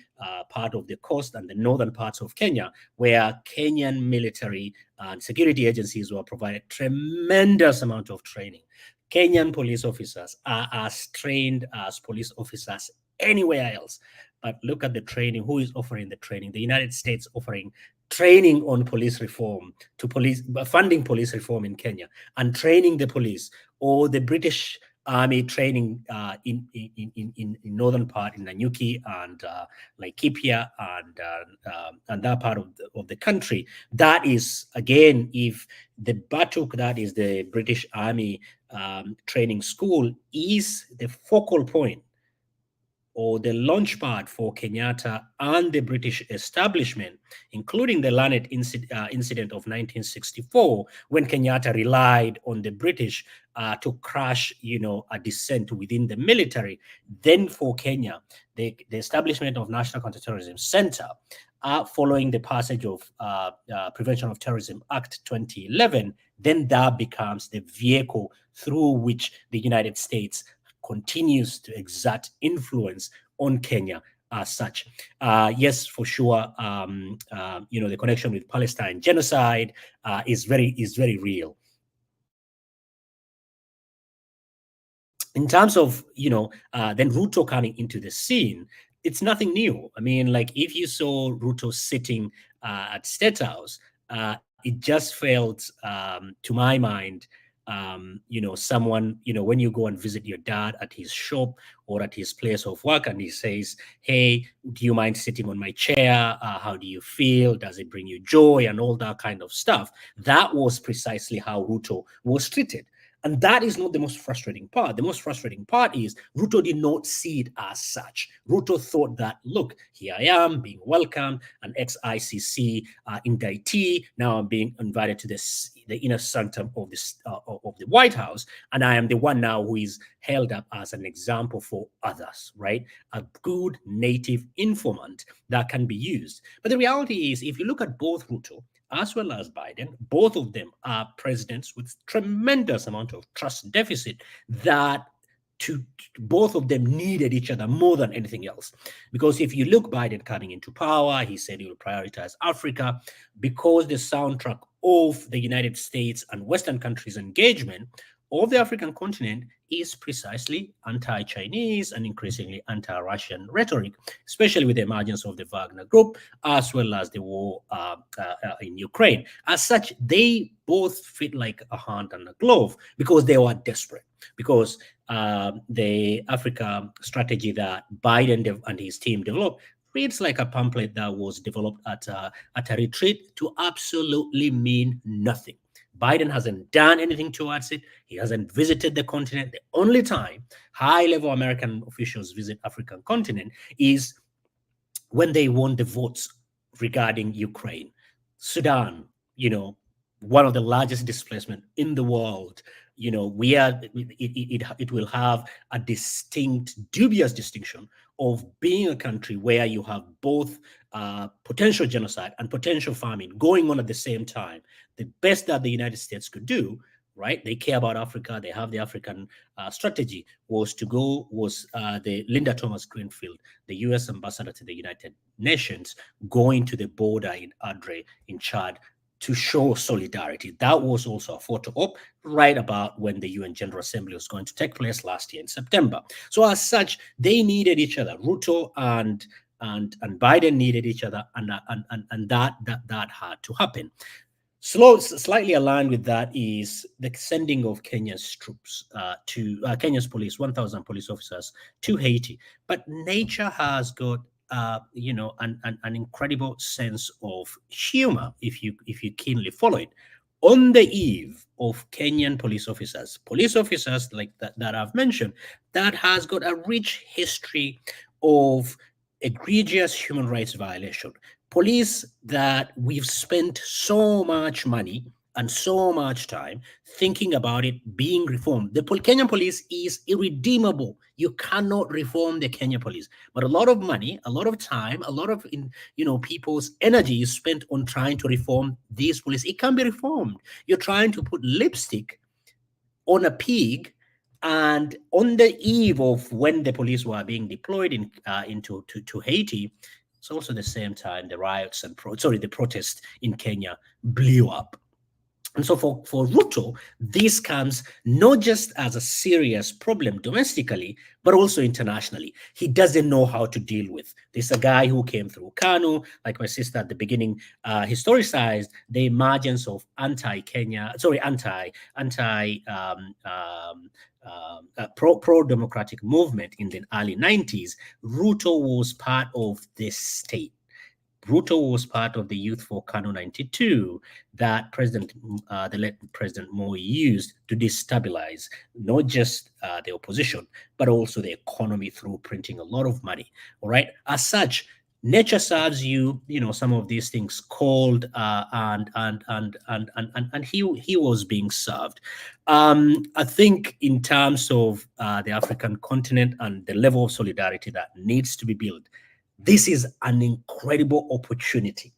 part of the coast, and the northern parts of Kenya, where Kenyan military and security agencies were provided tremendous amount of training. Kenyan police officers are as trained as police officers anywhere else. But look at the training. Who is offering the training? The United States offering training on police reform, funding police reform in Kenya, and training the police, or the British Army training in northern part, in Nanyuki and Laikipia and that part of the country. That is, again, if the Batuk, that is the British Army training school, is the focal point or the launchpad for Kenyatta and the British establishment, including the Lanet incident of 1964, when Kenyatta relied on the British to crush, a dissent within the military. Then for Kenya, the establishment of National Counterterrorism Center, following the passage of Prevention of Terrorism Act 2011, then that becomes the vehicle through which the United States continues to exert influence on Kenya as such. Yes, for sure, the connection with Palestine genocide is very real. In terms of, then Ruto coming into the scene, it's nothing new. I mean, like, if you saw Ruto sitting at State House, it just felt, to my mind, someone, when you go and visit your dad at his shop or at his place of work, and he says, hey, do you mind sitting on my chair? How do you feel? Does it bring you joy? And all that kind of stuff. That was precisely how Ruto was treated. And that is not the most frustrating part. The most frustrating part is Ruto did not see it as such. Ruto thought that, look, here I am being welcomed, an ex-ICC indictee. Now I'm being invited to the inner sanctum of the White House, and I am the one now who is held up as an example for others, right? A good native informant that can be used. But the reality is, if you look at both Ruto as well as Biden, both of them are presidents with tremendous amount of trust deficit that both of them needed each other more than anything else. Because if you look, Biden coming into power, he said he will prioritize Africa, because the soundtrack of the United States and Western countries' engagement of the African continent is precisely anti-Chinese and increasingly anti-Russian rhetoric, especially with the emergence of the Wagner Group, as well as the war in Ukraine. As such, they both fit like a hand and a glove, because they were desperate, because the Africa strategy that Biden and his team developed reads like a pamphlet that was developed at a retreat to absolutely mean nothing. Biden hasn't done anything towards it. He hasn't visited the continent. The only time high-level American officials visit African continent is when they want the votes regarding Ukraine. Sudan, one of the largest displacement in the world. It will have a distinct, dubious distinction of being a country where you have both potential genocide and potential famine going on at the same time. The best that the United States could do, right? They care about Africa. They have the African strategy. Was the Linda Thomas Greenfield, the U.S. ambassador to the United Nations, going to the border in Adre in Chad to show solidarity. That was also a photo op right about when the UN General Assembly was going to take place last year in September. So as such, they needed each other. Ruto and Biden needed each other, and that had to happen. Slightly aligned with that is the sending of Kenya's troops Kenya's police, 1,000 police officers to Haiti. But nature has got an incredible sense of humor if you keenly follow it. On the eve of Kenyan police officers like that I've mentioned, that has got a rich history of egregious human rights violation. Police that we've spent so much money and so much time thinking about it being reformed. The Kenyan police is irredeemable. You cannot reform the Kenya police. But a lot of money, a lot of time, a lot of people's energy is spent on trying to reform these police. It can be reformed. You're trying to put lipstick on a pig, and on the eve of when the police were being deployed into Haiti, it's also the same time the riots and the protests in Kenya blew up. And so for Ruto, this comes not just as a serious problem domestically, but also internationally. He doesn't know how to deal with. There's a guy who came through Kanu, like my sister at the beginning, historicized the emergence of pro-democratic movement in the early 90s. Ruto was part of this state. Ruto was part of the Youth for Kano 92 that the late President Moi used to destabilize not just the opposition, but also the economy through printing a lot of money. All right. As such, nature serves you, some of these things called, and he was being served. I think in terms of the African continent and the level of solidarity that needs to be built, this is an incredible opportunity.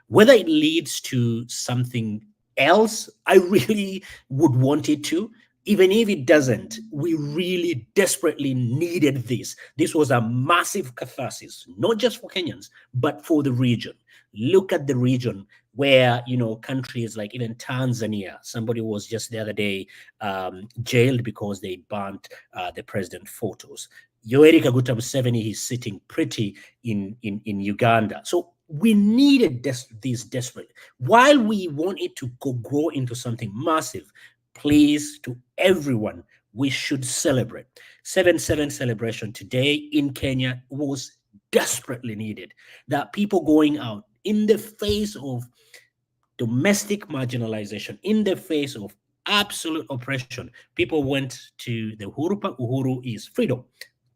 Whether it leads to something else, I really would want it to. Even if it doesn't, we really desperately needed this. This was a massive catharsis, not just for Kenyans, but for the region. Look at the region where, countries like even Tanzania, somebody was just the other day jailed because they burnt the president photos. Yoweri Kaguta Museveni is sitting pretty in Uganda. So we needed this desperately. While we want it to grow into something massive, please, to everyone, we should celebrate. 7/7 celebration today in Kenya was desperately needed. That people going out in the face of domestic marginalization, in the face of absolute oppression, people went to the Uhuru Park. Uhuru is freedom.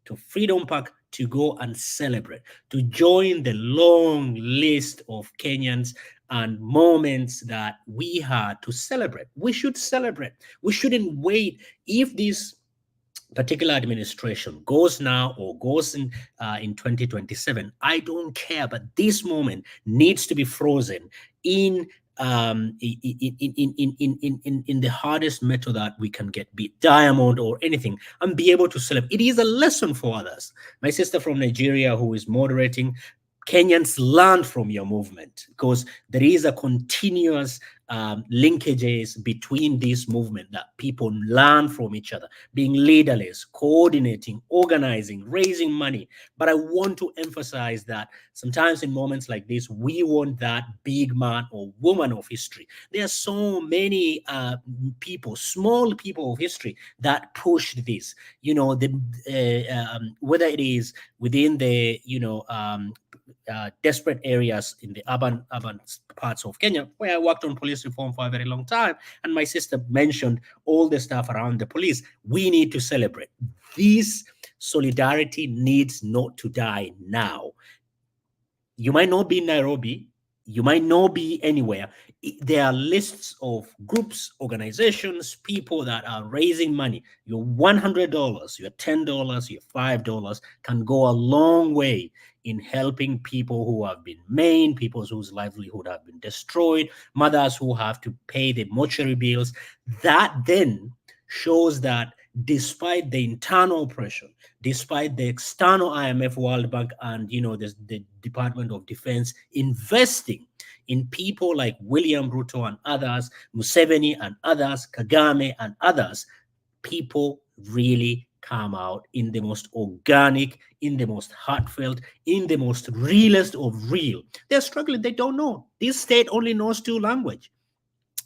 To Freedom Park to go and celebrate, to join the long list of Kenyans and moments that we had to celebrate. We should celebrate. We shouldn't wait. If this particular administration goes now or goes in 2027, I don't care, but this moment needs to be frozen in the hardest metal that we can get, be it diamond or anything, and be able to celebrate. It is a lesson for others. My sister from Nigeria, who is moderating, Kenyans learn from your movement, because there is a continuous linkages between this movement that people learn from each other, being leaderless, coordinating, organizing, raising money. But I want to emphasize that sometimes in moments like this, we want that big man or woman of history. There are so many people, small people of history that pushed this, whether it is within the, desperate areas in the urban parts of Kenya, where I worked on police reform for a very long time. And my sister mentioned all the stuff around the police. We need to celebrate. This solidarity needs not to die now. You might not be in Nairobi. You might not be anywhere. There are lists of groups, organizations, people that are raising money. Your $100, your $10, your $5 can go a long way in helping people who have been maimed, people whose livelihood have been destroyed, mothers who have to pay the mortuary bills. That then shows that despite the internal pressure, despite the external IMF, World Bank, and the Department of Defense investing in people like William Ruto and others, Museveni and others, Kagame and others, people really come out in the most organic, in the most heartfelt, in the most realest of real. They're struggling. They don't know. This state only knows two languages.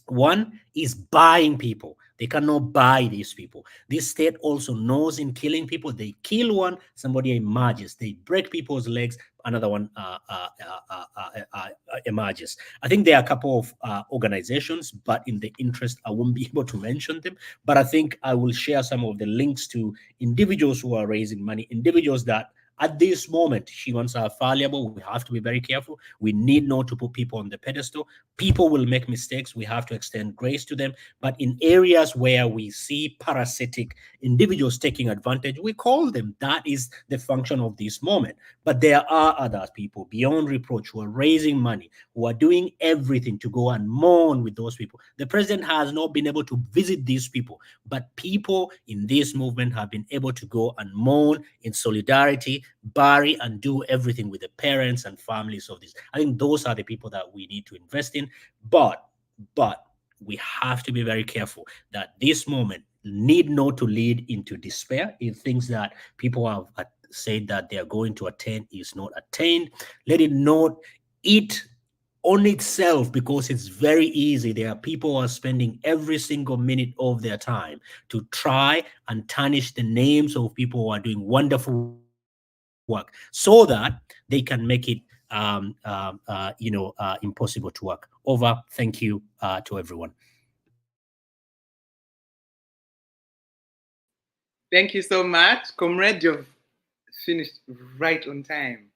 One is buying people. They cannot buy these people. This state also knows in killing people. They kill one, somebody emerges. They break people's legs, another one emerges. I think there are a couple of organizations, but in the interest, I won't be able to mention them. But I think I will share some of the links to individuals who are raising money, individuals that At this moment, humans are fallible. We have to be very careful. We need not to put people on the pedestal. People will make mistakes. We have to extend grace to them. But in areas where we see parasitic individuals taking advantage, we call them. That is the function of this moment. But there are other people beyond reproach who are raising money, who are doing everything to go and mourn with those people. The president has not been able to visit these people, but people in this movement have been able to go and mourn in solidarity, bury and do everything with the parents and families of this. I think those are the people that we need to invest in. But we have to be very careful that this moment need not to lead into despair in things that people have said that they are going to attain is not attained. Let it not eat on itself, because it's very easy. There are people who are spending every single minute of their time to try and tarnish the names of people who are doing wonderful work so that they can make it impossible to work. Over. Thank you to everyone. Thank you so much, comrade. You've finished right on time.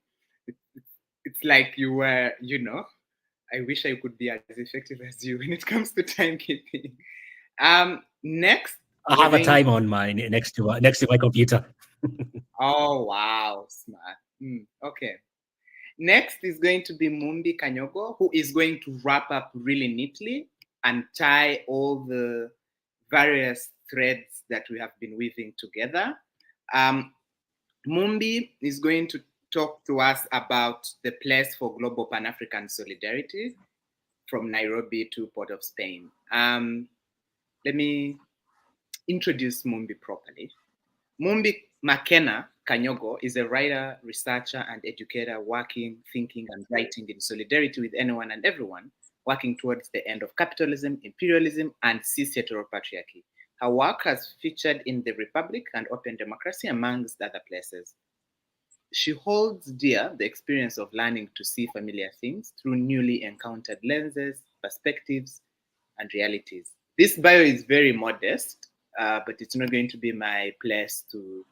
It's like you were, I wish I could be as effective as you when it comes to timekeeping. Next, I have a time on my next to my computer. Oh wow, smart. Okay. Next is going to be Mumbi Kanyogo, who is going to wrap up really neatly and tie all the various threads that we have been weaving together. Mumbi is going to talk to us about the place for global Pan-African solidarity from Nairobi to Port of Spain. Let me introduce Mumbi properly. Mumbi Makena Kanyogo is a writer, researcher, and educator working, thinking, and writing in solidarity with anyone and everyone, working towards the end of capitalism, imperialism, and cis heteropatriarchy. Her work has featured in The Republic and Open Democracy, amongst other places. She holds dear the experience of learning to see familiar things through newly encountered lenses, perspectives, and realities. This bio is very modest, but it's not going to be my place to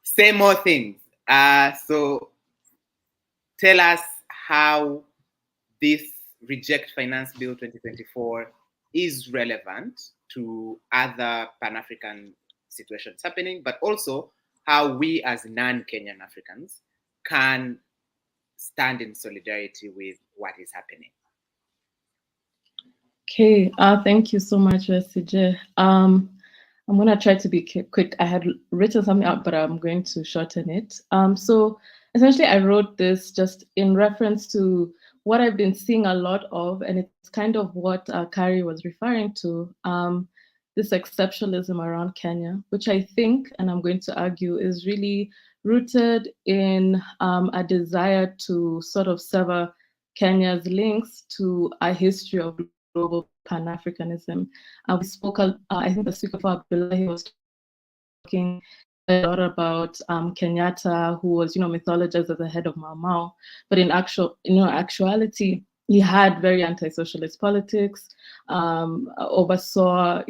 say more things. So tell us how this Reject Finance Bill 2024 is relevant to other Pan-African situations happening, but also how we as non-Kenyan Africans can stand in solidarity with what is happening. Okay, thank you so much, SJ. I'm going to try to be quick. I had written something out, but I'm going to shorten it. So essentially, I wrote this just in reference to what I've been seeing a lot of, and it's kind of what Kari was referring to, this exceptionalism around Kenya, which I think, and I'm going to argue, is really rooted in a desire to sort of sever Kenya's links to a history of global Pan-Africanism. We spoke, I think the speaker for Abdullahi was talking a lot about Kenyatta, who was, mythologized as the head of Mau Mau, but in actuality, he had very anti-socialist politics, oversaw,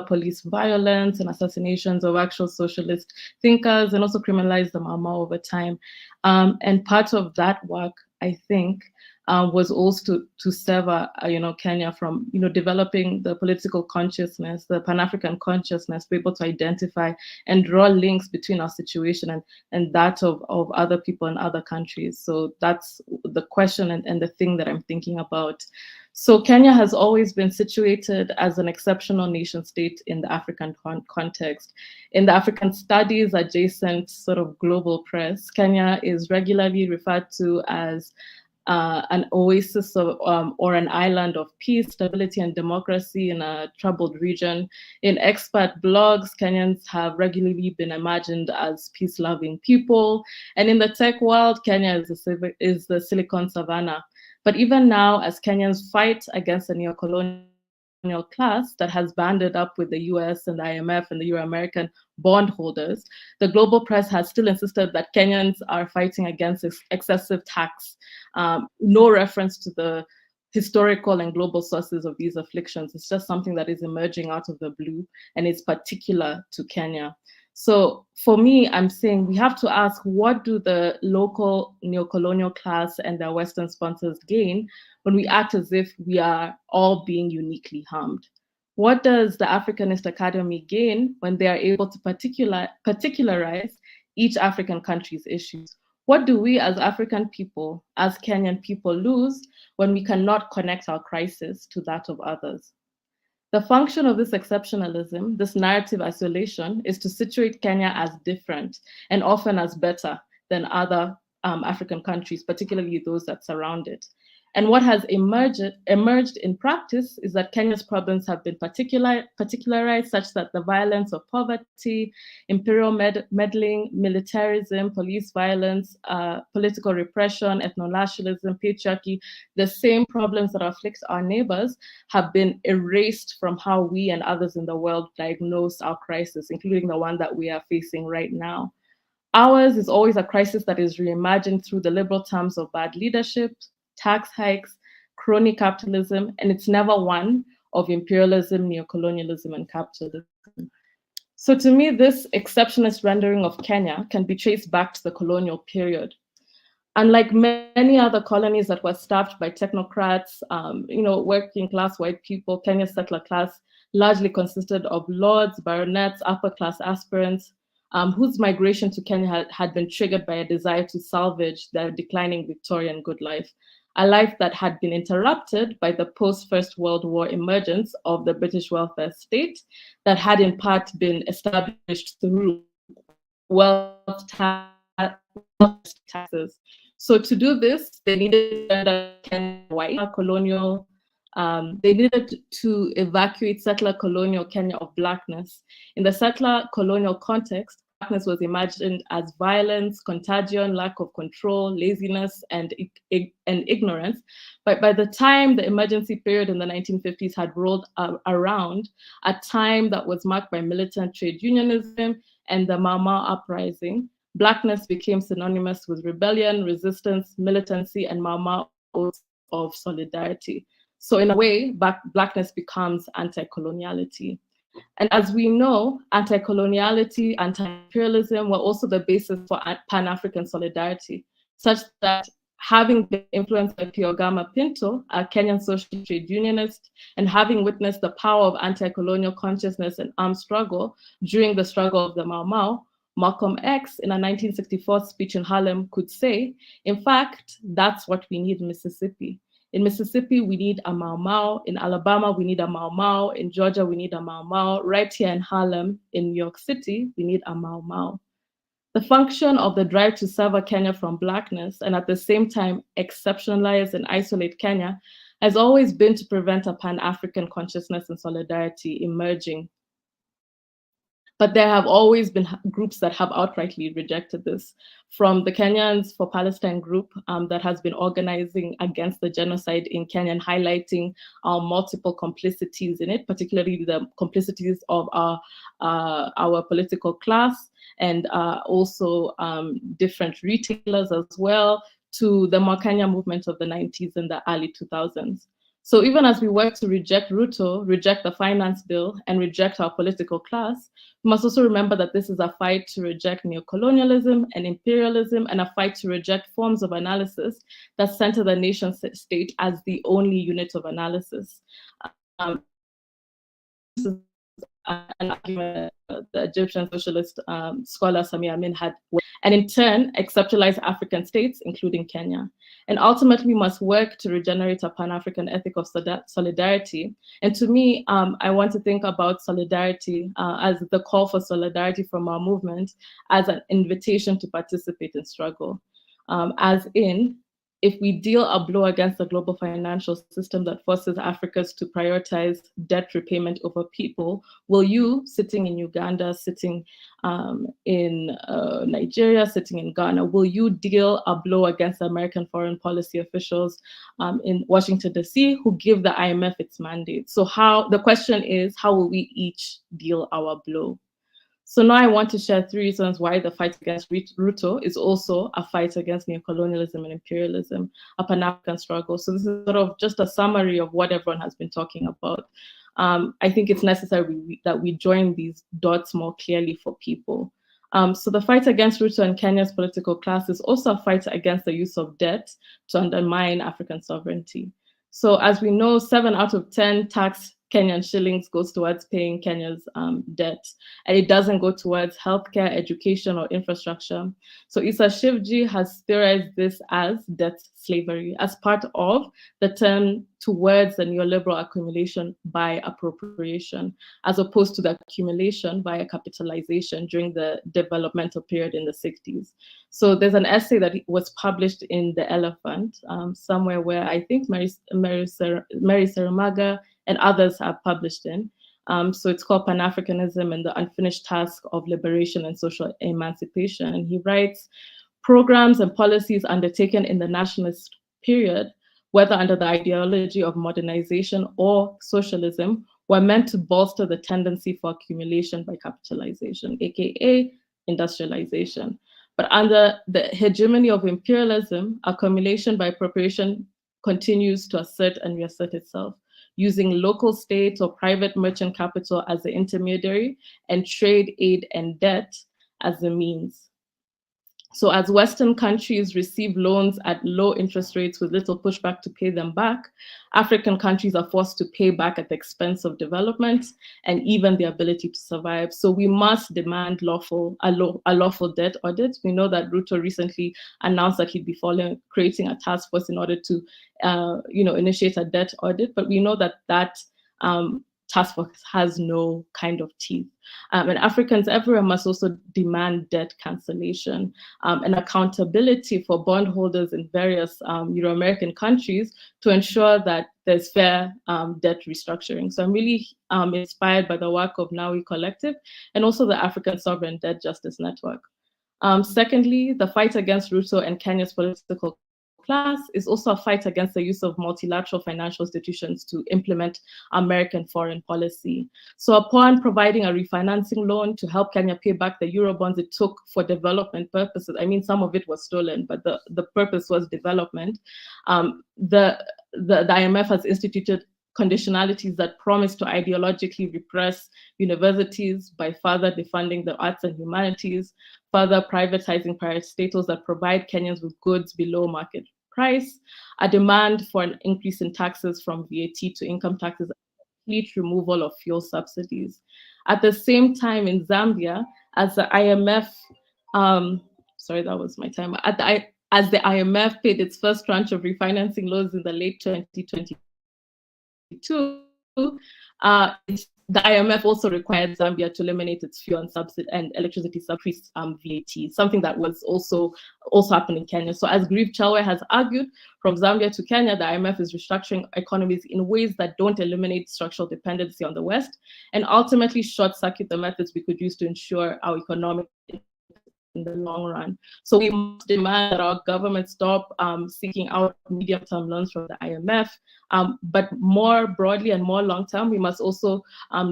police violence and assassinations of actual socialist thinkers, and also criminalized the Mau Mau over time. And part of that work, I think, was also to sever, Kenya from, developing the political consciousness, the Pan-African consciousness, be able to identify and draw links between our situation and that of other people in other countries. So that's the question and the thing that I'm thinking about. So Kenya has always been situated as an exceptional nation state in the African context. In the African studies adjacent sort of global press, Kenya is regularly referred to as an oasis of, or an island of peace, stability, and democracy in a troubled region. In expert blogs, Kenyans have regularly been imagined as peace-loving people. And in the tech world, Kenya is the Silicon Savannah. But even now, as Kenyans fight against the neocolonial class that has banded up with the US and the IMF and the Euro-American bondholders, the global press has still insisted that Kenyans are fighting against excessive tax. No reference to the historical and global sources of these afflictions. It's just something that is emerging out of the blue, and it's particular to Kenya. So for me, I'm saying we have to ask, what do the local neocolonial class and their Western sponsors gain when we act as if we are all being uniquely harmed? What does the Africanist Academy gain when they are able to particularize each African country's issues? What do we as African people, as Kenyan people, lose when we cannot connect our crisis to that of others? The function of this exceptionalism, this narrative isolation, is to situate Kenya as different and often as better than other African countries, particularly those that surround it. And what has emerged in practice is that Kenya's problems have been particularized such that the violence of poverty, imperial meddling, militarism, police violence, political repression, ethno-nationalism, patriarchy, the same problems that afflict our neighbors have been erased from how we and others in the world diagnose our crisis, including the one that we are facing right now. Ours is always a crisis that is reimagined through the liberal terms of bad leadership, tax hikes, crony capitalism, and it's never one of imperialism, neocolonialism, and capitalism. So to me, this exceptionist rendering of Kenya can be traced back to the colonial period. Unlike many other colonies that were staffed by technocrats, working class white people, Kenya's settler class largely consisted of lords, baronets, upper class aspirants, whose migration to Kenya had been triggered by a desire to salvage their declining Victorian good life, a life that had been interrupted by the post-First World War emergence of the British welfare state that had in part been established through wealth taxes. So to do this, they needed white colonial. They needed to evacuate settler colonial Kenya of blackness. In the settler colonial context, blackness was imagined as violence, contagion, lack of control, laziness, and ignorance. But by the time the emergency period in the 1950s had rolled around, a time that was marked by militant trade unionism and the Mau Mau Uprising, blackness became synonymous with rebellion, resistance, militancy, and Mau Mau oaths of solidarity. So in a way, blackness becomes anti-coloniality. And as we know, anti-coloniality, anti-imperialism were also the basis for Pan-African solidarity, such that having been influenced by Piogama Pinto, a Kenyan social trade unionist, and having witnessed the power of anti-colonial consciousness and armed struggle during the struggle of the Mau Mau, Malcolm X, in a 1964 speech in Harlem, could say, in fact, that's what we need in Mississippi. In Mississippi, we need a Mau Mau. In Alabama, we need a Mau Mau. In Georgia, we need a Mau Mau. Right here in Harlem, in New York City, we need a Mau Mau. The function of the drive to sever Kenya from blackness and at the same time exceptionalize and isolate Kenya has always been to prevent a Pan-African consciousness and solidarity emerging. But there have always been groups that have outrightly rejected this, from the Kenyans for Palestine group that has been organizing against the genocide in Kenya and highlighting multiple complicities in it, particularly the complicities of our political class and also different retailers as well, to the Mwakanya movement of the 90s and the early 2000s. So even as we work to reject Ruto, reject the finance bill, and reject our political class, we must also remember that this is a fight to reject neocolonialism and imperialism, and a fight to reject forms of analysis that center the nation state as the only unit of analysis. This is an argument the Egyptian socialist scholar Samia Amin had, and in turn exceptionalize African states, including Kenya. And ultimately, we must work to regenerate a Pan-African ethic of solidarity. And to me, I want to think about solidarity as the call for solidarity from our movement as an invitation to participate in struggle. As in, if we deal a blow against the global financial system that forces Africans to prioritize debt repayment over people, will you, sitting in Uganda, sitting in Nigeria, sitting in Ghana, will you deal a blow against American foreign policy officials in Washington, D.C., who give the IMF its mandate? So the question is, how will we each deal our blow? So now I want to share 3 reasons why the fight against Ruto is also a fight against neocolonialism and imperialism, a Pan-African struggle. So this is sort of just a summary of what everyone has been talking about. I think it's necessary that we join these dots more clearly for people. So the fight against Ruto and Kenya's political class is also a fight against the use of debt to undermine African sovereignty. So as we know, 7 out of 10 tax Kenyan shillings goes towards paying Kenya's debt, and it doesn't go towards healthcare, education, or infrastructure. So Issa Shivji has theorized this as debt slavery as part of the turn towards the neoliberal accumulation by appropriation, as opposed to the accumulation via capitalization during the developmental period in the 60s. So there's an essay that was published in The Elephant, somewhere where I think Mary Seramaga and others have published in. So it's called Pan-Africanism and the Unfinished Task of Liberation and Social Emancipation. And he writes, programs and policies undertaken in the nationalist period, whether under the ideology of modernization or socialism, were meant to bolster the tendency for accumulation by capitalization, aka industrialization. But under the hegemony of imperialism, accumulation by appropriation continues to assert and reassert itself, using local state or private merchant capital as the intermediary and trade, aid, and debt as the means. So as Western countries receive loans at low interest rates with little pushback to pay them back, African countries are forced to pay back at the expense of development and even the ability to survive. So we must demand a lawful debt audit. We know that Ruto recently announced that he'd be creating a task force in order to initiate a debt audit, but we know that task force has no kind of teeth. And Africans everywhere must also demand debt cancellation and accountability for bondholders in various Euro-American countries to ensure that there's fair debt restructuring. So I'm really inspired by the work of Nawi Collective and also the African Sovereign Debt Justice Network. Secondly, the fight against Ruto and Kenya's political class is also a fight against the use of multilateral financial institutions to implement American foreign policy. So upon providing a refinancing loan to help Kenya pay back the Eurobonds it took for development purposes, I mean, some of it was stolen, but the purpose was development, the IMF has instituted conditionalities that promise to ideologically repress universities by further defunding the arts and humanities, further privatizing parastatals that provide Kenyans with goods below market price, a demand for an increase in taxes from VAT to income taxes, complete removal of fuel subsidies. At the same time in Zambia, as the IMF, sorry, that was my timer, as the IMF paid its first tranche of refinancing loans in the late 2022, the IMF also required Zambia to eliminate its fuel and electricity subsidy VAT, something that was also happened in Kenya. So as Grieve Chalwe has argued, from Zambia to Kenya, the IMF is restructuring economies in ways that don't eliminate structural dependency on the West and ultimately short-circuit the methods we could use to ensure our economic in the long run. So we must demand that our government stop seeking out medium-term loans from the IMF, but more broadly and more long-term, we must also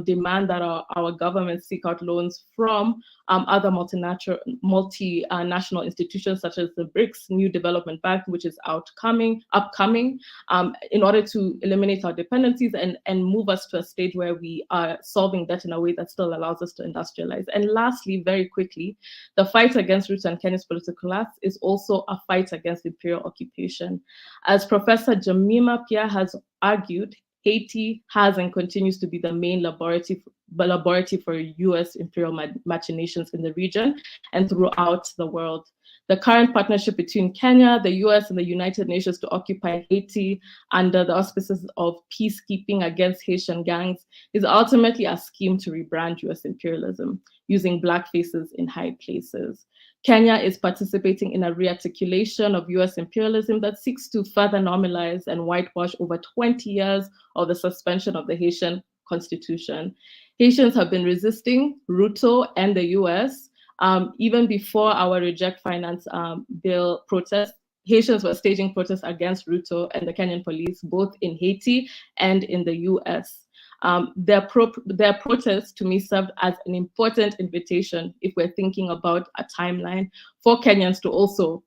demand that our government seek out loans from other multinational institutions such as the BRICS New Development Bank, which is upcoming, in order to eliminate our dependencies and move us to a stage where we are solving debt in a way that still allows us to industrialize. And lastly, very quickly, the fight against Ruto and Kenya's political class is also a fight against imperial occupation. As Professor Jemima Pia has argued, Haiti has and continues to be the main laboratory for US imperial machinations in the region and throughout the world. The current partnership between Kenya, the US, and the United Nations to occupy Haiti under the auspices of peacekeeping against Haitian gangs is ultimately a scheme to rebrand US imperialism, using black faces in high places. Kenya is participating in a rearticulation of US imperialism that seeks to further normalize and whitewash over 20 years of the suspension of the Haitian constitution. Haitians have been resisting Ruto and the US. Even before our Reject Finance bill protest, Haitians were staging protests against Ruto and the Kenyan police, both in Haiti and in the US. their protest to me served as an important invitation, if we're thinking about a timeline, for Kenyans to also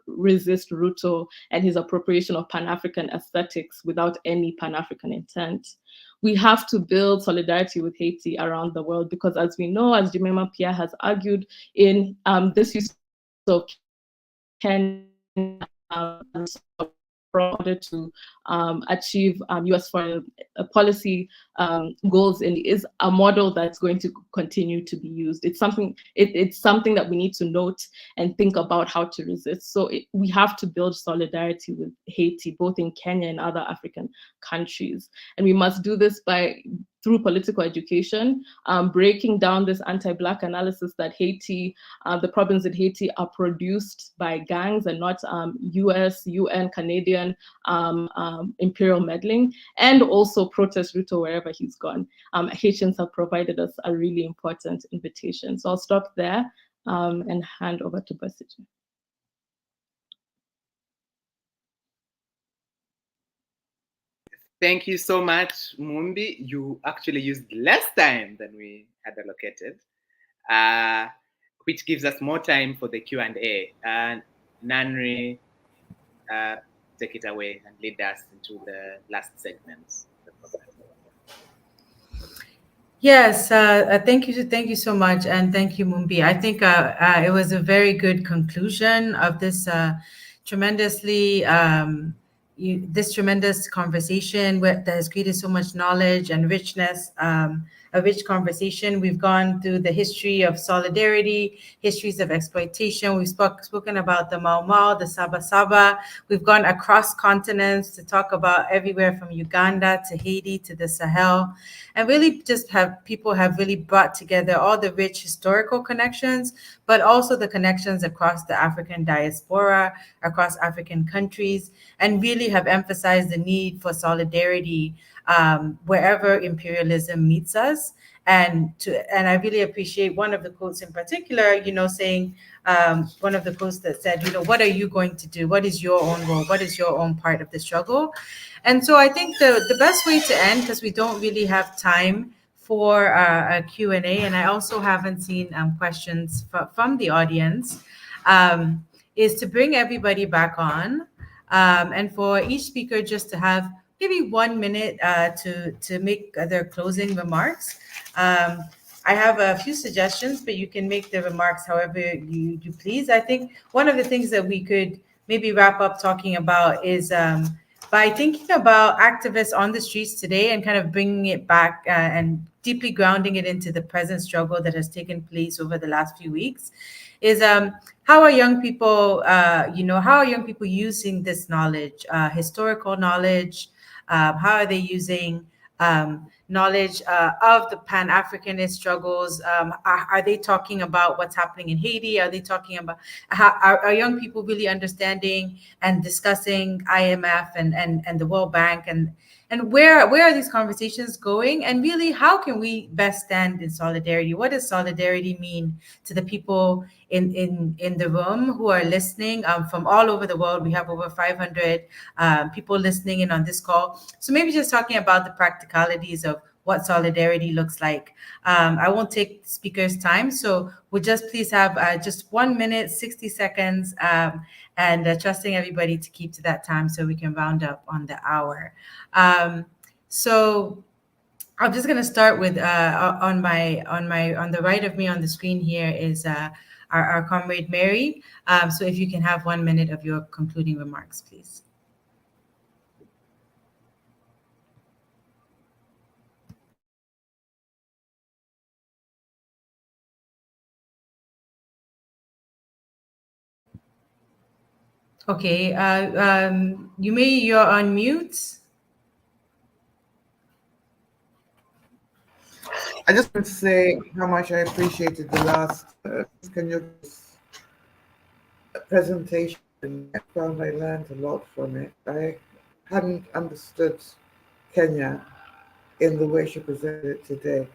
resist Ruto and his appropriation of Pan-African aesthetics without any Pan-African intent. We have to build solidarity with Haiti around the world, because as we know, as Jemima Pierre has argued, in this use of Kenya in order to achieve US foreign policy goals, and is a model that's going to continue to be used. It's something that we need to note and think about how to resist. So we have to build solidarity with Haiti, both in Kenya and other African countries. And we must do this through political education, breaking down this anti-Black analysis that Haiti, the problems in Haiti are produced by gangs and not US, UN, Canadian imperial meddling, and also protest Ruto wherever he's gone. Haitians have provided us a really important invitation. So I'll stop there and hand over to Basiji. Thank you so much, Mumbi. You actually used less time than we had allocated, which gives us more time for the Q&A. Nanri, take it away and lead us into the last segment. Yes, thank you so much, and thank you, Mumbi. I think it was a very good conclusion of this tremendously this tremendous conversation that has created so much knowledge and richness. A rich conversation. We've gone through the history of solidarity, histories of exploitation. We've spoken about the Mau Mau, the Saba Saba. We've gone across continents to talk about everywhere from Uganda to Haiti to the Sahel, and really just people have really brought together all the rich historical connections, but also the connections across the African diaspora, across African countries, and really have emphasized the need for solidarity wherever imperialism meets us. And I really appreciate one of the quotes in particular, saying one of the quotes that said, what are you going to do? What is your own role? What is your own part of the struggle? And so I think the best way to end, because we don't really have time for a Q&A, and I also haven't seen questions from the audience, is to bring everybody back on, and for each speaker just to have maybe 1 minute to make their closing remarks. I have a few suggestions, but you can make the remarks however you please. I think one of the things that we could maybe wrap up talking about is by thinking about activists on the streets today and kind of bringing it back and deeply grounding it into the present struggle that has taken place over the last few weeks, is how are young people, how are young people using this knowledge, historical knowledge? How are they using knowledge of the Pan-Africanist struggles? Are they talking about what's happening in Haiti? Are they talking about are young people really understanding and discussing IMF and the World Bank, and where are these conversations going? And really, how can we best stand in solidarity? What does solidarity mean to the people in the room who are listening from all over the world? We have over 500 people listening in on this call. So maybe just talking about the practicalities of what solidarity looks like. I won't take speakers' time, so we'll just please have just 1 minute, 60 seconds, and trusting everybody to keep to that time so we can round up on the hour. So I'm just going to start with on the right of me on the screen here is our comrade Mary. So if you can have 1 minute of your concluding remarks, please. Okay, you're on mute. I just want to say how much I appreciated the last presentation. I found I learned a lot from it. I hadn't understood Kenya in the way she presented it today.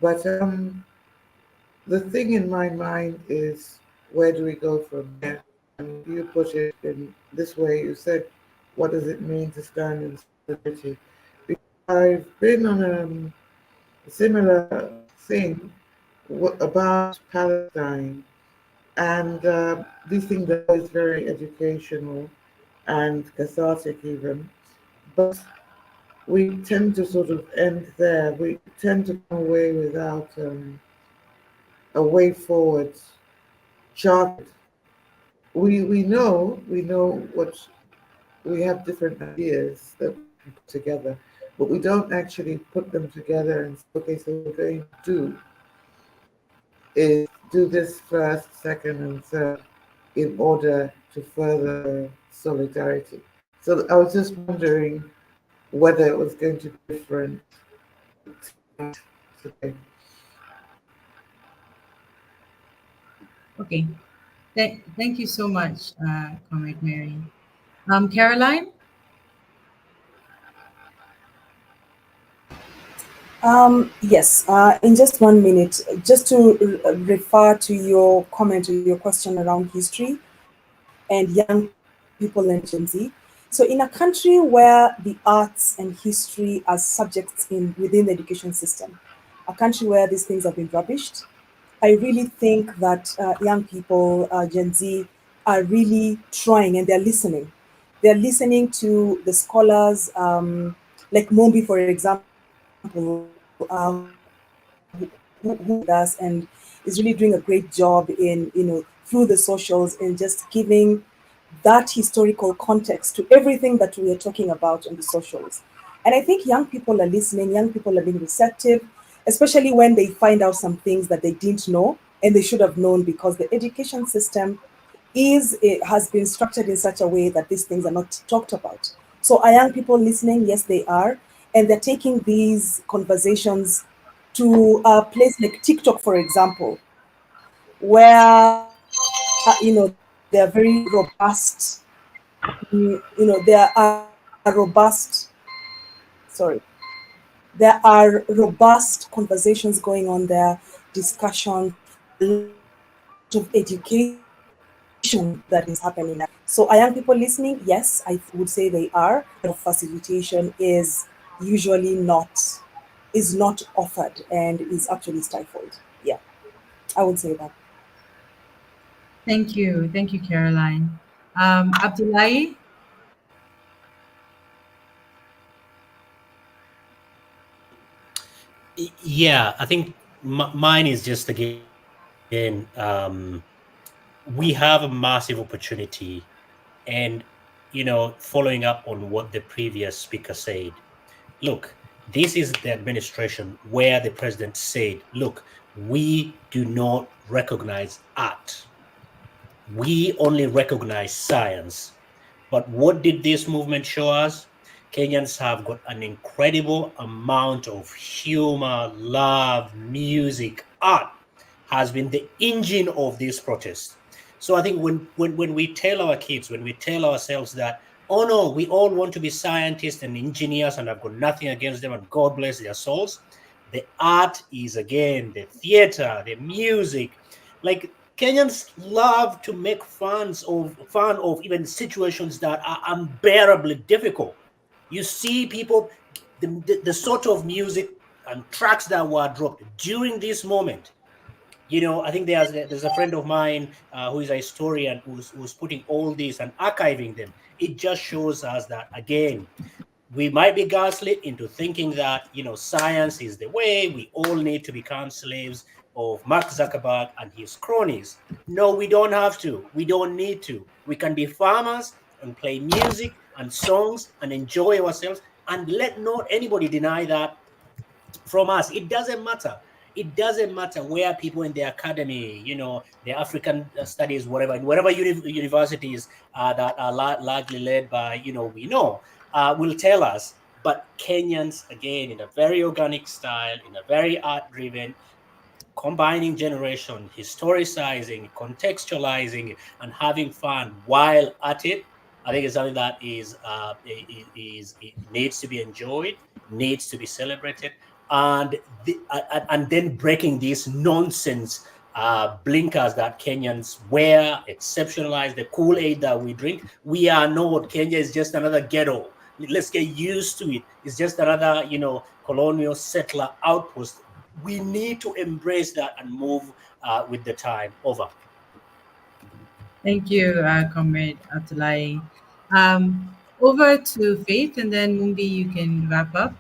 But the thing in my mind is, where do we go from here? And you put it in this way. You said, what does it mean to stand in solidarity? Because I've been on a similar thing about Palestine, and this thing that is very educational and cathartic even, but we tend to sort of end there. We tend to come away without a way forward charted. We know what we have, different ideas that we can put together, but we don't actually put them together and say, okay, so what we're going to do is do this first, second, and third in order to further solidarity. So I was just wondering whether it was going to be different today. Okay. Thank you so much, Comrade Mary. Caroline? Yes, in just 1 minute, just to refer to your comment or your question around history and young people and Gen Z. So, in a country where the arts and history are subjects within the education system, a country where these things have been rubbished, I really think that young people, Gen Z, are really trying and they're listening. They're listening to the scholars, like Mombi, for example, who with us and is really doing a great job in, through the socials and just giving that historical context to everything that we are talking about on the socials. And I think young people are listening, young people are being receptive, especially when they find out some things that they didn't know and they should have known, because the education system it has been structured in such a way that these things are not talked about. So are young people listening? Yes, they are. And they're taking these conversations to a place like TikTok, for example, where, they're very robust. There are robust, sorry, there are robust conversations going on there, discussions, a lot of education that is happening now. So are young people listening? Yes, I would say they are. The facilitation is not offered and is actually stifled. Yeah, I would say that. Thank you. Thank you, Caroline. Abdullahi? Yeah, I think mine is just again, we have a massive opportunity, and following up on what the previous speaker said. Look, this is the administration where the president said, look, we do not recognize art. We only recognize science. But what did this movement show us? Kenyans have got an incredible amount of humor, love, music, art has been the engine of this protest. So I think when we tell our kids, when we tell ourselves that, oh no, we all want to be scientists and engineers and I've got nothing against them and God bless their souls, the art is again the theater, the music. Like Kenyans love to make fun of even situations that are unbearably difficult. You see people, the sort of music and tracks that were dropped during this moment. I think there's a friend of mine who is a historian who's putting all these and archiving them. It just shows us that again, we might be gaslit into thinking that science is the way. We all need to become slaves of Mark Zuckerberg and his cronies. No, we don't have to. We don't need to. We can be farmers and play music and songs and enjoy ourselves, and let not anybody deny that from us. It doesn't matter. It doesn't matter where people in the academy, the African studies, whatever, in whatever universities that are largely led by, will tell us. But Kenyans, again, in a very organic style, in a very art-driven, combining generation, historicizing, contextualizing, and having fun while at it, I think it's something that it needs to be enjoyed, needs to be celebrated, and and then breaking these nonsense blinkers that Kenyans wear, exceptionalize the Kool-Aid that we drink. We are not. Kenya is just another ghetto. let's get used to it. It's just another, colonial settler outpost. We need to embrace that and move with the time. Over. Thank you, Comrade Atulai. Over to Faith, and then Mumbi, you can wrap up.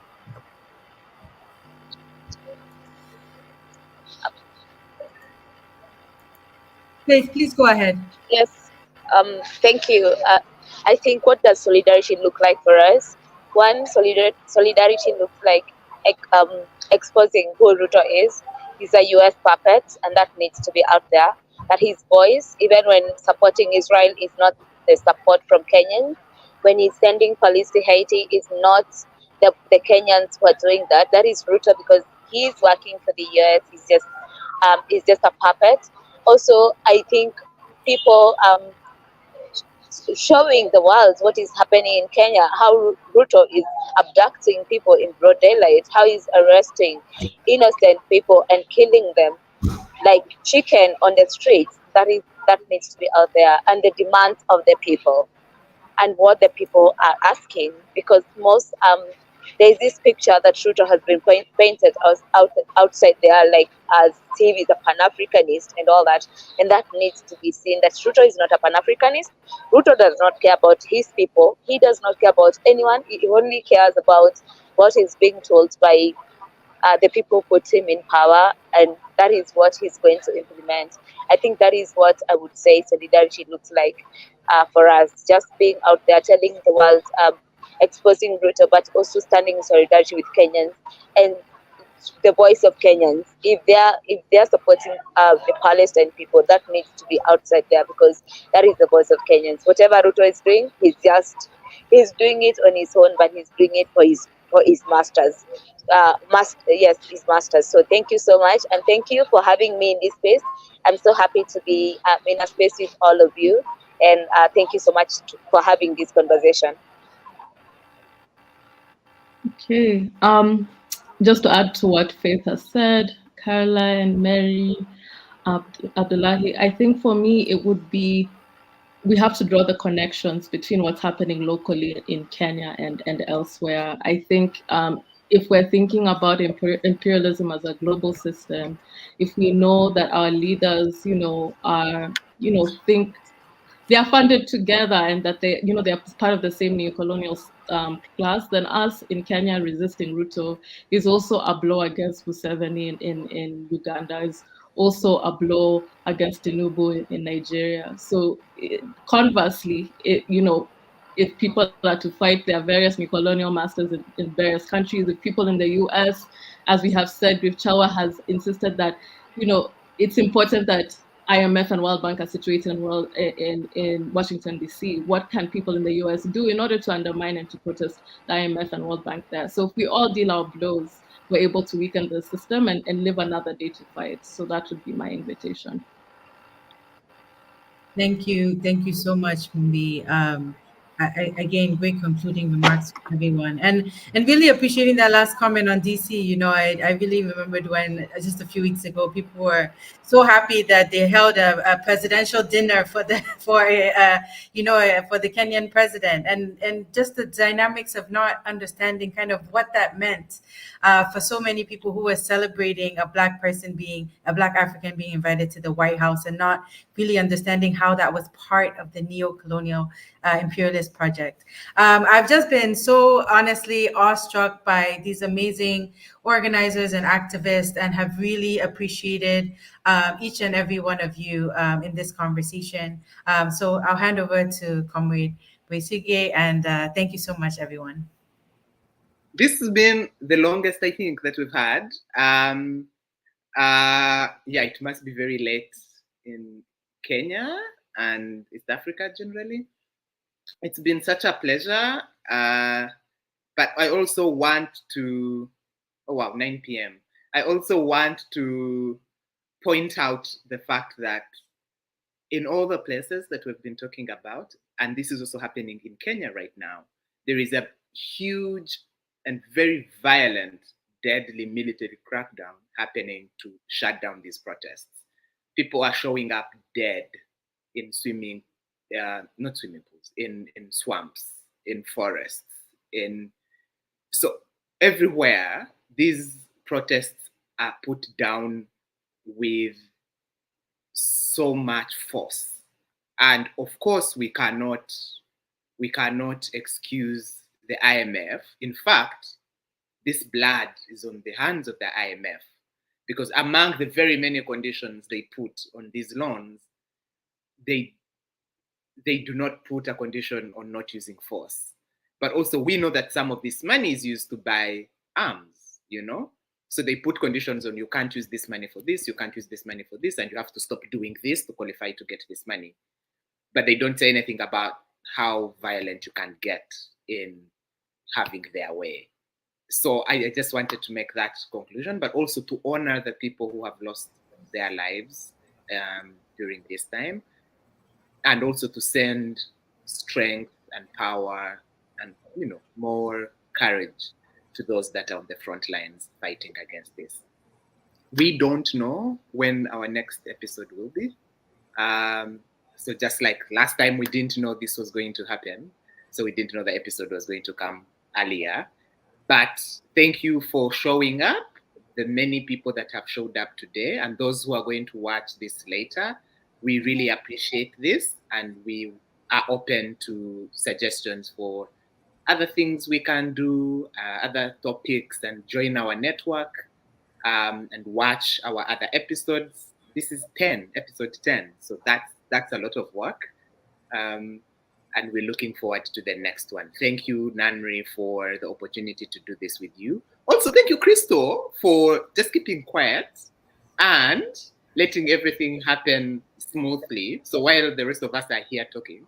Faith, please go ahead. Yes, thank you. I think, what does solidarity look like for us? One, solidarity looks like exposing who Ruto is. He's a US puppet, and that needs to be out there. That his voice, even when supporting Israel, is not the support from Kenyans. When he's sending police to Haiti, is not the Kenyans who are doing that. That is Ruto, because he's working for the US. He's just a puppet. Also, I think people showing the world what is happening in Kenya, how Ruto is abducting people in broad daylight, how he's arresting innocent people and killing them like chicken on the streets. That needs to be out there, and the demands of the people and what the people are asking, because most there's this picture that Ruto has been painted outside there, like as if he's a Pan-Africanist and all that, and that needs to be seen that Ruto is not a Pan-Africanist. Ruto does not care about his people. He does not care about anyone. He only cares about what is being told by the people who put him in power, and that is what he's going to implement. I think that is what I would say solidarity looks like for us, just being out there telling the world, exposing Ruto, but also standing in solidarity with Kenyans and the voice of Kenyans. If they're supporting the Palestine people, that needs to be outside there, because that is the voice of Kenyans. Whatever Ruto is doing, he's doing it on his own, but he's doing it for his masters. His masters. So thank you so much, and thank you for having me in this space. I'm so happy to be in a space with all of you, and thank you so much for having this conversation. Okay. Just to add to what Faith has said, Caroline, Mary, Abdullahi, I think for me it would be, we have to draw the connections between what's happening locally in Kenya and elsewhere. I think if we're thinking about imperialism as a global system, if we know that our leaders, think they are funded together and that they're part of the same neo-colonial class, then us in Kenya resisting Ruto is also a blow against Museveni in Uganda, is also a blow against Tinubu in Nigeria. So conversely, if people are to fight their various neo-colonial masters in various countries, if people in the US, as we have said, Griff Chawa has insisted that, it's important that IMF and World Bank are situated in Washington, D.C. What can people in the US do in order to undermine and to protest the IMF and World Bank there? So if we all deal our blows, we're able to weaken the system and live another day to fight. So that would be my invitation. Thank you. Thank you so much, Mumbi. Again, great concluding remarks from everyone, and really appreciating that last comment on DC. I really remembered when just a few weeks ago people were so happy that they held a presidential dinner for the for the Kenyan president, and just the dynamics of not understanding kind of what that meant for so many people who were celebrating a Black African being invited to the White House, and not really understanding how that was part of the neo-colonial imperialist project. I've just been so honestly awestruck by these amazing organizers and activists, and have really appreciated each and every one of you in this conversation. So I'll hand over to Comrade Besigye, and thank you so much, everyone. This has been the longest, I think, that we've had. It must be very late in Kenya and East Africa generally. It's been such a pleasure, but I also want to, 9 p.m. I also want to point out the fact that in all the places that we've been talking about, and this is also happening in Kenya right now, there is a huge and very violent, deadly military crackdown happening to shut down these protests. People are showing up dead in not swimming pools, in swamps, in forests, So everywhere, these protests are put down with so much force. And of course, we cannot excuse the IMF. In fact, this blood is on the hands of the IMF, because among the very many conditions they put on these loans, they do not put a condition on not using force. But also, we know that some of this money is used to buy arms, So they put conditions on, you can't use this money for this, you can't use this money for this, and you have to stop doing this to qualify to get this money. But they don't say anything about how violent you can get in having their way. So I just wanted to make that conclusion, but also to honor the people who have lost their lives during this time, and also to send strength and power and more courage to those that are on the front lines fighting against this. We don't know when our next episode will be. So just like last time, we didn't know this was going to happen. So we didn't know the episode was going to come earlier. But thank you for showing up, the many people that have showed up today, and those who are going to watch this later. We really appreciate this, and we are open to suggestions for other things we can do, other topics, and join our network and watch our other episodes. This is episode 10, so that's a lot of work. And we're looking forward to the next one. Thank you, Nanri, for the opportunity to do this with you. Also, thank you, Crystal, for just keeping quiet and letting everything happen smoothly. So while the rest of us are here talking,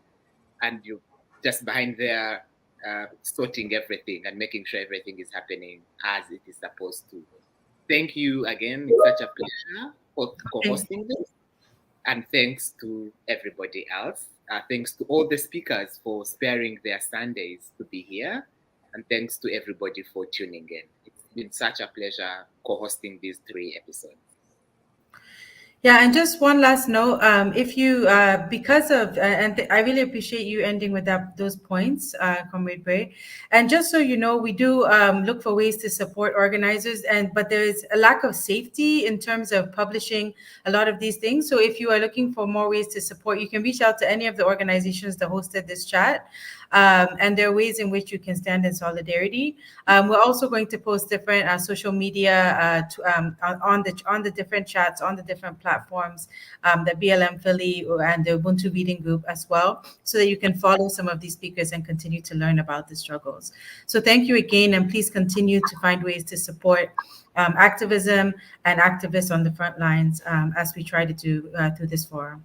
and you're just behind there sorting everything and making sure everything is happening as it is supposed to. Thank you again. It's such a pleasure for co-hosting this. And thanks to everybody else. Thanks to all the speakers for sparing their Sundays to be here. And thanks to everybody for tuning in. It's been such a pleasure co-hosting these 3 episodes. Yeah, and just one last note, if you, because of, I really appreciate you ending with those points, Comrade Bray. And just so you know, we do look for ways to support organizers, but there is a lack of safety in terms of publishing a lot of these things. So if you are looking for more ways to support, you can reach out to any of the organizations that hosted this chat. And there are ways in which you can stand in solidarity. We're also going to post different social media on the different chats, on the different platforms, the BLM Philly and the Ubuntu Reading Group as well, so that you can follow some of these speakers and continue to learn about the struggles. So thank you again, and please continue to find ways to support activism and activists on the front lines as we try to do through this forum.